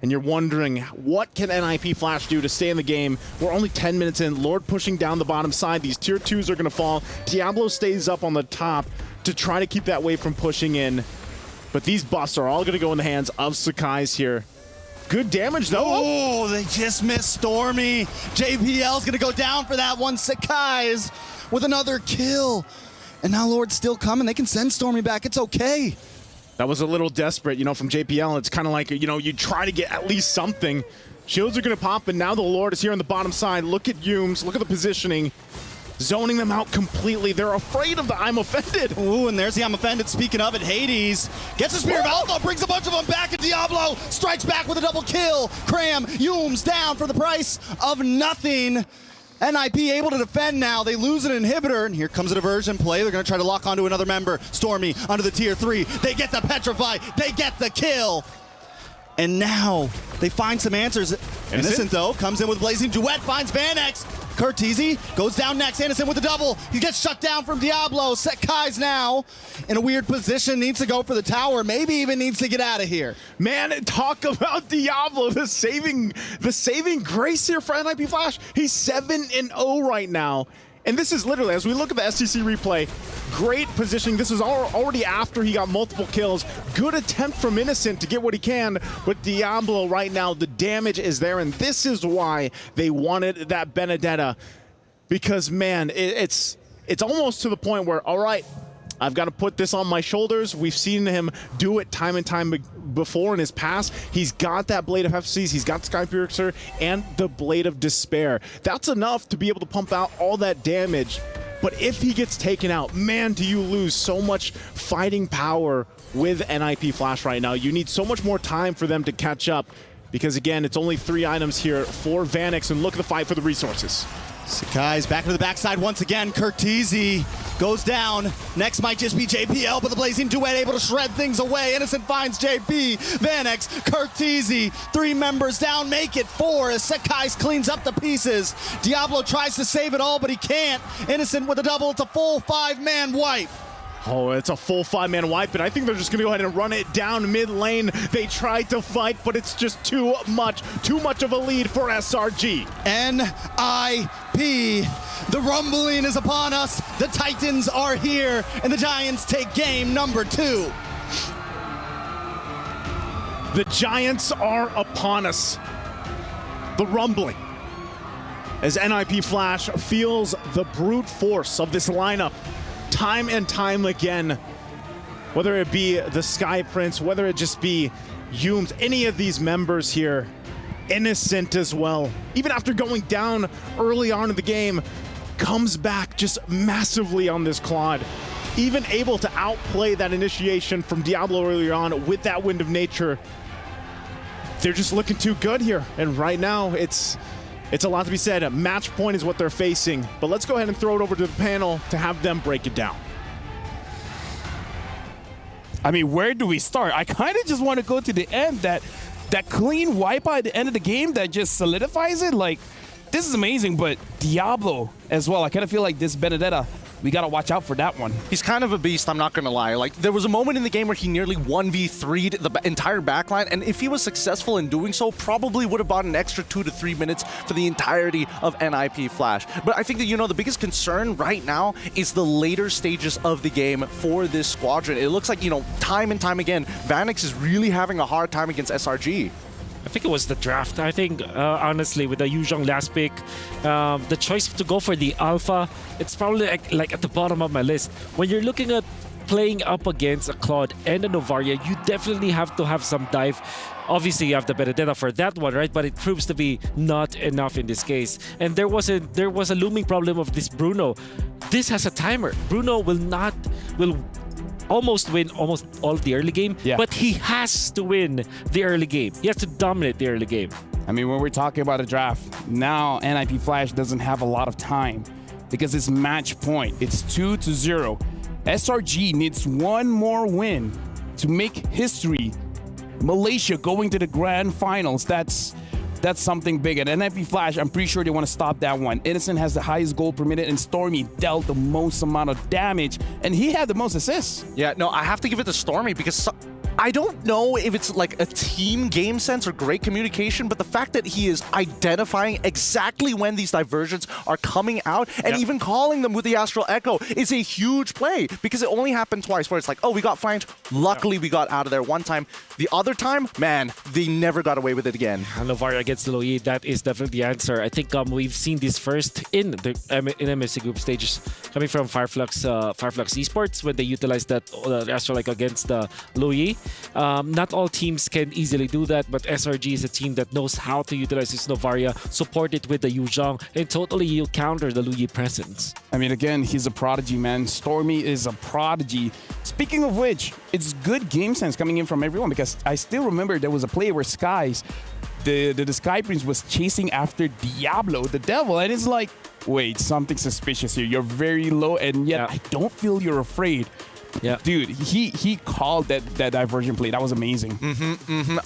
And you're wondering, what can NIP Flash do to stay in the game? We're only 10 minutes in. Lord pushing down the bottom side. These tier 2s are going to fall. Diablo stays up on the top to try to keep that wave from pushing in. But these buffs are all going to go in the hands of Sakai's here. Good damage, though. Oh, they just missed Stormy. JPL's going to go down for that one. Sakai's with another kill. And now Lord's still coming. They can send Stormy back. It's okay. That was a little desperate, you know, from JPL. It's kind of like, you know, you try to get at least something. Shields are going to pop, and now the Lord is here on the bottom side. Look at Humes. Look at the positioning. Zoning them out completely. They're afraid of the I'm Offended. Ooh, and there's the I'm Offended. Speaking of it, Hades gets a Spear of Alpha, brings a bunch of them back, and Diablo strikes back with a double kill. Cram, Humes down for the price of nothing. NIP able to defend now. They lose an inhibitor, and here comes a diversion play. They're going to try to lock onto another member. Stormy onto the tier 3. They get the Petrify. They get the kill. And now they find some answers. Innocent, though, comes in with Blazing Duet, finds Vanex. Curteasy goes down next. Innocent with the double. He gets shut down from Diablo. Sekai's now in a weird position. Needs to go for the tower. Maybe even needs to get out of here. Man, talk about Diablo. The saving grace here for NIP Flash. He's 7-0 right now. And this is literally, as we look at the STC replay, great positioning. This is already after he got multiple kills. Good attempt from Innocent to get what he can, but Diablo right now, the damage is there, and this is why they wanted that Benedetta. Because, man, it's almost to the point where, all right, I've got to put this on my shoulders. We've seen him do it time and time before in his past. He's got that Blade of FCs, he's got Skypiercer, and the Blade of Despair. That's enough to be able to pump out all that damage. But if he gets taken out, man, do you lose so much fighting power with NIP Flash right now. You need so much more time for them to catch up. Because, again, it's only 3 items here for Vanex, and look at the fight for the resources. Sakai's back to the backside once again. Curtizi goes down. Next might just be JPL, but the Blazing Duet able to shred things away. Innocent finds JP. Vanex, Curtizi, 3 members down, make it 4 as Sakai cleans up the pieces. Diablo tries to save it all, but he can't. Innocent with a double. It's a full 5-man wipe. Oh, it's a full 5-man wipe, and I think they're just going to go ahead and run it down mid lane. They tried to fight, but it's just too much of a lead for SRG. NIP. The rumbling is upon us. The Titans are here, and the Giants take game number 2. The Giants are upon us. The rumbling. As NIP Flash feels the brute force of this lineup time and time again, whether it be the Sky Prince, whether it just be Yooms, any of these members here, Innocent as well, even after going down early on in the game, comes back just massively on this Claude, even able to outplay that initiation from Diablo earlier on with that Wind of Nature. They're just looking too good here, and right now it's a lot to be said. Match point is what they're facing, but let's go ahead and throw it over to the panel to have them break it down. I mean, where do we start? I kind of just want to go to the end, that clean wipeout at the end of the game that just solidifies it. Like, this is amazing, but Diablo as well. I kind of feel like this Benedetta, we got to watch out for that one. He's kind of a beast, I'm not going to lie. Like, there was a moment in the game where he nearly 1v3'd the entire backline, and if he was successful in doing so, probably would have bought an extra 2 to 3 minutes for the entirety of NIP Flash. But I think that, you know, the biggest concern right now is the later stages of the game for this squadron. It looks like, you know, time and time again, Vanex is really having a hard time against SRG. I think it was the draft. I think, honestly, with the Yuzhong last pick, the choice to go for the Alpha, it's probably like at the bottom of my list. When you're looking at playing up against a Claude and a Novaria, you definitely have to have some dive. Obviously, you have the Benedetta for that one, right? But it proves to be not enough in this case. And there was a looming problem of this Bruno. This has a timer. Bruno will almost win almost all of the early game, but he has to win the early game. He has to dominate the early game. I mean, when we're talking about a draft, now NIP Flash doesn't have a lot of time because it's match point. It's 2-0. SRG needs one more win to make history. Malaysia going to the grand finals. That's something big. And NIP Flash, I'm pretty sure they want to stop that one. Innocent has the highest goal per minute, and Stormy dealt the most amount of damage, and he had the most assists. Yeah, no, I have to give it to Stormy because I don't know if it's like a team game sense or great communication, but the fact that he is identifying exactly when these diversions are coming out and even calling them with the Astral Echo is a huge play because it only happened twice where it's like, oh, we got flanked. Luckily, we got out of there one time. The other time, man, they never got away with it again. Novaria against Loyi, that is definitely the answer. I think we've seen this first in the MSC group stages coming from Fireflux Esports when they utilized that Astral Echo against Loyi. Not all teams can easily do that, but SRG is a team that knows how to utilize this Novaria, support it with the Yuzhong, and totally you'll counter the Luyi presence. I mean, again, he's a prodigy, man. Stormy is a prodigy. Speaking of which, it's good game sense coming in from everyone because I still remember there was a play where Skies, the Sky Prince was chasing after Diablo, the devil, and it's like, wait, something suspicious here. You're very low, and yet I don't feel you're afraid. Yeah, dude, he called that diversion play. That was amazing.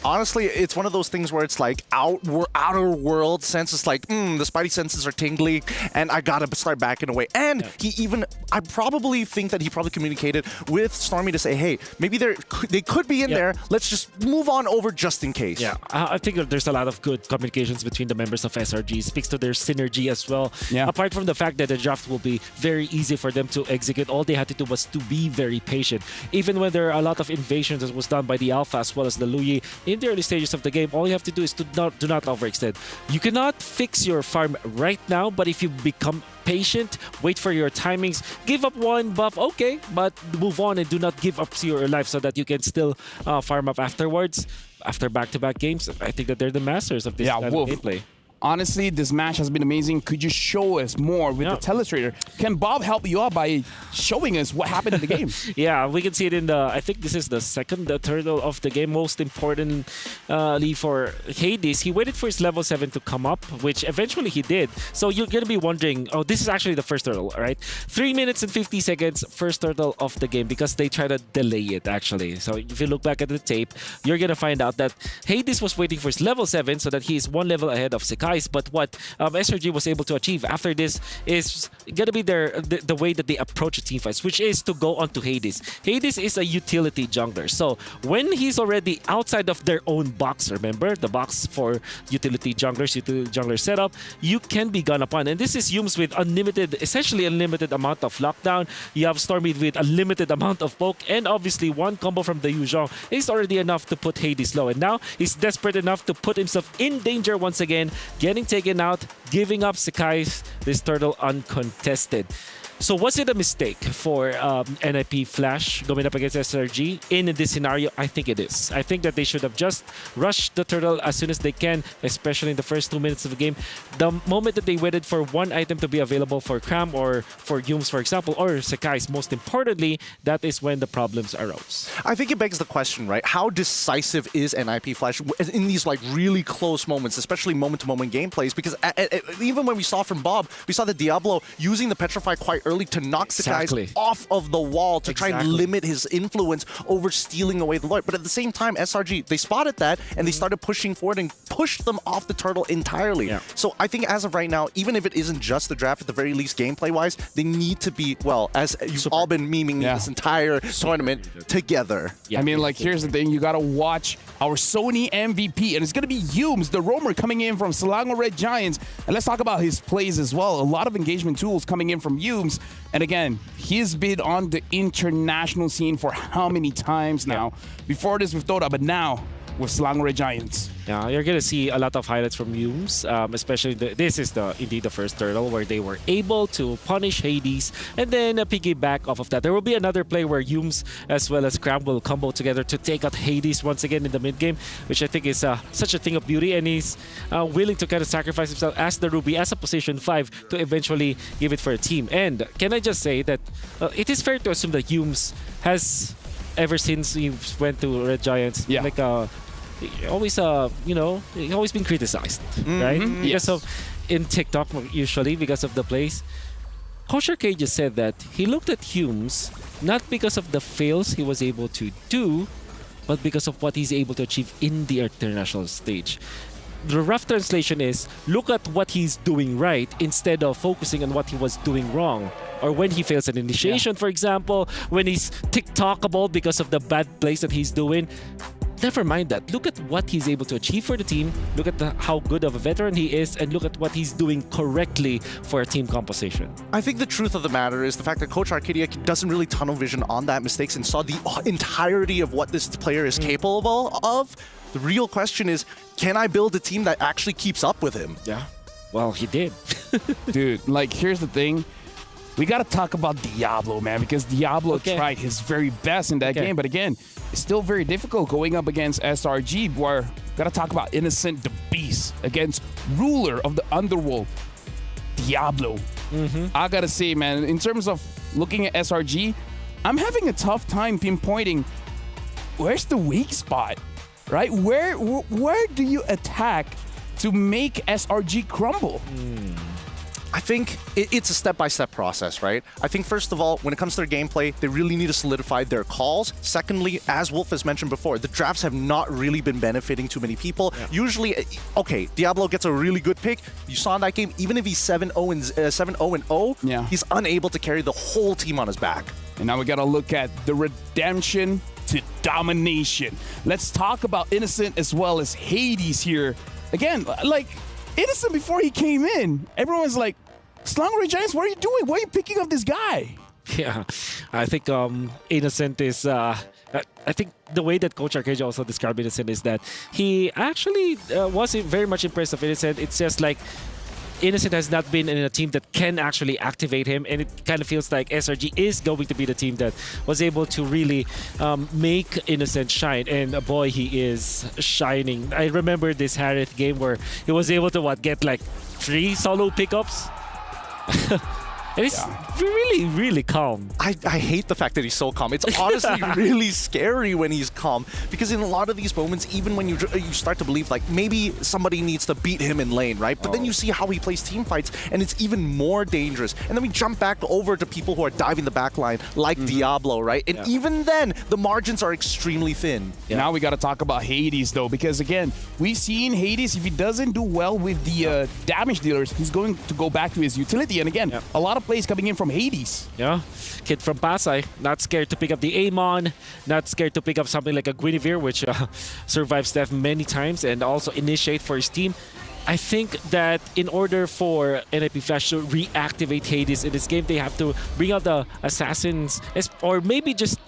Honestly, it's one of those things where it's like outer world sense. It's like, the Spidey senses are tingly, and I gotta start backing away. And I probably think that he probably communicated with Stormy to say, hey, maybe they could be in there. Let's just move on over just in case. Yeah, I think that there's a lot of good communications between the members of SRG. It speaks to their synergy as well. Yeah. Apart from the fact that the draft will be very easy for them to execute, all they had to do was to be very patient. Even when there are a lot of invasions that was done by the Alpha as well as the Luyi in the early stages of the game, all you have to do is do not overextend. You cannot fix your farm right now, but if you become patient, wait for your timings, give up one buff, okay, but move on and do not give up to your life so that you can still farm up afterwards. After back-to-back games, I think that they're the masters of this kind of gameplay. honestly, this match has been amazing. Could you show us more with the telestrator? Can Bob help you out by showing us what happened in the game? Yeah, we can see it in the, I think this is the second turtle of the game. Most importantly for Hades, he waited for his level 7 to come up, which eventually he did. So you're going to be wondering, oh, this is actually the first turtle, right? 3 minutes and 50 seconds, first turtle of the game, because they try to delay it, actually. So if you look back at the tape, you're going to find out that Hades was waiting for his level 7 so that he is 1 level ahead of Sekai's. But what SRG was able to achieve after this is going to be the way that they approach a team fights, which is to go onto Hades. Hades is a utility jungler. So when he's already outside of their own box, remember, the box for utility junglers, utility jungler setup, you can be gone upon. And this is Yumes with unlimited, essentially unlimited amount of lockdown. You have Stormy with a limited amount of poke, and obviously one combo from the Yu Zhong is already enough to put Hades low. And now he's desperate enough to put himself in danger once again, getting taken out, giving up Sekai's this turtle uncontested. So was it a mistake for NIP Flash going up against SRG in this scenario? I think it is. I think that they should have just rushed the turtle as soon as they can, especially in the first 2 minutes of the game. The moment that they waited for one item to be available for Cram or for Yumes, for example, or Sekai's, most importantly, that is when the problems arose. I think it begs the question, right? How decisive is NIP Flash in these like really close moments, especially moment-to-moment gameplays? Because even when we saw from Bob, we saw that Diablo using the Petrify quite early to knock Sekai's off of the wall to try and limit his influence over stealing away the Lord. But at the same time, SRG, they spotted that and they started pushing forward and pushed them off the turtle entirely. So I think as of right now, even if it isn't just the draft, at the very least gameplay-wise, they need to be, well, as you've all been memeing this entire tournament, together. I mean, like, here's the thing. You got to watch our Sony MVP, and it's going to be Yumes, the roamer, coming in from Selangor Red Giants. And let's talk about his plays as well. A lot of engagement tools coming in from Yumes. And again, he's been on the international scene for how many times now? Before this with Dota, but now with Selangor Red Giants. Yeah, you're going to see a lot of highlights from Yumes, especially this is indeed the first turtle where they were able to punish Hades and then piggyback off of that. There will be another play where Yumes as well as Cram will combo together to take out Hades once again in the mid game, which I think is such a thing of beauty, and he's willing to kind of sacrifice himself as the Ruby, as a position 5 to eventually give it for a team. And can I just say that it is fair to assume that Yumes has, ever since he went to Red Giants, like always always been criticized, right? Because of in TikTok usually because of the plays. Coach Arcade just said that he looked at Yumes not because of the fails he was able to do, but because of what he's able to achieve in the international stage. The rough translation is, look at what he's doing right instead of focusing on what he was doing wrong. Or when he fails an initiation, for example, when he's TikTokable because of the bad plays that he's doing. Never mind that. Look at what he's able to achieve for the team. Look at how good of a veteran he is, and look at what he's doing correctly for a team composition. I think the truth of the matter is the fact that Coach Arcadia doesn't really tunnel vision on that mistakes and saw the entirety of what this player is capable of. The real question is, can I build a team that actually keeps up with him? Yeah. Well, he did. Dude, like, here's the thing. We got to talk about Diablo, man, because Diablo tried his very best in that game. But again, it's still very difficult going up against SRG, where got to talk about Innocent the Beast against Ruler of the Underworld, Diablo. I got to say, man, in terms of looking at SRG, I'm having a tough time pinpointing where's the weak spot, right? Where do you attack to make SRG crumble? I think it's a step-by-step process, right? I think, first of all, when it comes to their gameplay, they really need to solidify their calls. Secondly, as Wolf has mentioned before, the drafts have not really been benefiting too many people. Usually, okay, Diablo gets a really good pick. You saw in that game, even if he's 7-0, he's unable to carry the whole team on his back. And now we got to look at the redemption to domination. Let's talk about Innocent as well as Hades here. Again, like, Innocent, before he came in, everyone was like, Selangor Giants, what are you doing? Why are you picking up this guy? Yeah, I think Innocent is... I think the way that Coach Arcadia also described Innocent is that he actually wasn't very much impressed of Innocent. It's just like Innocent has not been in a team that can actually activate him, and it kind of feels like SRG is going to be the team that was able to really make Innocent shine, and boy, he is shining. I remember this Harith game where he was able to get like 3 solo pickups. And it's really, really calm. I hate the fact that he's so calm. It's honestly really scary when he's calm, because in a lot of these moments, even when you start to believe like maybe somebody needs to beat him in lane, right? But then you see how he plays team fights, and it's even more dangerous. And then we jump back over to people who are diving the back line like Diablo, right? And even then, the margins are extremely thin. Now we got to talk about Hades, though, because again, we've seen Hades, if he doesn't do well with the damage dealers, he's going to go back to his utility. And again, a lot of plays coming in from Hades. Yeah, kid from Pasay, not scared to pick up the Amon, not scared to pick up something like a Guinevere, which survives death many times and also initiate for his team. I think that in order for NIP Flash to reactivate Hades in this game, they have to bring out the assassins, or maybe just...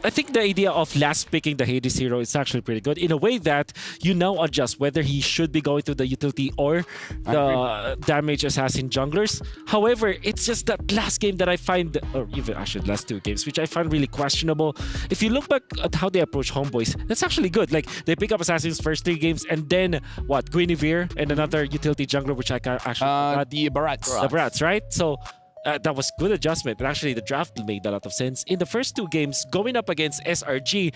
I think the idea of last picking the Hades hero is actually pretty good in a way that you now adjust whether he should be going to the utility or the damage assassin junglers. However, it's just that last game that I find, or even actually last 2 games, which I find really questionable. If you look back at how they approach Homeboys, that's actually good. Like, they pick up assassins first 3 games, and then what, Guinevere and another utility jungler, which I can actually the Barats. The Barats, right? So that was good adjustment, and actually the draft made a lot of sense. In the first 2 games, going up against SRG,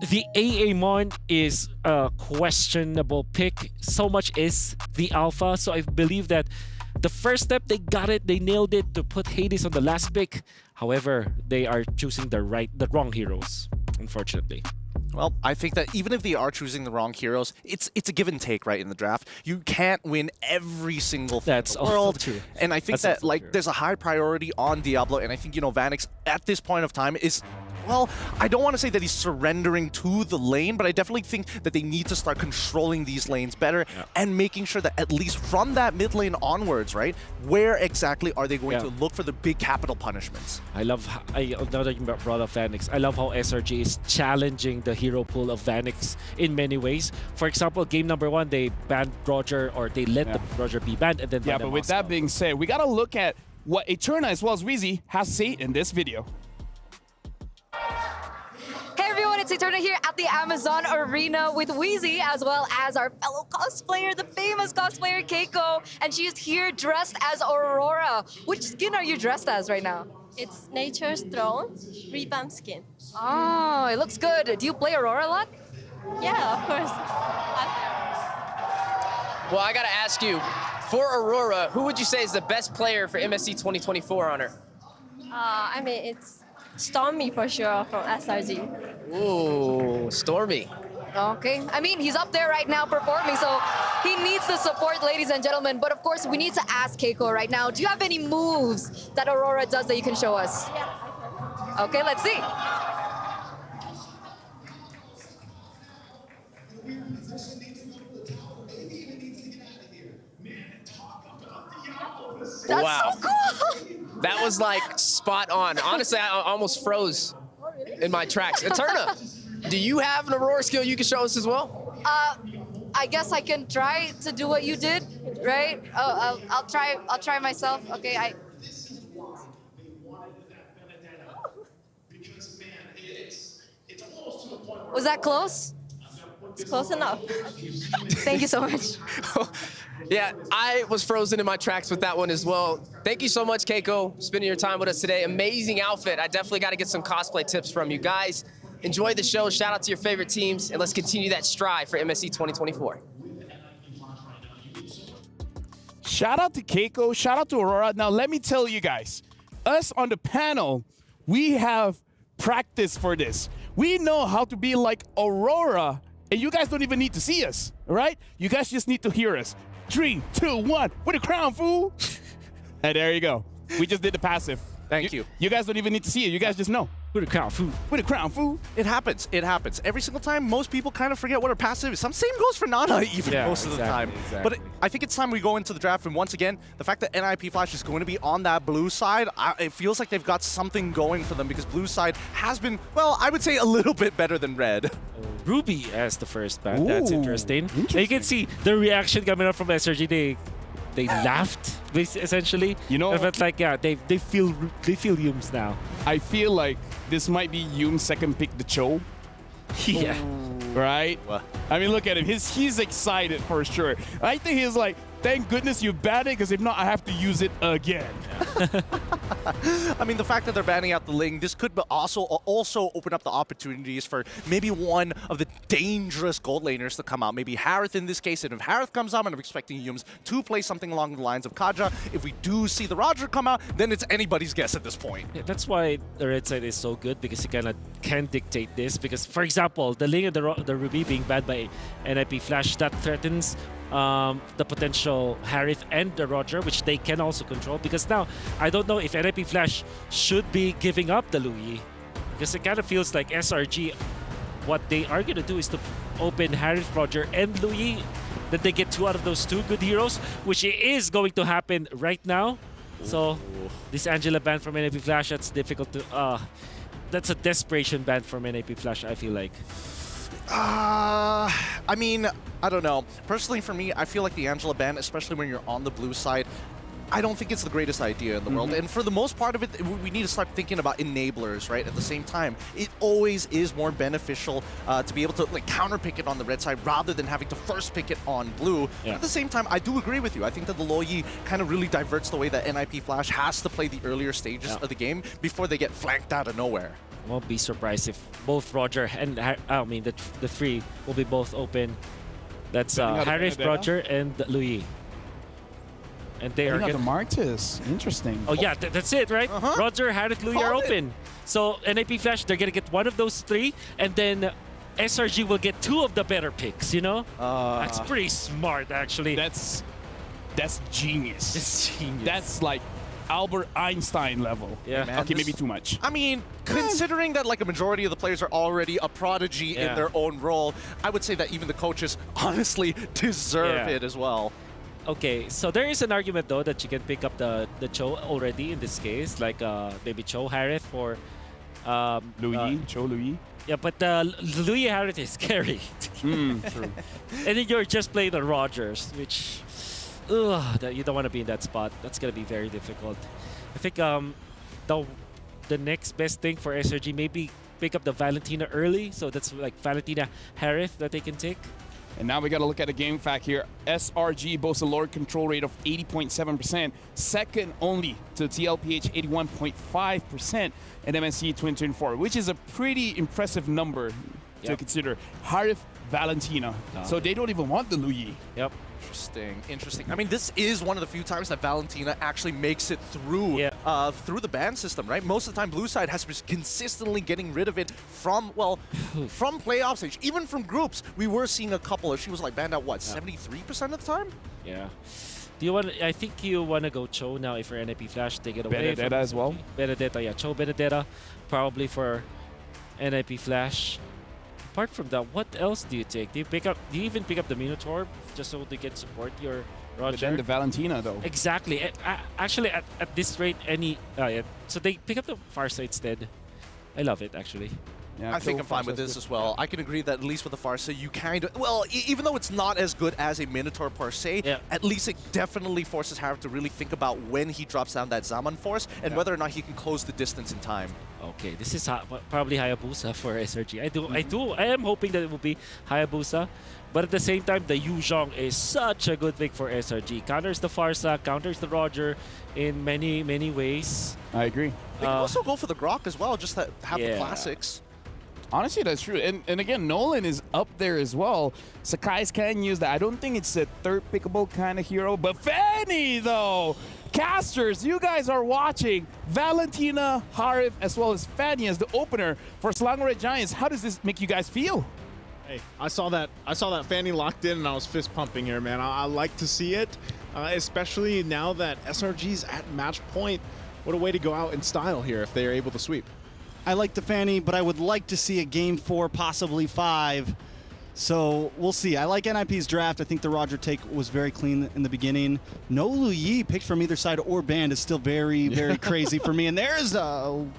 the Aamon is a questionable pick. So much is the alpha, so I believe that the first step, they got it, they nailed it to put Hades on the last pick. However, they are choosing the wrong heroes, unfortunately. Well, I think that even if they are choosing the wrong heroes, it's a give and take, right, in the draft. You can't win every single thing in the world. True. And I think that, like, there's a high priority on Diablo, and I think, Vanix, at this point of time, is... Well, I don't want to say that he's surrendering to the lane, but I definitely think that they need to start controlling these lanes better and making sure that at least from that mid lane onwards, right, where exactly are they going to look for the big capital punishments? I love, now that you brought up Vanix, I love how SRG is challenging the hero pool of Vanix in many ways. For example, game number 1, they banned Roger, or they let the Roger be banned, and then but with that being said, we got to look at what Eterna as well as Weezy has to say in this video. Hey everyone, it's Eterna here at the Amazon Arena with Weezy, as well as our fellow cosplayer, the famous cosplayer Keiko, and she is here dressed as Aurora. Which skin are you dressed as right now? It's Nature's Throne revamp skin. Oh, it looks good. Do you play Aurora a lot? Yeah, of course. Well, I gotta ask you, for Aurora, who would you say is the best player for MSC 2024 on her? I mean, it's Stormy for sure from SRG. Ooh, Stormy. Okay. I mean, he's up there right now performing, so he needs the support, ladies and gentlemen. But of course, we need to ask Keiko right now, do you have any moves that Aurora does that you can show us? Yeah. Okay, let's see. That's wow. so cool! That was like spot on. Honestly, I almost froze in my tracks. Eterna, do you have an Aurora skill you can show us as well? I guess I can try to do what you did, right? I'll try myself. Okay, Was that close? It's close enough. Thank you so much. Yeah, I was frozen in my tracks with that one as well. Thank you so much, Keiko, spending your time with us today. Amazing outfit. I definitely got to get some cosplay tips from you guys. Enjoy the show. Shout out to your favorite teams, and let's continue that strive for MSC 2024. Shout out to Keiko. Shout out to Aurora. Now, let me tell you guys, us on the panel, we have practiced for this. We know how to be like Aurora, and you guys don't even need to see us, all right? You guys just need to hear us. 3, 2, 1, with a crown, fool. And there you go. We just did the passive. Thank you. You guys don't even need to see it. You guys just know. With a crown, fool. With a crown, fool. It happens. It happens. Every single time, most people kind of forget what our passive is. Same goes for Nana even most of the time. But I think it's time we go into the draft. And once again, the fact that NIP Flash is going to be on that blue side, it feels like they've got something going for them, because blue side has been, well, I would say a little bit better than red. Ruby as the first ban. That's interesting. You can see the reaction coming up from SRG. they laughed essentially. You know, but like yeah, they feel Yums now. I feel like this might be Yum's second pick, the Cho. Yeah. Right? I mean, look at him. He's excited for sure. I think he's like, thank goodness you banned it, because if not, I have to use it again. I mean, the fact that they're banning out the Ling, this could also open up the opportunities for maybe one of the dangerous gold laners to come out. Maybe Harith in this case, and if Harith comes out, I'm expecting Yums to play something along the lines of Kaja. If we do see the Roger come out, then it's anybody's guess at this point. Yeah, that's why the red side is so good, because you kind of can dictate this. Because, for example, the Ling and the Ruby being banned by NIP Flash, that threatens the potential Harith and the Roger, which they can also control. Because now, I don't know if NIP Flash should be giving up the Louis, because it kind of feels like SRG, what they are going to do is to open Harith, Roger, and Louis. Then they get 2 out of those 2 good heroes, which is going to happen right now. So this Angela ban from NIP Flash, that's difficult to... that's a desperation ban from NIP Flash, I feel like. I mean, I don't know. Personally, for me, I feel like the Angela ban, especially when you're on the blue side, I don't think it's the greatest idea in the world. And for the most part of it, we need to start thinking about enablers, right? At the same time, it always is more beneficial to be able to like counter pick it on the red side rather than having to first pick it on blue. Yeah. At the same time, I do agree with you. I think that the Loyi kind of really diverts the way that NIP Flash has to play the earlier stages of the game before they get flanked out of nowhere. Won't be surprised if both Roger and the 3 will be both open. That's Harith, Roger, and Louis. And they are the Martis. Interesting. Oh yeah, that's it, right? Roger, Harith, Louis are open. So NIP Flash, they're gonna get one of those 3, and then SRG will get 2 of the better picks. You know, that's pretty smart, actually. That's genius. It's genius. That's like Albert Einstein level. Yeah. Man, okay, maybe too much. I mean, considering that like a majority of the players are already a prodigy in their own role, I would say that even the coaches honestly deserve it as well. Okay, so there is an argument though that you can pick up the Cho already in this case, like maybe Cho Harith for Louis, Cho Louis. Yeah, but Louis Harith is scary. True. And then you're just playing the Rogers, which you don't want to be in that spot. That's gonna be very difficult. I think the next best thing for SRG, maybe pick up the Valentina early, so that's like Valentina Harith that they can take. And now we got to look at a game fact here. SRG boasts a lower control rate of 80.7%, second only to TLPH 81.5% and MSC 2024, which is a pretty impressive number to consider. Harith, Valentina. So they don't even want the Louis. Yep. Interesting. I mean, this is one of the few times that Valentina actually makes it through through the ban system, right? Most of the time, blue side has been consistently getting rid of it from playoff stage, even from groups. We were seeing a couple. She was like banned out, what, 73% of the time? Yeah. Do you want? I think you want to go Cho now if you're NIP Flash. Take it away. Benedetta as well. Benedetta, yeah. Cho Benedetta, probably for NIP Flash. Apart from that, what else do you take? Do you even pick up the Minotaur just so they can support your Roger? But then the Valentina though. Exactly. Actually, at this rate, so they pick up the Farsa instead. I love it actually. Yeah, I think I'm fine with this as well. I can agree that at least with the Farsa, you kind of... Well, even though it's not as good as a Minotaur per se, at least it definitely forces Harith to really think about when he drops down that Zaman Force and whether or not he can close the distance in time. Okay, this is probably Hayabusa for SRG. I am hoping that it will be Hayabusa, but at the same time, the Yu Zhong is such a good pick for SRG. Counters the Farsa, counters the Roger in many, many ways. I agree. They can also go for the Grok as well, just to have the classics. Honestly, that's true. And again, Nolan is up there as well. Sakai's can use that. I don't think it's a third pickable kind of hero. But Fanny, though! Casters, you guys are watching Valentina, Harith, as well as Fanny as the opener for Selangor Giants. How does this make you guys feel? Hey, I saw that Fanny locked in and I was fist pumping here, man. I like to see it, especially now that SRG's at match point. What a way to go out in style here if they are able to sweep. I like the Fanny, but I would like to see a game 4, possibly 5. So we'll see. I like NIP's draft. I think the Roger take was very clean in the beginning. No Lu Yi picked from either side or band is still very, very crazy for me. And there's Badang?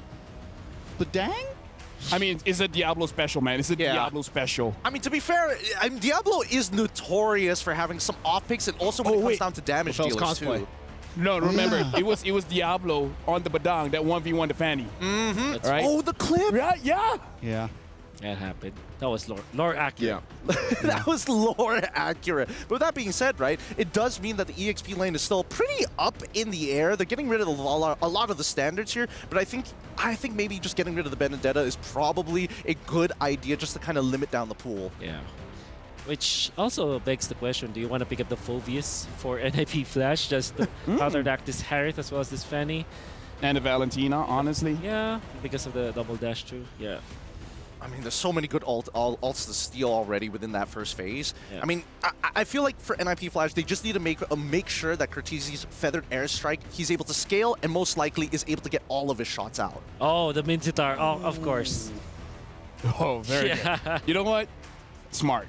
I mean, it's a Diablo special, man. It's a Diablo special. I mean, to be fair, Diablo is notorious for having some off picks, and also when it comes down to damage dealers too. No, remember, it was Diablo on the Badang that 1v1 the Fanny. Mm-hmm. Right? Oh, the clip! Yeah. That happened. That was lore accurate. Yeah. That was lore accurate. But with that being said, right, it does mean that the EXP lane is still pretty up in the air. They're getting rid of a lot of the standards here, but I think maybe just getting rid of the Benedetta is probably a good idea just to kind of limit down the pool. Yeah. Which also begs the question, do you want to pick up the Phobius for NIP Flash just to counteract this Harith as well as this Fanny? And the Valentina, honestly. Yeah, because of the double dash too. Yeah. I mean, there's so many good ults to steal already within that first phase. Yeah. I mean, I feel like for NIP Flash, they just need to make sure that Cortese's Feathered Airstrike, he's able to scale and most likely is able to get all of his shots out. Oh, the Minzitar. Oh, of course. Oh, very good. You know what? Smart.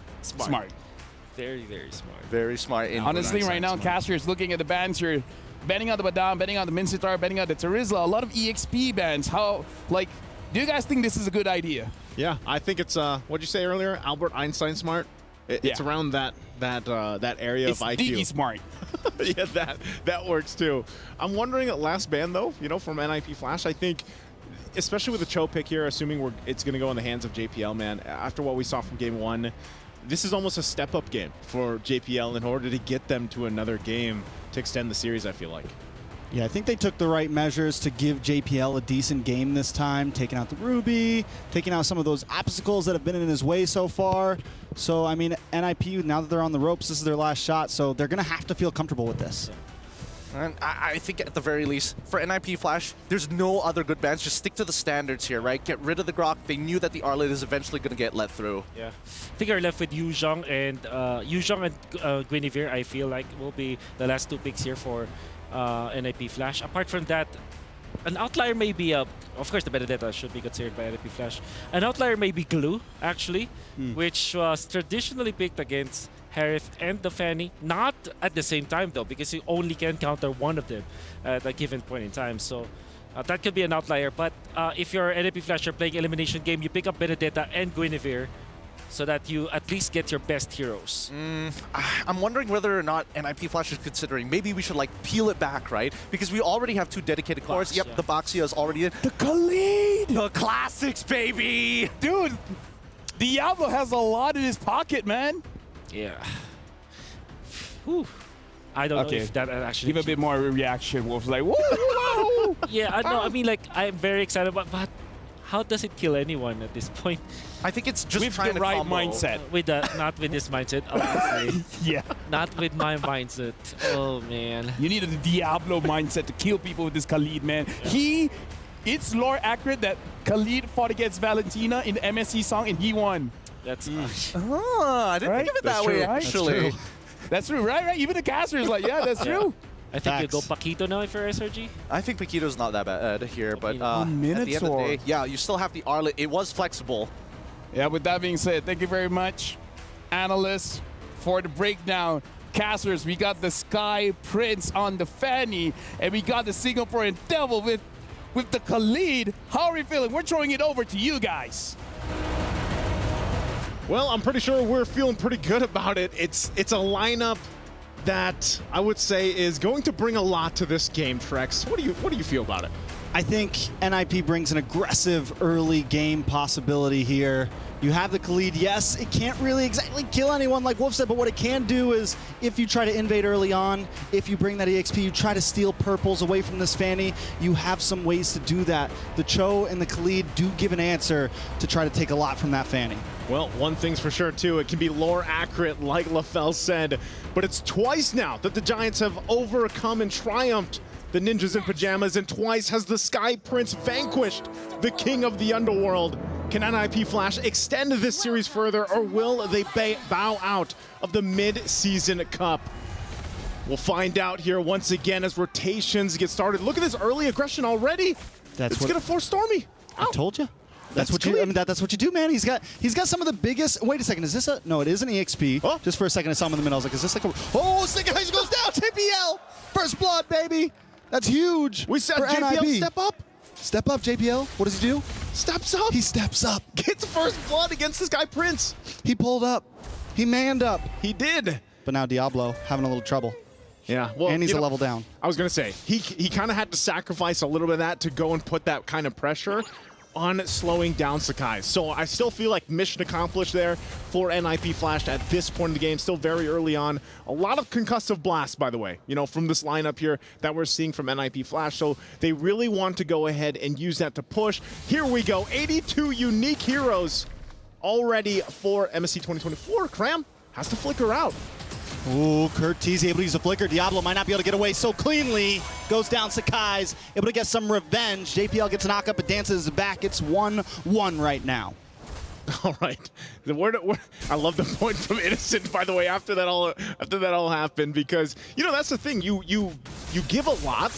Very, very smart. Very smart. Honestly, right now, Caster is looking at the bans here, banning out the Badam, banning out the Minzitar, banning out the Terizla, a lot of EXP bans. How, like, do you guys think this is a good idea? Yeah, I think it's what'd you say earlier? Albert Einstein smart. It's around that area it's of IQ. Diggy smart. Yeah, that works too. I'm wondering at last ban though, from NIP Flash, I think, especially with the Cho pick here, assuming it's going to go in the hands of JPL, man. After what we saw from Game 1, this is almost a step-up game for JPL in order to get them to another game to extend the series, I feel like. Yeah, I think they took the right measures to give JPL a decent game this time, taking out the Ruby, taking out some of those obstacles that have been in his way so far. So, I mean, NIP, now that they're on the ropes, this is their last shot, so they're going to have to feel comfortable with this. And I think at the very least, for NIP Flash, there's no other good bans. Just stick to the standards here, right? Get rid of the Grok. They knew that the Arlet is eventually going to get let through. Yeah. I think we're left with Yuzhong and Guinevere, I feel like, will be the last two picks here for NIP Flash. Apart from that, an outlier may be, of course, the Benedetta should be considered by NIP Flash. An outlier may be Glue, actually, which was traditionally picked against Harith and the Fanny. Not at the same time, though, because you only can counter one of them at a given point in time. So that could be an outlier. But if you're NIP Flash, you're playing elimination game, you pick up Benedetta and Guinevere so that you at least get your best heroes. I'm wondering whether or not NIP Flash is considering maybe we should like peel it back, right? Because we already have two dedicated cores. Yep, the Baxia is already in. The Khalid! The classics, baby! Dude, Diablo has a lot in his pocket, man. Yeah. Whew. I don't know if that actually... Give a bit more reaction. Wolf's like, woo, woo, yeah, I know. I mean, like, I'm very excited, but how does it kill anyone at this point? I think it's just with the right mindset. Not with this mindset, obviously. Yeah. Not with my mindset. Oh, man. You need a Diablo mindset to kill people with this Khalid, man. Yeah. It's lore accurate that Khalid fought against Valentina in the MSC song and he won. That's I didn't think of it that way, actually. That's true, right? Even the caster is like, yeah, that's true. I think you go Paquito now for SRG. I think Paquito's not that bad here, but at the end of the day, yeah, you still have the Arlet. It was flexible. Yeah, with that being said, thank you very much, analysts, for the breakdown. Casters, we got the Sky Prince on the Fanny, and we got the Singaporean Devil with the Khalid. How are we feeling? We're throwing it over to you guys. Well, I'm pretty sure we're feeling pretty good about it. It's a lineup that I would say is going to bring a lot to this game, Trex. What do you feel about it? I think NIP brings an aggressive early game possibility here. You have the Khalid. Yes, it can't really exactly kill anyone like Wolf said, but what it can do is if you try to invade early on, if you bring that EXP, you try to steal purples away from this Fanny, you have some ways to do that. The Cho and the Khalid do give an answer to try to take a lot from that Fanny. Well, one thing's for sure, too. It can be lore accurate, like LaFell said, but it's twice now that the Giants have overcome and triumphed the Ninjas in Pajamas, and twice has the Sky Prince vanquished the King of the Underworld. Can NIP Flash extend this series further, or will they bow out of the mid-season cup? We'll find out here once again as rotations get started. Look at this early aggression already. It's gonna force Stormy out. I told you. That's what you. I mean, that's what you do, man. He's got some of the biggest. Wait a second. Is this a? No, it is an EXP. Oh. Just for a second, I saw him in the middle. I was like, is this like a? Oh, second Heist goes down. JPL, first blood, baby. That's huge. We said for JPL NIP. step up. Step up, JPL. What does he do? Steps up. He steps up. Gets first blood against this guy, Prince. He pulled up. He manned up. He did. But now Diablo having a little trouble. Yeah, well, and he's a level down. I was going to say, he kind of had to sacrifice a little bit of that to go and put that kind of pressure on slowing down Sakai. So I still feel like mission accomplished there for NIP Flash at this point in the game, still very early on. A lot of concussive blasts, by the way, you know, from this lineup here that we're seeing from NIP Flash. So they really want to go ahead and use that to push. Here we go, 82 unique heroes already for MSC 2024. Cram has to flicker out. Ooh, Curtiz able to use a flicker. Diablo might not be able to get away so cleanly. Goes down Sakai's, able to get some revenge. JPL gets a knock up, but dances back. It's 1-1 right now. All right. I love the point from Innocent, by the way, after that all happened, because, you know, that's the thing. You give a lot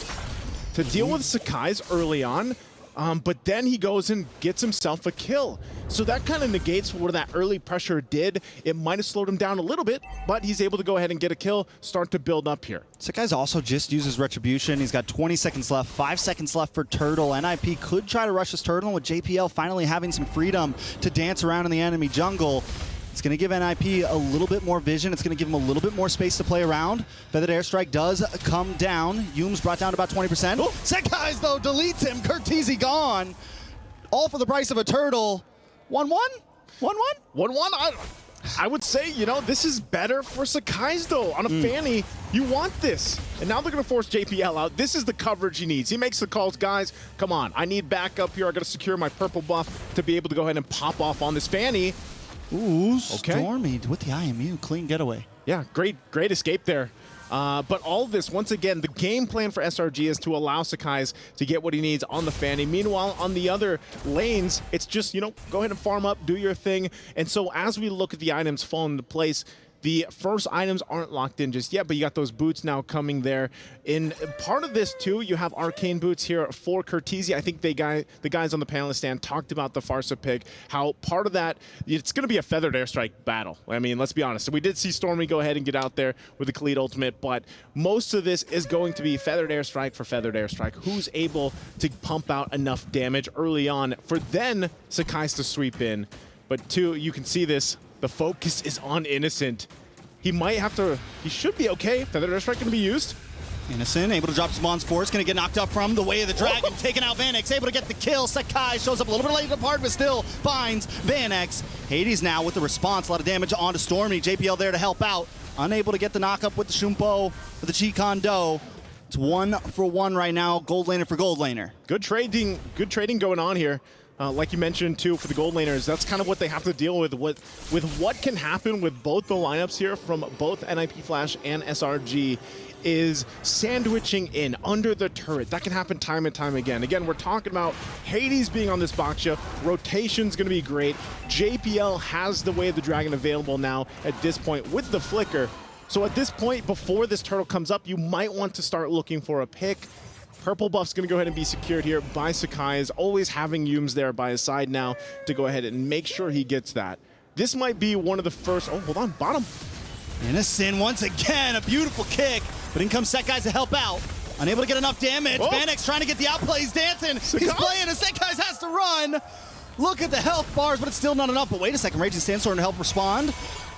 to deal with Sakai's early on, but then he goes and gets himself a kill. So that kind of negates what that early pressure did. It might have slowed him down a little bit, but he's able to go ahead and get a kill, start to build up here. Sakai's also just uses Retribution. He's got 20 seconds left, 5 seconds left for Turtle. NIP could try to rush this Turtle with JPL finally having some freedom to dance around in the enemy jungle. It's going to give NIP a little bit more vision. It's going to give him a little bit more space to play around. Feathered Airstrike does come down. Yume's brought down to about 20%. Oh. Sakai's, though, deletes him. Curtiz gone. All for the price of a Turtle. 1-1? 1-1? 1-1? I would say, you know, this is better for Sakai's, though. On a Fanny, you want this. And now they're going to force JPL out. This is the coverage he needs. He makes the calls, guys, come on. I need backup here. I got to secure my purple buff to be able to go ahead and pop off on this Fanny. Ooh, Stormy with the IMU. Clean getaway. Yeah, great escape there. But all of this, once again, the game plan for SRG is to allow Sakai's to get what he needs on the Fanny. Meanwhile, on the other lanes, it's just, you know, go ahead and farm up, do your thing. And so as we look at the items falling into place, the first items aren't locked in just yet, but you got those boots now coming there. In part of this, too, you have arcane boots here for Curtiz. I think the guys on the panelist stand talked about the Farsa pick, how part of that, it's going to be a Feathered Airstrike battle. I mean, let's be honest. So we did see Stormy go ahead and get out there with the Khalid ultimate, but most of this is going to be Feathered Airstrike for Feathered Airstrike. Who's able to pump out enough damage early on for then Sakai's to sweep in. But, two, you can see this. The focus is on Innocent. He might have to, he should be okay. Feathered Airstrike going to be used. Innocent able to drop Spawn's Force, going to get knocked up from the Way of the Dragon, taking out Vanex, able to get the kill. Sakai shows up a little bit late to the part, but still finds Vanex. Hades now with the response, a lot of damage onto Stormy. JPL there to help out. Unable to get the knock up with the Shumpo, with the Chi Kondo. It's 1-for-1 right now, gold laner for gold laner. Good trading going on here. Like you mentioned, too, for the gold laners, that's kind of what they have to deal with what can happen with both the lineups here from both NIP Flash and SRG is sandwiching in under the turret. That can happen time and time again. Again, we're talking about Hades being on this Baksha. Rotation's going to be great. JPL has the Way of the Dragon available now at this point with the Flicker. So at this point, before this turtle comes up, you might want to start looking for a pick. Purple buff's going to go ahead and be secured here by Sakai, is always having Yumes there by his side now to go ahead and make sure he gets that. This might be one of the first... Oh, hold on, bottom. Innocent once again, a beautiful kick, but in comes Sakai's to help out. Unable to get enough damage. Vanex trying to get the outplay. He's dancing. He's playing, and Sakai's has to run. Look at the health bars, but it's still not enough. But wait a second, Raging Sandstorm to help respond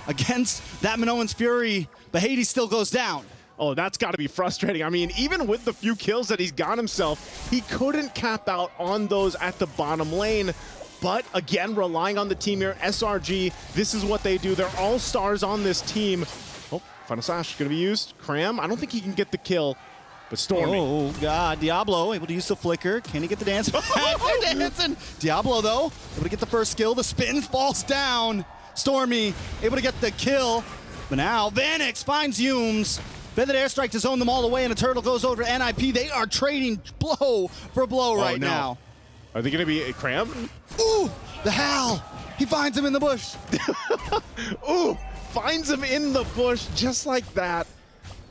against that Minoan's Fury, but Hades still goes down. Oh, that's got to be frustrating. I mean, even with the few kills that he's got himself, he couldn't cap out on those at the bottom lane. But again, relying on the team here, SRG, this is what they do. They're all stars on this team. Oh, Final Slash going to be used. Cram, I don't think he can get the kill, but Stormy. Oh, God. Diablo able to use the Flicker. Can he get the dance back? They're dancing. Diablo, though, able to get the first skill. The spin falls down. Stormy able to get the kill. But now Vanex finds Yumes. Feathered Airstrike to zone them all the way, and a turtle goes over to NIP. They are trading blow for blow right now. Are they going to be a Cram? Ooh, the Hal. He finds him in the bush. Ooh, finds him in the bush just like that.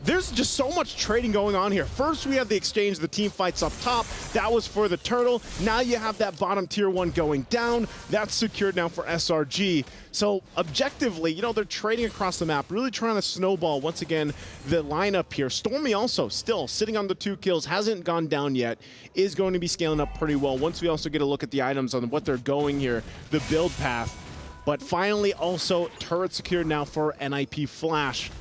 there's just so much trading going on here. First, we have the exchange, the team fights up top. That was for the turtle. Now you have that bottom tier 1 going down. That's secured now for SRG. So objectively, you know, they're trading across the map, really trying to snowball once again the lineup here. Stormy also still sitting on the 2 kills, hasn't gone down yet, is going to be scaling up pretty well. Once we also get a look at the items on what they're going here, the build path. But finally also turret secured now for NIP Flash.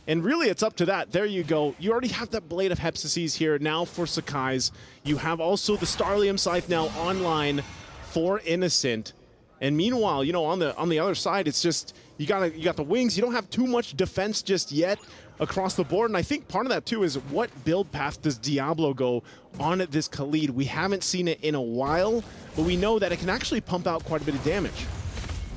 And really, it's up to that. There you go. You already have that Blade of Hepsises here now for Sakai's. You have also the Starlium Scythe now online for Innocent. And meanwhile, you know, on the other side, it's just you got the wings. You don't have too much defense just yet across the board. And I think part of that too is what build path does Diablo go on at this Khalid? We haven't seen it in a while, but we know that it can actually pump out quite a bit of damage.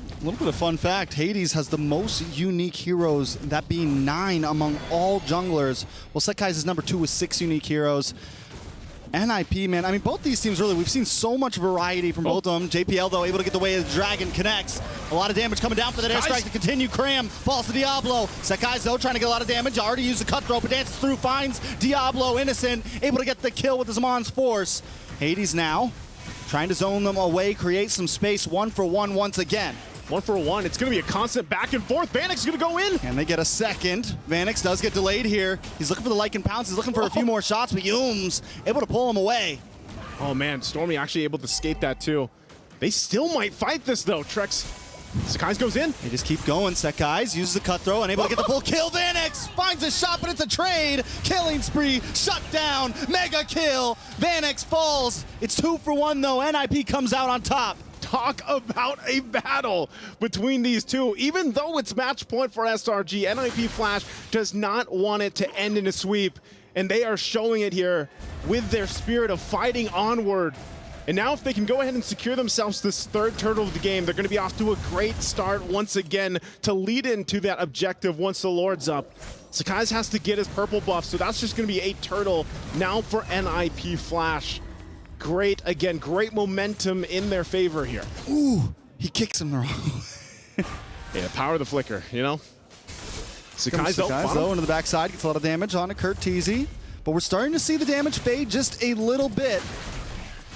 A little bit of fun fact, Hades has the most unique heroes, that being 9 among all junglers. Well, Sekai's is number 2 with 6 unique heroes. NIP, man, I mean, both these teams really, we've seen so much variety from both of them. JPL, though, able to get the way of the Dragon, connects. A lot of damage coming down for that airstrike to continue. Cram falls to Diablo. Sekai's, though, trying to get a lot of damage. Already used the cutthroat, but dances through, finds Diablo, Innocent, able to get the kill with his Zaman's Force. Hades now trying to zone them away, create some space, 1-for-1 once again. 1-for-1. It's going to be a constant back and forth. Vanix is going to go in. And they get a second. Vanix does get delayed here. He's looking for the Lycan Pounce. He's looking for a few more shots, but Yums able to pull him away. Oh, man. Stormy actually able to escape that, too. They still might fight this, though. Trex. Sekai's goes in. They just keep going. Sekai's uses the cut throw, unable to get the full kill. Vanix finds a shot, but it's a trade. Killing spree, shut down, mega kill. Vanix falls. It's 2-for-1, though. NIP comes out on top. Talk about a battle between these two. Even though it's match point for SRG, NIP Flash does not want it to end in a sweep, and they are showing it here with their spirit of fighting onward. And now if they can go ahead and secure themselves this 3rd turtle of the game, they're going to be off to a great start once again to lead into that objective once the Lord's up. Sakai's has to get his purple buff, so that's just going to be a turtle now for NIP Flash. Great, again, great momentum in their favor here. Ooh, he kicks him the wrong way. Yeah, power of the flicker, you know? Sakai's though into the backside, gets a lot of damage on Kurt Teasy. But we're starting to see the damage fade just a little bit.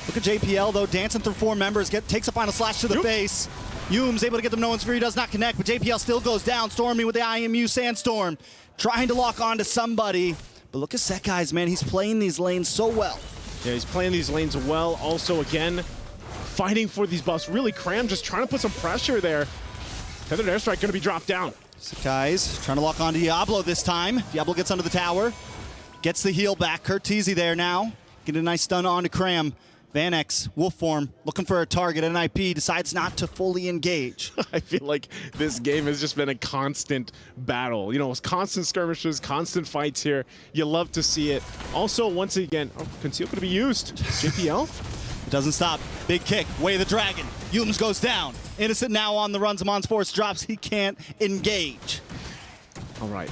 Look at JPL, though, dancing through 4 members, takes a final slash to the face. Yum's able to get them. No one's free, does not connect, but JPL still goes down. Stormy with the IMU Sandstorm, trying to lock on to somebody. But look at Sekai's, man. He's playing these lanes so well. Yeah, he's playing these lanes well. Also, again, fighting for these buffs. Really, Cram just trying to put some pressure there. Tethered airstrike going to be dropped down. Sekai's trying to lock on to Diablo this time. Diablo gets under the tower. Gets the heal back. Kurt Teasy there now. Get a nice stun on to Cram. Vanex, wolf form, looking for a target. NIP decides not to fully engage. I feel like this game has just been a constant battle. You know, it's constant skirmishes, constant fights here. You love to see it. Also, once again, Conceal could be used. JPL? It doesn't stop. Big kick, way of the dragon. Yums goes down. Innocent now on the run. Zaman's Force drops. He can't engage. All right.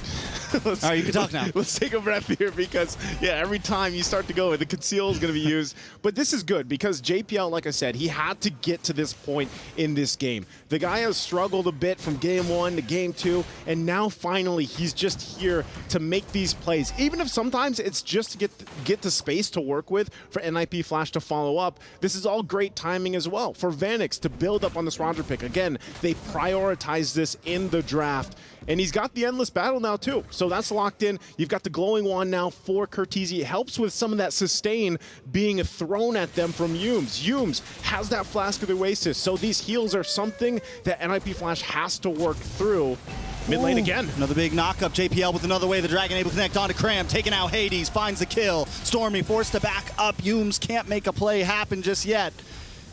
All right, you can talk now. Let's take a breath here because, yeah, every time you start to go, the conceal is going to be used. But this is good because JPL, like I said, he had to get to this point in this game. The guy has struggled a bit from game 1 to game 2, and now finally he's just here to make these plays. Even if sometimes it's just to get the space to work with for NIP Flash to follow up, this is all great timing as well for Vanix to build up on this Roger pick. Again, they prioritize this in the draft. And he's got the Endless Battle now, too. So that's locked in. You've got the Glowing Wand now for Curtisi. It helps with some of that sustain being thrown at them from Yums. Yums has that Flask of the Oasis. So these heals are something that NIP Flash has to work through. Mid lane again. Another big knockup. JPL with another way. The Dragon able to connect onto Cram. Taking out Hades. Finds the kill. Stormy forced to back up. Yums can't make a play happen just yet.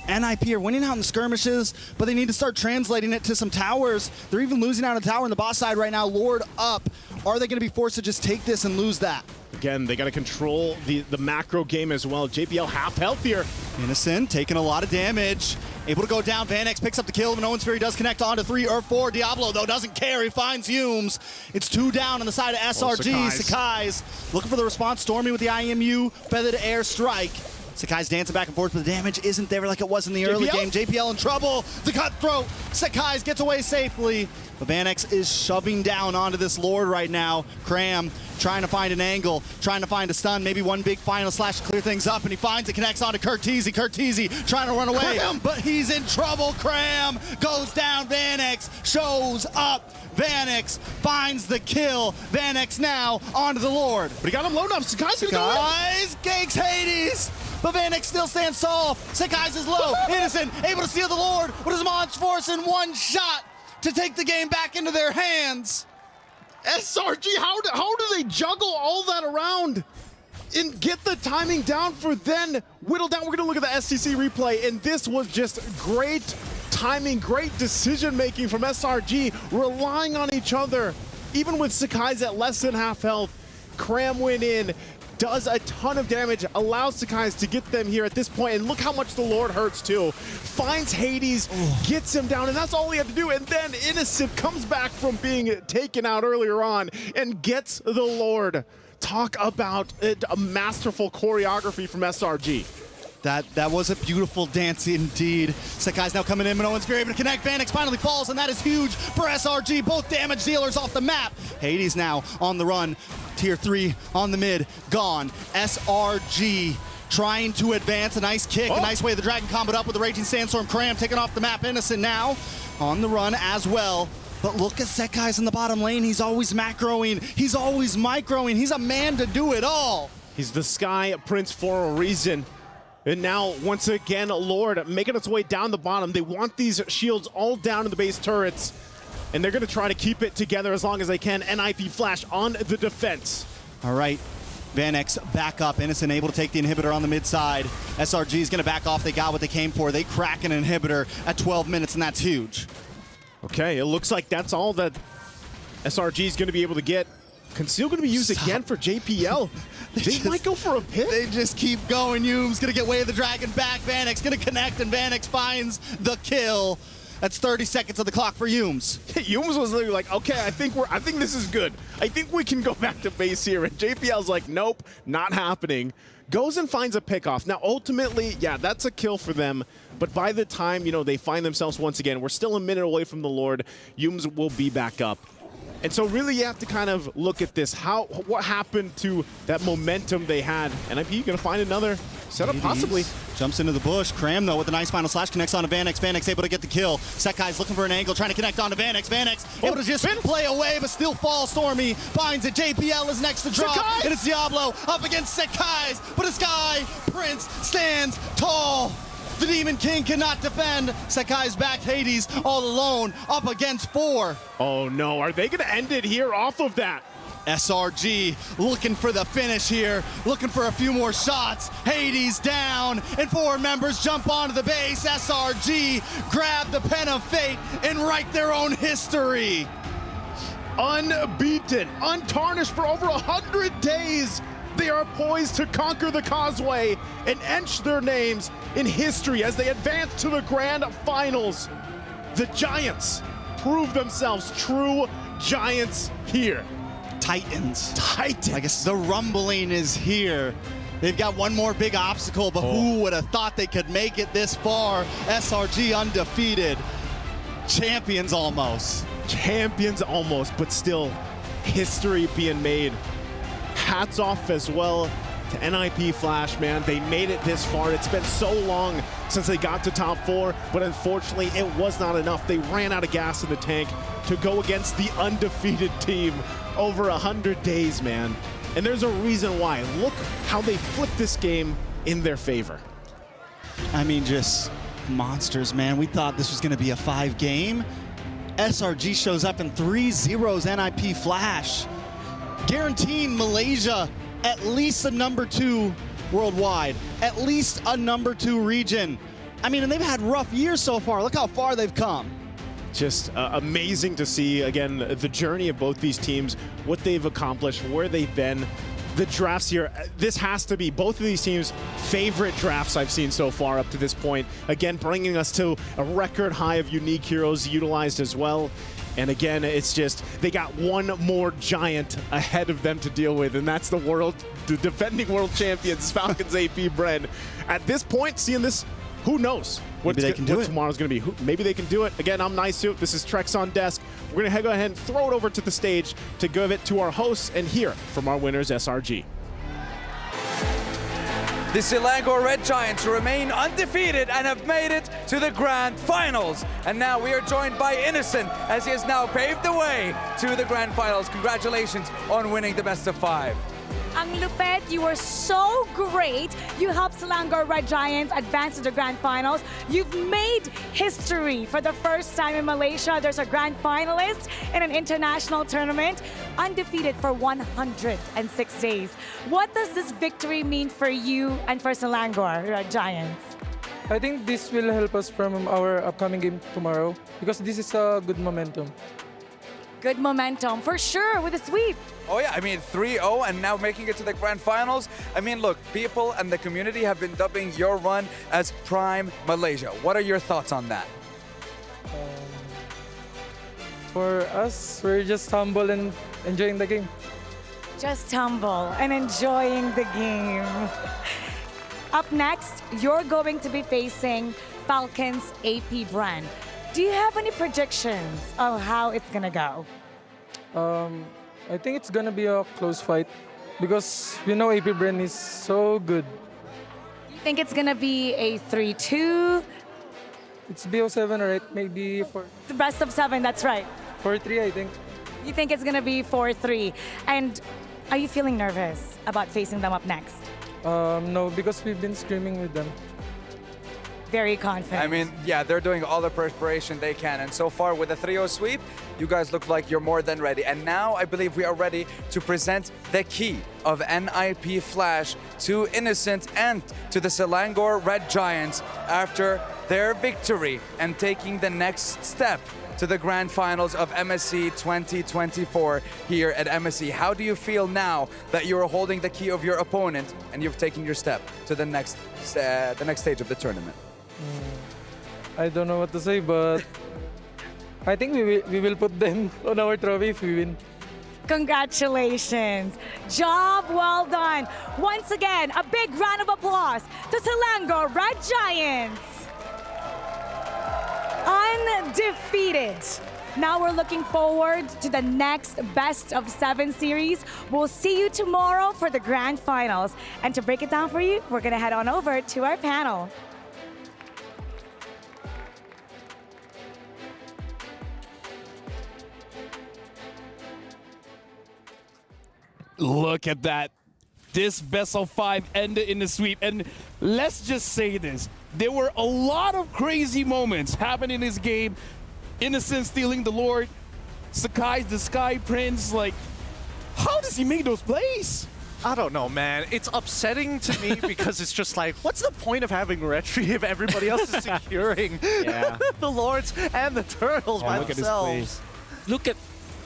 NIP are winning out in skirmishes, but they need to start translating it to some towers. They're even losing out a tower on the boss side right now. Lord up. Are they going to be forced to just take this and lose that? Again, they got to control the macro game as well. JPL half health here. Innocent taking a lot of damage. Able to go down. Vanex picks up the kill. No one's Fury does connect on to 3 or 4. Diablo, though, doesn't care. He finds Yums. It's 2 down on the side of SRG. Sakai's looking for the response. Stormy with the IMU. Feathered Air Strike. Sakai's dancing back and forth, but the damage isn't there like it was in the early game. JPL in trouble. The cutthroat. Sakai's gets away safely. But Vanex is shoving down onto this Lord right now. Cram trying to find an angle, trying to find a stun, maybe one big final slash to clear things up, and he finds it, connects onto Curteezy. Curteezy trying to run away, but he's in trouble. Cram goes down. Vanix shows up. Vanix finds the kill. Vanix now onto the Lord. But he got him low enough. Sakai's gonna go in. Guys, Gakes Hades. But Vanix still stands tall. Sakai's is low. Innocent able to steal the Lord with his Monster Force in one shot to take the game back into their hands. SRG, how do they juggle all that around and get the timing down for then whittle down? We're going to look at the STC replay, and this was just great timing, great decision-making from SRG, relying on each other. Even with Sakai's at less than half health, Cram went in, does a ton of damage, allows Sakai's to get them here at this point, and look how much the Lord hurts too. Finds Hades, gets him down, and that's all he had to do, and then Innocent comes back from being taken out earlier on and gets the Lord. Talk about a masterful choreography from SRG. That was a beautiful dance indeed. Sakai's now coming in, but no one's able to connect. Vanix finally falls, and that is huge for SRG. Both damage dealers off the map. Hades now on the run. Tier 3 on the mid, gone. SRG trying to advance. A nice kick, a nice way the Dragon comboed up with the Raging Sandstorm. Cram taking off the map. Innocent now on the run as well. But look at Sekai's in the bottom lane. He's always macroing. He's always microing. He's a man to do it all. He's the Sky Prince for a reason. And now, once again, Lord making its way down the bottom. They want these shields all down in the base turrets. And they're going to try to keep it together as long as they can. NIP Flash on the defense. All right. Vanix back up. Innocent able to take the inhibitor on the mid side. SRG is going to back off. They got what they came for. They crack an inhibitor at 12 minutes, and that's huge. Okay, it looks like that's all that SRG is going to be able to get. Conceal going to be used again for JPL. They might go for a pick. They just keep going. Yume's going to get Way of the Dragon back. Vanix going to connect, and Vanix finds the kill. That's 30 seconds of the clock for Yumes. Yumes was literally like, okay, I think this is good. I think we can go back to base here. And JPL's like, nope, not happening. Goes and finds a pickoff. Now, ultimately, yeah, that's a kill for them. But by the time, they find themselves once again, we're still a minute away from the Lord. Yumes will be back up. And so really you have to kind of look at this. What happened to that momentum they had? NIP going to find another setup possibly. Jumps into the bush. Cram though with a nice final slash connects onto Vanix. Vanix able to get the kill. Sekai's looking for an angle, trying to connect onto Vanix. Vanix able to just play away but still fall. Stormy finds it. JPL is next to drop. And it's Diablo up against Sekai's. But a Sky Prince stands tall. The Demon King cannot defend. Sekai's back. Hades all alone up against 4. Oh no, are they going to end it here off of that? SRG looking for the finish here, looking for a few more shots. Hades down, and 4 members jump onto the base. SRG grab the pen of fate and write their own history. Unbeaten, untarnished for over 100 days. They are poised to conquer the causeway and etch their names in history as they advance to the grand finals. The Giants prove themselves true giants here. Titans. I guess the rumbling is here. They've got one more big obstacle, but who would have thought they could make it this far? SRG undefeated. Champions almost. Champions almost, but still history being made. Hats off as well to NIP Flash, man. They made it this far. It's been so long since they got to top 4, but unfortunately it was not enough. They ran out of gas in the tank to go against the undefeated team over 100 days, man. And there's a reason why. Look how they flipped this game in their favor. I mean, just monsters, man. We thought this was going to be a 5-game. SRG shows up in 3-0's NIP Flash, guaranteeing Malaysia at least a #2 worldwide, at least a #2 region. I mean, and they've had rough years so far. Look how far they've come. Just amazing to see, again, the journey of both these teams, what they've accomplished, where they've been. The drafts here, this has to be both of these teams' favorite drafts I've seen so far up to this point. Again, bringing us to a record high of unique heroes utilized as well. And again, it's just, they got one more giant ahead of them to deal with, and that's the defending world champions, Falcons AP Bren. At this point, seeing this who knows what tomorrow's going to be. Maybe they can do it. Again, I'm Nice-Suit. This is Trex on Desk. We're going to go ahead and throw it over to the stage to give it to our hosts and hear from our winners, SRG. The Selangor Red Giants remain undefeated and have made it to the grand finals. And now we are joined by Innocent as he has now paved the way to the grand finals. Congratulations on winning the best of 5. Ang lupet, you were so great. You helped Selangor Red Giants advance to the grand finals. You've made history for the first time in Malaysia. There's a grand finalist in an international tournament, undefeated for 106 days. What does this victory mean for you and for Selangor Red Giants? I think this will help us from our upcoming game tomorrow because this is a good momentum. Good momentum, for sure, with a sweep. Oh yeah, I mean 3-0 and now making it to the grand finals. I mean, look, people and the community have been dubbing your run as Prime Malaysia. What are your thoughts on that? For us, we're just humble and enjoying the game. Just humble and enjoying the game. Up next, you're going to be facing Falcons AP brand. Do you have any predictions of how it's gonna go? I think it's gonna be a close fight because we know AP Bren is so good. You think it's gonna be a 3-2? It's BO7, right? Maybe the best of 7, that's right. 4-3, I think. You think it's gonna be 4-3? And are you feeling nervous about facing them up next? No, because we've been screaming with them. Very confident. I mean, yeah, they're doing all the perspiration they can. And so far with the 3-0 sweep, you guys look like you're more than ready. And now I believe we are ready to present the key of NIP Flash to Innocent and to the Selangor Red Giants after their victory and taking the next step to the grand finals of MSC 2024 here at MSC. How do you feel now that you are holding the key of your opponent and you've taken your step to the next stage of the tournament? I don't know what to say, but I think we will put them on our trophy if we win. Congratulations. Job well done. Once again, a big round of applause to Selangor Red Giants. Undefeated. Now we're looking forward to the next best of 7 series. We'll see you tomorrow for the grand finals. And to break it down for you, we're gonna head on over to our panel. Look at that. This best of 5 ended in the sweep. And let's just say this. There were a lot of crazy moments happening in this game. Innocent stealing the Lord. Sakai, the Sky Prince. Like, how does he make those plays? I don't know, man. It's upsetting to me because it's just like, what's the point of having Retri if everybody else is securing the Lords and the Turtles by themselves? Look at...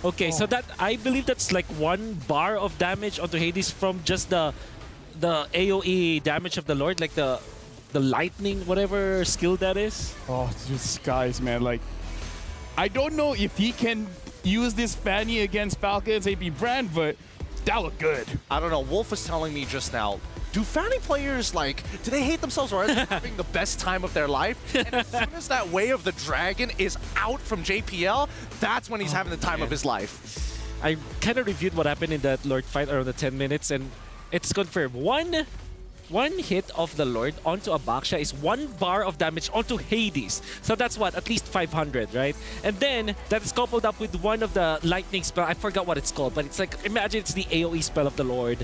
Okay, so that I believe that's like 1 bar of damage onto Hades from just the AoE damage of the Lord, like the lightning, whatever skill that is. Oh, these guys, man. Like, I don't know if he can use this Fanny against Falcons AP brand, but that looked good. I don't know. Wolf was telling me just now, do Fanny players, like, do they hate themselves or are they having the best time of their life? And as soon as that Way of the Dragon is out from JPL, that's when he's having the time of his life. I kind of reviewed what happened in that Lord fight around the 10 minutes, and it's confirmed. One hit of the Lord onto a Baksha is 1 bar of damage onto Hades. So that's what? At least 500, right? And then that is coupled up with one of the lightning spell. I forgot what it's called, but it's like, imagine it's the AoE spell of the Lord.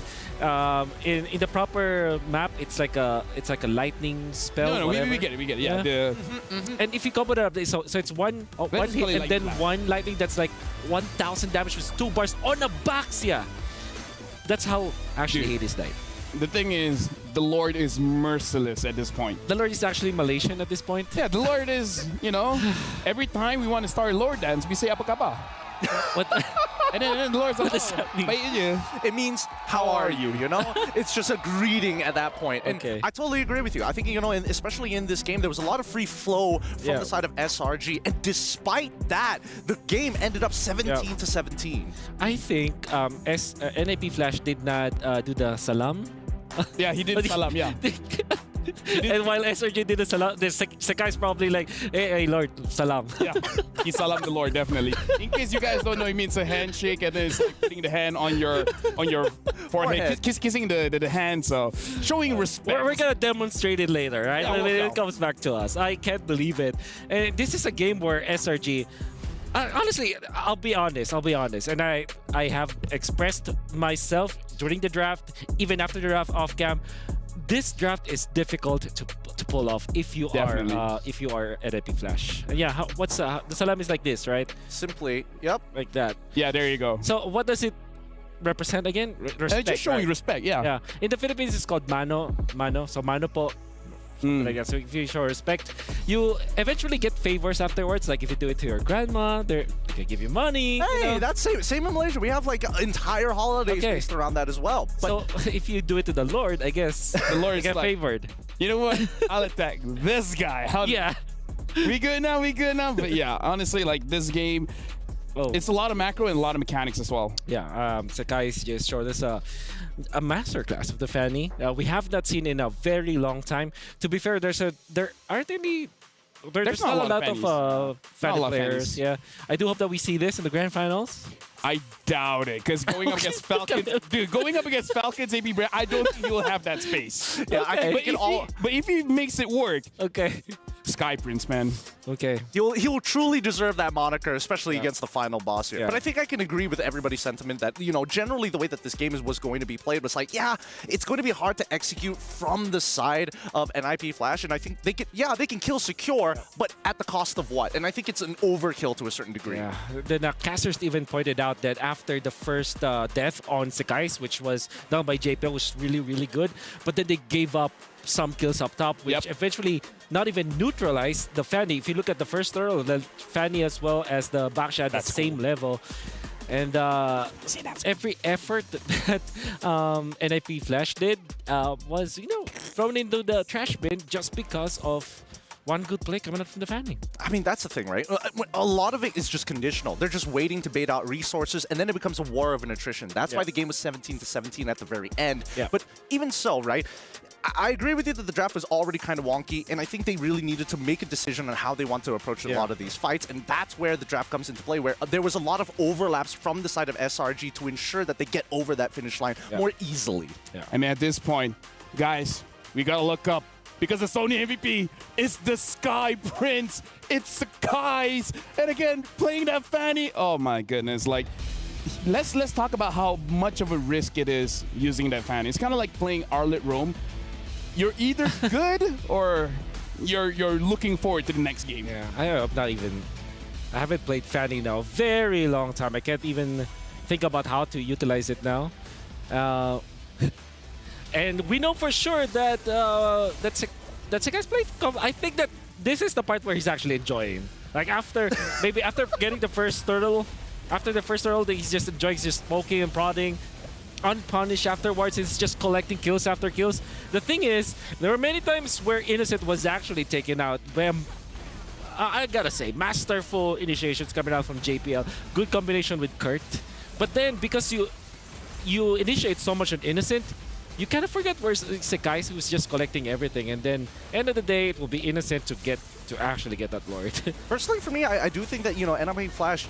In the proper map, it's like a lightning spell. No, we get it, yeah. And if you combo that up, so it's one hit and then one lightning that's like 1,000 damage with 2 bars on a Baxia. That's how actually Hades died. The thing is, the Lord is merciless at this point. The Lord is actually Malaysian at this point? Yeah, the Lord is, you know, every time we want to start Lord dance, we say apa kapa. What? And then the Lord's like, it means, how are you, you know? It's just a greeting at that point. And I totally agree with you. I think, you know, especially in this game, there was a lot of free flow from the side of SRG. And despite that, the game ended up 17-17. I think NIP Flash did not do the salam. Yeah, he did salam, yeah. And while SRG did the salam, the Sekai's probably like, hey, Lord, salam. Yeah, he salam the Lord, definitely. In case you guys don't know, it means a handshake, and then it's like putting the hand on your forehead. Kissing the hand, so showing respect. We're gonna demonstrate it later, right? Yeah, When it comes back to us. I can't believe it. And this is a game where SRG, honestly, I'll be honest, and I have expressed myself during the draft, even after the draft off cam. This draft is difficult to pull off if you are NIP Flash. Yeah, what's the salam is like this, right? Simply, yep, like that. Yeah, there you go. So what does it represent again? Respect. Just showing respect. Yeah. Yeah. In the Philippines, it's called mano. So mano po. Like that. So if you show respect, you eventually get favors afterwards. Like if you do it to your grandma, they can give you money. Hey, that's same in Malaysia. We have like entire holidays based around that as well. But so if you do it to the Lord, I guess the Lord get favored. You know what? I'll attack this guy. Yeah. We good now. But yeah, honestly, like this game, it's a lot of macro and a lot of mechanics as well. Yeah, Sekai's just showed us a masterclass of the Fanny. We have not seen in a very long time. To be fair, there's not a lot of Fanny players. Yeah, I do hope that we see this in the grand finals. I doubt it, because going up against Falcons, AB Brand, I don't think you'll have that space. Yeah, I think but if he makes it work, okay. Sky Prince, man. Okay. He'll truly deserve that moniker, especially against the final boss here. Yeah. But I think I can agree with everybody's sentiment that, generally the way that this game was going to be played was like, yeah, it's going to be hard to execute from the side of NIP Flash, and I think they can kill secure, but at the cost of what? And I think it's an overkill to a certain degree. Yeah. The casters even pointed out that after the first death on Sekai's, which was done by JPL, was really, really good, but then they gave up some kills up top, which eventually not even neutralized the Fanny. If you look at the first turtle, the Fanny as well as the Baksha at the same level. And every effort that NIP Flash did was, thrown into the trash bin just because of one good play coming up from the Fanny. I mean, that's the thing, right? A lot of it is just conditional. They're just waiting to bait out resources, and then it becomes a war of attrition. That's why the game was 17-17 at the very end. Yeah. But even so, right? I agree with you that the draft was already kind of wonky, and I think they really needed to make a decision on how they want to approach a lot of these fights, and that's where the draft comes into play, where there was a lot of overlaps from the side of SRG to ensure that they get over that finish line more easily. Yeah. I mean, at this point, guys, we gotta look up, because the Sony MVP is the Sky Prince. It's Sekai's, and again, playing that Fanny. Oh my goodness, like. Let's talk about how much of a risk it is using that Fanny. It's kind of like playing Arlet Rome. You're either good or you're looking forward to the next game. Yeah, I haven't played Fanny now a very long time. I can't even think about how to utilize it now. And we know for sure that Sekai's played. I think that this is the part where he's actually enjoying. Like after getting the first turtle. After the first turtle, he's just enjoying just poking and prodding. Unpunished afterwards, he's just collecting kills after kills. The thing is, there were many times where Innocent was actually taken out. I gotta say, masterful initiations coming out from JPL. Good combination with Kurt. But then, because you initiate so much on Innocent, you kind of forget where Sekai's who's just collecting everything. And then, end of the day, it will be Innocent to actually get that Lord. Personally, for me, I do think that, NIP Flash,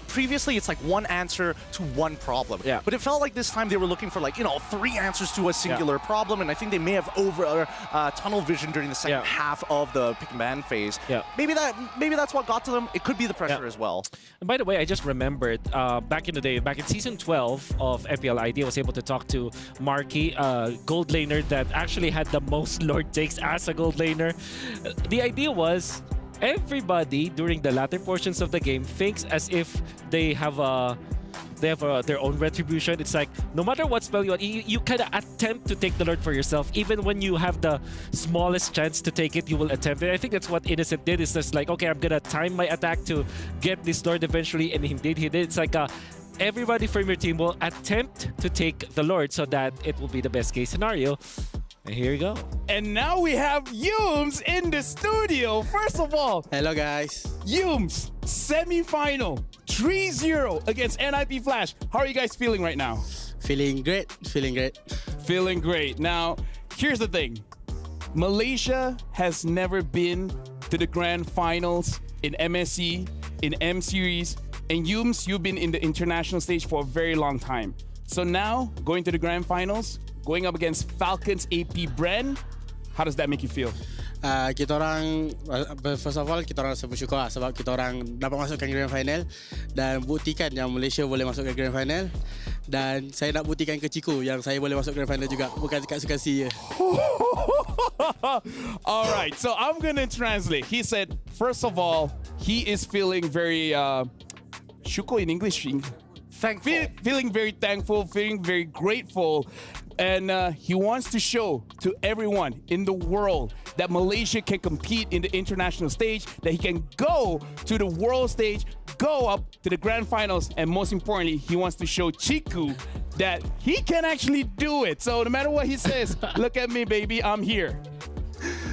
previously it's like one answer to one problem. Yeah. But it felt like this time they were looking for 3 answers to a singular problem, and I think they may have over tunnel vision during the second half of the pick and ban phase. Yeah. Maybe that's what got to them. It could be the pressure as well. And by the way, I just remembered back in the day, back in season 12 of FPL ID, I was able to talk to Marky, gold laner that actually had the most Lord takes as a gold laner. The idea was everybody during the latter portions of the game thinks as if they have their own retribution. It's like no matter what spell you kind of attempt to take the Lord for yourself. Even when you have the smallest chance to take it, you will attempt it. I think that's what Innocent did. It's just like, okay, I'm gonna time my attack to get this Lord eventually, and he did. It's like everybody from your team will attempt to take the Lord so that it will be the best case scenario. And here you go. And now we have Yums in the studio. First of all, hello guys. Yums, semi-final, 3-0 against NIP Flash. How are you guys feeling right now? Feeling great. Feeling great. Now, here's the thing. Malaysia has never been to the grand finals in MSC, in M Series, and Yums, you've been in the international stage for a very long time. So now, going to the grand finals, going up against Falcons AP Bren, how does that make you feel? Kita orang first of all kita orang rasa bersyukur sebab kita orang dapat masuk ke grand final dan buktikan yang Malaysia boleh masuk ke grand final, dan saya nak buktikan ke Chico yang saya boleh masuk grand final juga, bukan kat suka-suka je. All right, so I'm gonna translate. He said, first of all, he is feeling very syukur in English. Thankful. Feeling very thankful, feeling very grateful. And he wants to show to everyone in the world that Malaysia can compete in the international stage, that he can go to the world stage, go up to the grand finals, and most importantly, he wants to show Chiku that he can actually do it. So no matter what he says, look at me, baby, I'm here.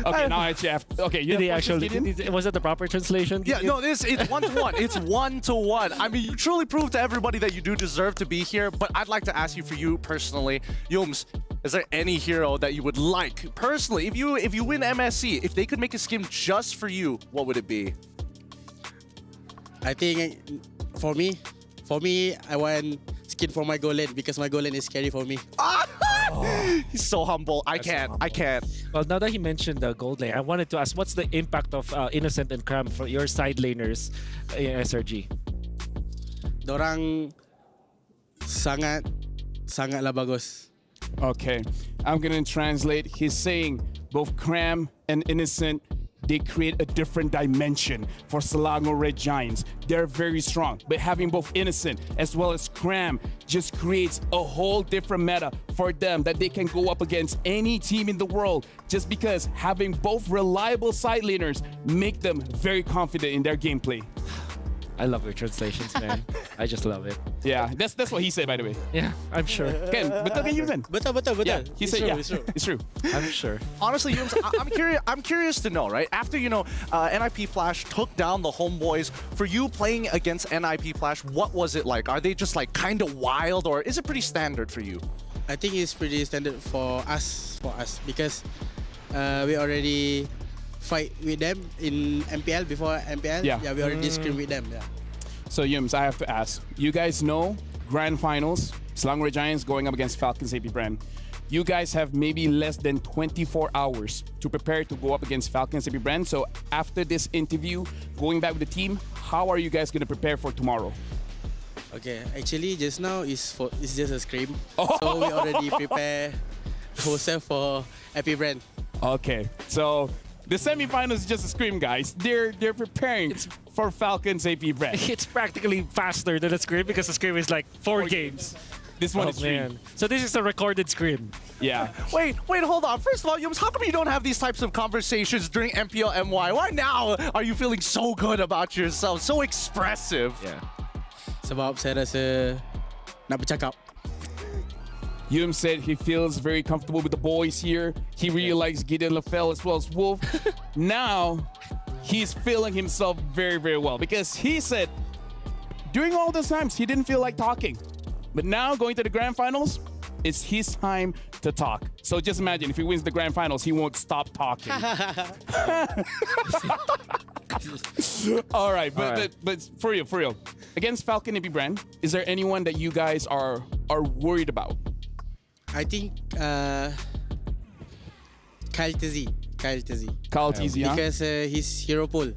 Okay, now I have. Okay, you did he actually? Was that the proper translation? Yeah, no, it's 1-to-1. It's 1-to-1. I mean, you truly proved to everybody that you do deserve to be here. But I'd like to ask you, for you personally, Yums, is there any hero that you would like personally? If you win MSC, if they could make a skin just for you, what would it be? I think for me, I want skin for my goal lane because my goal lane is scary for me. He's so humble. I can't. Well, now that he mentioned the gold lane, I wanted to ask, what's the impact of Innocent and Cram for your side laners in SRG? Dorang sangatlah bagus. Okay, I'm gonna translate. He's saying both Cram and Innocent, they create a different dimension for Selangor Red Giants. They're very strong, but having both Innocent as well as Cram just creates a whole different meta for them that they can go up against any team in the world, just because having both reliable side laners make them very confident in their gameplay. I love your translations, man. I just love it. Yeah, that's what he said, by the way. Yeah, I'm sure. Ken, betul kan Yums? Betul. Yeah, he said, true, yeah, it's true. I'm sure. Honestly, Yums, I'm curious to know, right? After, NIP Flash took down the homeboys, for you playing against NIP Flash, what was it like? Are they just like kind of wild, or is it pretty standard for you? I think it's pretty standard for us because we already fight with them in MPL before MPL. Yeah, we already scrim with them. Yeah. So Yums, I have to ask. You guys know grand finals, Selangor Giants going up against Falcons AP Brand. You guys have maybe less than 24 hours to prepare to go up against Falcons AP Brand. So after this interview, going back with the team, how are you guys going to prepare for tomorrow? Okay, actually just now it's just a scrim. So we already prepare ourselves for AP Brand. Okay, so the semifinals is just a scrim, guys. They're preparing for Falcons AP Brand. It's practically faster than a scrim because the scrim is like 4 games. This one is man. So this is a recorded scrim. Yeah. Wait, hold on. First of all, Yums, how come you don't have these types of conversations during MPL MY? Why now are you feeling so good about yourself, so expressive? Yeah. Sebab saya rasa nak bercakap. Yum said he feels very comfortable with the boys here. He really likes Gideon LaFell as well as Wolf. Now, he's feeling himself very, very well because he said during all those times, he didn't feel like talking. But now, going to the grand finals, it's his time to talk. So just imagine if he wins the grand finals, he won't stop talking. All right, but for real, against Falcon AP Brand, is there anyone that you guys are worried about? I think Kyle TZ. Kyle TZ, huh? Because his hero pool.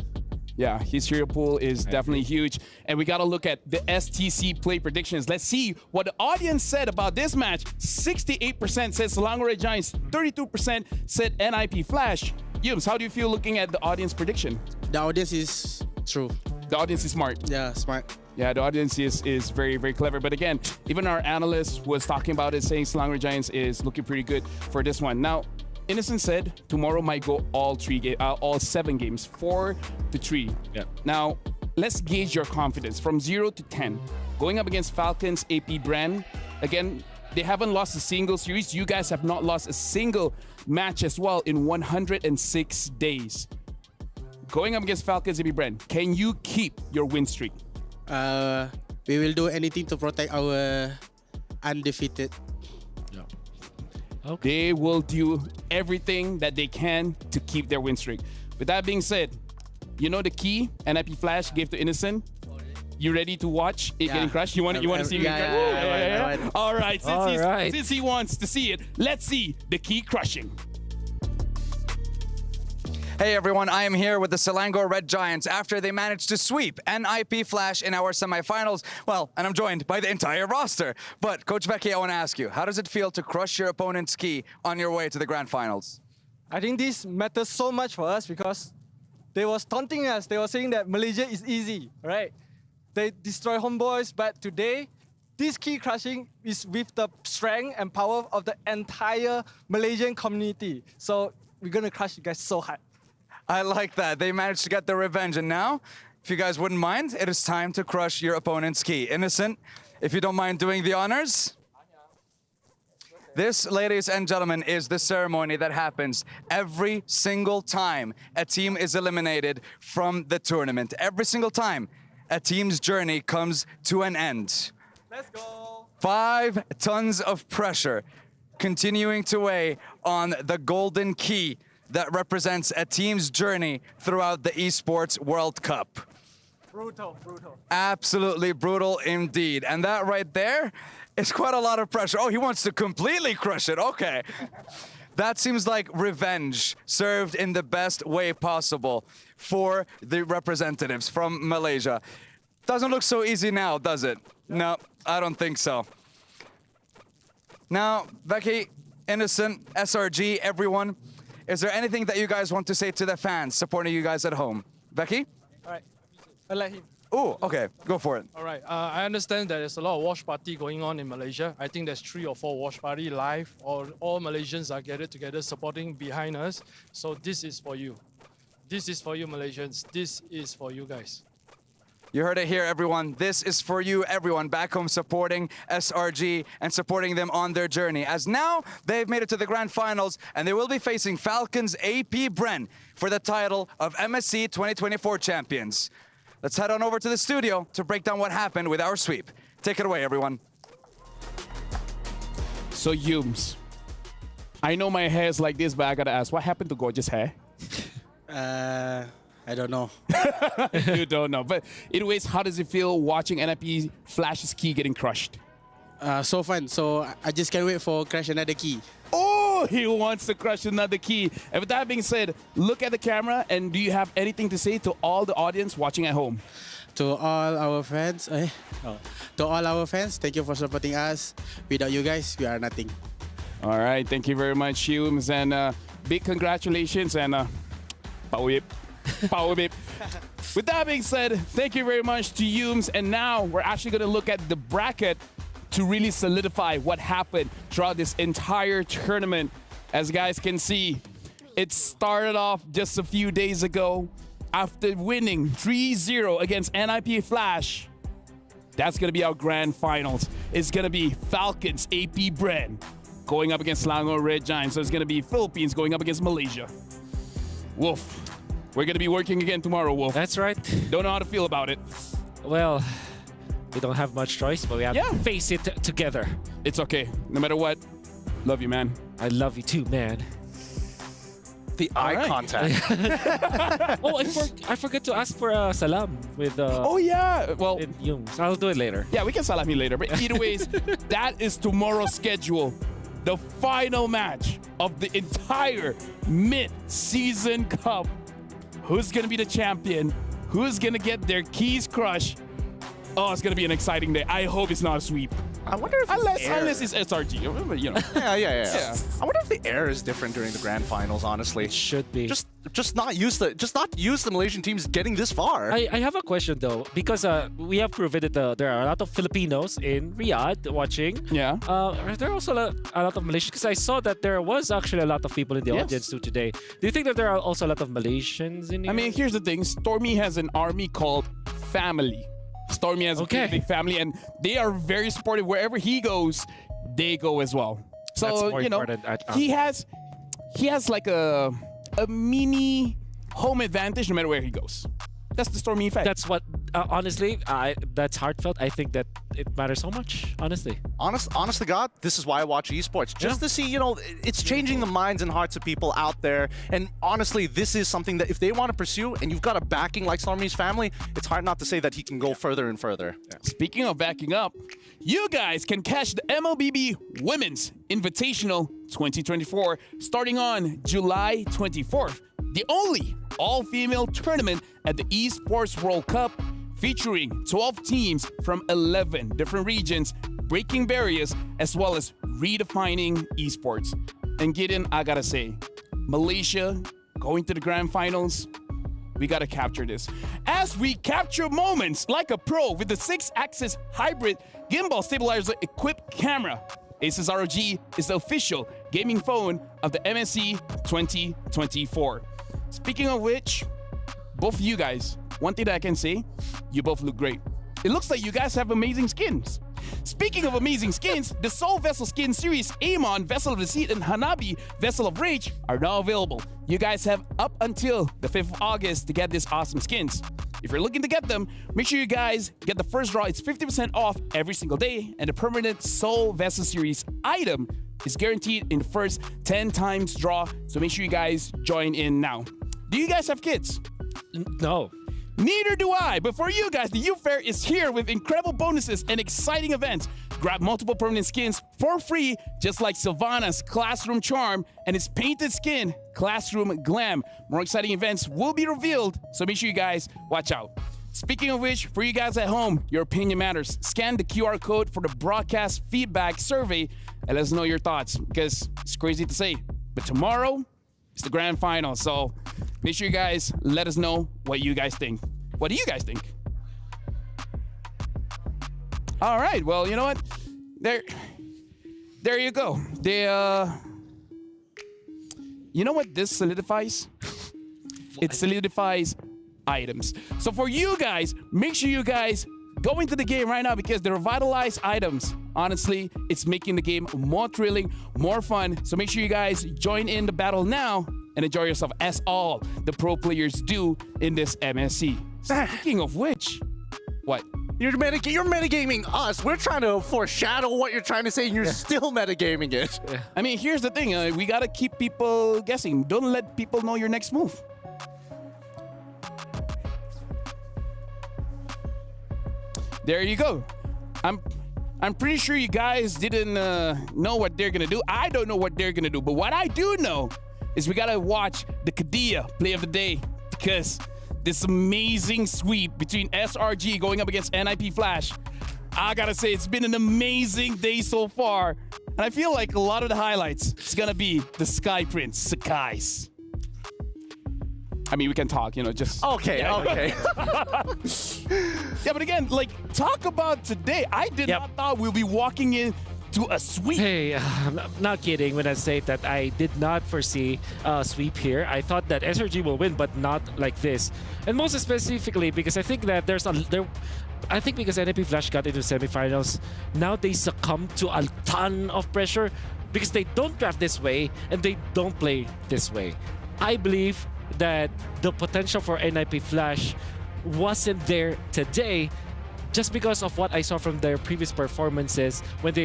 Yeah, his hero pool is definitely huge. And we got to look at the STC play predictions. Let's see what the audience said about this match. 68% said Selangor Red Giants, 32% said NIP Flash. Yums, how do you feel looking at the audience prediction? The audience is true. The audience is smart. Yeah, smart. Yeah, the audience is very, very clever. But again, even our analyst was talking about it, saying Selangor Giants is looking pretty good for this one. Now, Innocent said tomorrow might go all 7 games, 4-3. Yeah. Now, let's gauge your confidence from 0 to 10. Going up against Falcons AP Brand, again, they haven't lost a single series. You guys have not lost a single match as well in 106 days. Going up against Falcons AP Brand, can you keep your win streak? We will do anything to protect our undefeated. They will do everything that they can to keep their win streak. With that being said, you know the key NIP Flash gave to Innocent? You ready to watch it getting crushed? You want to see it getting crushed? All right. Since he wants to see it, let's see the key crushing. Hey everyone, I am here with the Selangor Red Giants after they managed to sweep NIP Flash in our semifinals. Well, and I'm joined by the entire roster. But Coach Becky, I want to ask you, how does it feel to crush your opponent's key on your way to the grand finals? I think this matters so much for us because they were taunting us. They were saying that Malaysia is easy, right? They destroy homeboys, but today, this key crushing is with the strength and power of the entire Malaysian community. So we're going to crush you guys so hard. I like that. They managed to get their revenge. And now, if you guys wouldn't mind, it is time to crush your opponent's key. Innocent, if you don't mind doing the honors. This, ladies and gentlemen, is the ceremony that happens every single time a team is eliminated from the tournament. Every single time a team's journey comes to an end. Let's go. 5 tons of pressure continuing to weigh on the golden key that represents a team's journey throughout the Esports World Cup. Brutal, brutal. Absolutely brutal indeed. And that right there is quite a lot of pressure. Oh, he wants to completely crush it. Okay. That seems like revenge served in the best way possible for the representatives from Malaysia. Doesn't look so easy now, does it? No, I don't think so. Now, Becky, Innocent, SRG, everyone, is there anything that you guys want to say to the fans supporting you guys at home? Becky? All right, I'll let him. Oh, okay, go for it. All right, I understand that there's a lot of watch party going on in Malaysia. I think there's 3 or 4 watch party live, or all Malaysians are gathered together supporting behind us. So this is for you. This is for you, Malaysians. This is for you guys. You heard it here, everyone. This is for you, everyone back home supporting SRG and supporting them on their journey. As now, they've made it to the grand finals, and they will be facing Falcons AP Bren for the title of MSC 2024 champions. Let's head on over to the studio to break down what happened with our sweep. Take it away, everyone. So, Yums, I know my hair is like this, but I gotta ask, what happened to Gorgeous hair? I don't know. You don't know. But anyways, how does it feel watching NIP Flash's key getting crushed? So fun. So I just can't wait for crush another key. Oh, he wants to crush another key. And with that being said, look at the camera, and do you have anything to say to all the audience watching at home? To all our fans, thank you for supporting us. Without you guys, we are nothing. All right, thank you very much, Humes, and big congratulations, and power whip. Power whip. With that being said, thank you very much to Humes, and now we're actually going to look at the bracket to really solidify what happened throughout this entire tournament. As you guys can see, it started off just a few days ago after winning 3-0 against NIP Flash. That's going to be our grand finals. It's going to be Falcons AP Bren going up against Selangor Red Giants. So it's going to be Philippines going up against Malaysia. Wolf, we're going to be working again tomorrow, Wolf. That's right. Don't know how to feel about it. Well, we don't have much choice, but we have to face it together. It's okay. No matter what. Love you, man. I love you too, man. The eye contact. Oh, I forgot to ask for salam with oh yeah, well, I'll do it later. Yeah, we can salam you later. But either ways, that is tomorrow's schedule. The final match of the entire mid-season cup. Who's gonna be the champion? Who's gonna get their keys crushed? Oh, it's gonna be an exciting day. I hope it's not a sweep. I wonder if unless it's SRG, you know. Yeah. I wonder if the air is different during the grand finals. Honestly, it should be. Just not use the Malaysian teams getting this far. I have a question though, because we have proven that there are a lot of Filipinos in Riyadh watching. Yeah. Are there also a lot of Malaysians? Because I saw that there was actually a lot of people in the audience too today. Do you think that there are also a lot of Malaysians in here? I mean, here's the thing. Stormy has an army called Family. Stormy has a big family, and they are very supportive. Wherever he goes, they go as well. So you know, he has like a mini home advantage no matter where he goes. That's the Stormy effect. That's what, honestly, that's heartfelt. I think that it matters so much, honestly. Honest to God, this is why I watch esports. Just to see, you know, it's changing the minds and hearts of people out there. And honestly, this is something that if they want to pursue and you've got a backing like Stormy's family, it's hard not to say that he can go further and further. Speaking of backing up, you guys can catch the MLBB Women's Invitational 2024 starting on July 24th. The only all-female tournament at the Esports World Cup, featuring 12 teams from 11 different regions, breaking barriers as well as redefining esports. And Gideon, I gotta say, Malaysia going to the grand finals, we gotta capture this. As we capture moments like a pro with the 6-axis hybrid gimbal stabilizer equipped camera. Asus ROG is the official gaming phone of the MSC 2024. Speaking of which, both of you guys, one thing that I can say, you both look great. It looks like you guys have amazing skins. Speaking of amazing skins, the Soul Vessel Skin Series Amon Vessel of Deceit and Hanabi Vessel of Rage are now available. You guys have up until the 5th of August to get these awesome skins. If you're looking to get them, make sure you guys get the first draw. It's 50% off every single day, and the permanent Soul Vessel Series item is guaranteed in the first 10 times draw, so make sure you guys join in now. Do you guys have kids? No. Neither do I, but for you guys, the Youth Fair is here with incredible bonuses and exciting events. Grab multiple permanent skins for free, just like Sylvana's Classroom Charm and his painted skin, Classroom Glam. More exciting events will be revealed, so make sure you guys watch out. Speaking of which, for you guys at home, your opinion matters. Scan the QR code for the broadcast feedback survey and let us know your thoughts, because it's crazy to say, but tomorrow is the grand final, so make sure you guys let us know what you guys think. What do you guys think? All right, well, you know what? There you go. You know what this solidifies? It solidifies items. So for you guys, make sure you guys go into the game right now, because the revitalized items, honestly, it's making the game more thrilling, more fun. So make sure you guys join in the battle now and enjoy yourself, as all the pro players do in this MSC. Speaking of which, what? You're metagaming us. We're trying to foreshadow what you're trying to say, and you're still metagaming it. I mean, here's the thing. We gotta keep people guessing. Don't let people know your next move. There you go. I'm pretty sure you guys didn't know what they're gonna do. I don't know what they're gonna do, but what I do know is we gotta watch the Kadia play of the day, because this amazing sweep between SRG going up against NIP Flash, I gotta say, it's been an amazing day so far. And I feel like a lot of the highlights is gonna be the Sky Prince, Sakai's. I mean, we can talk, you know, just... Okay. Yeah, but again, like, talk about today. I did not thought we'll be walking in to a sweep. Hey, I'm not kidding when I say that I did not foresee a sweep here. I thought that SRG will win, but not like this. And most specifically because I think that I think because NIP Flash got into semifinals, now they succumb to a ton of pressure because they don't draft this way and they don't play this way. I believe that the potential for NIP Flash wasn't there today, just because of what I saw from their previous performances when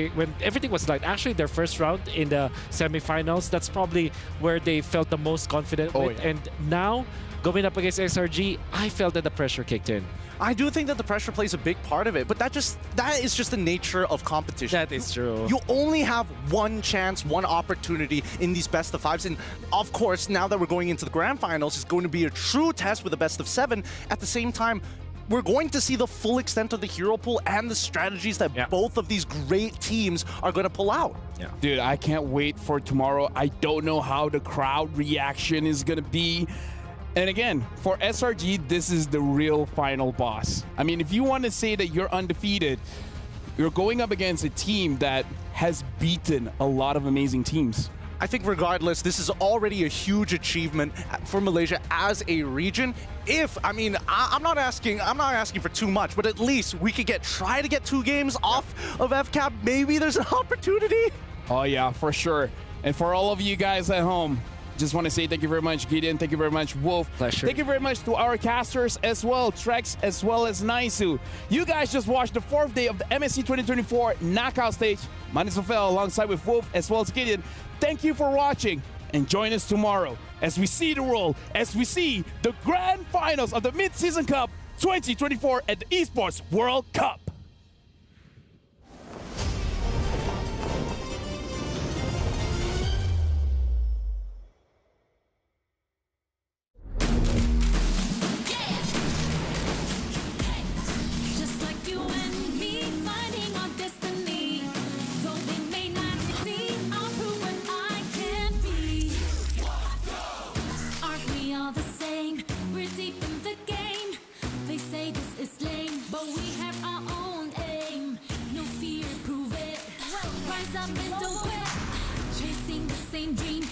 everything was like actually their first round in the semifinals. That's probably where they felt the most confident with. Yeah. And now going up against SRG, I felt that the pressure kicked in. I do think that the pressure plays a big part of it, but that is just the nature of competition. That is true. You only have one chance, one opportunity in these best of fives, and of course, now that we're going into the grand finals, it's going to be a true test with a best of 7. At the same time, we're going to see the full extent of the hero pool and the strategies that both of these great teams are going to pull out. Yeah. Dude, I can't wait for tomorrow. I don't know how the crowd reaction is going to be. And again, for SRG, this is the real final boss. I mean, if you want to say that you're undefeated, you're going up against a team that has beaten a lot of amazing teams. I think regardless, this is already a huge achievement for Malaysia as a region. I'm not asking for too much, but at least we could try to get 2 games off of FCAP. Maybe there's an opportunity. Oh yeah, for sure. And for all of you guys at home, Just want to say thank you very much, Gideon. Thank you very much, Wolf. Pleasure. Thank you very much to our casters as well, Trex as well as Naisu. You guys just watched the 4th day of the MSC 2024 knockout stage. My name is Rafael alongside with Wolf as well as Gideon. Thank you for watching and join us tomorrow as we see the world, as we see the grand finals of the Mid-Season Cup 2024 at the Esports World Cup. Just like you and me, finding our destiny. Though they may not see, I'll prove what I can be. Aren't we all the same? We're deep in the game. They say this is lame, but we have our own aim. No fear, prove it. Rise up and don't quit. Chasing the same dream.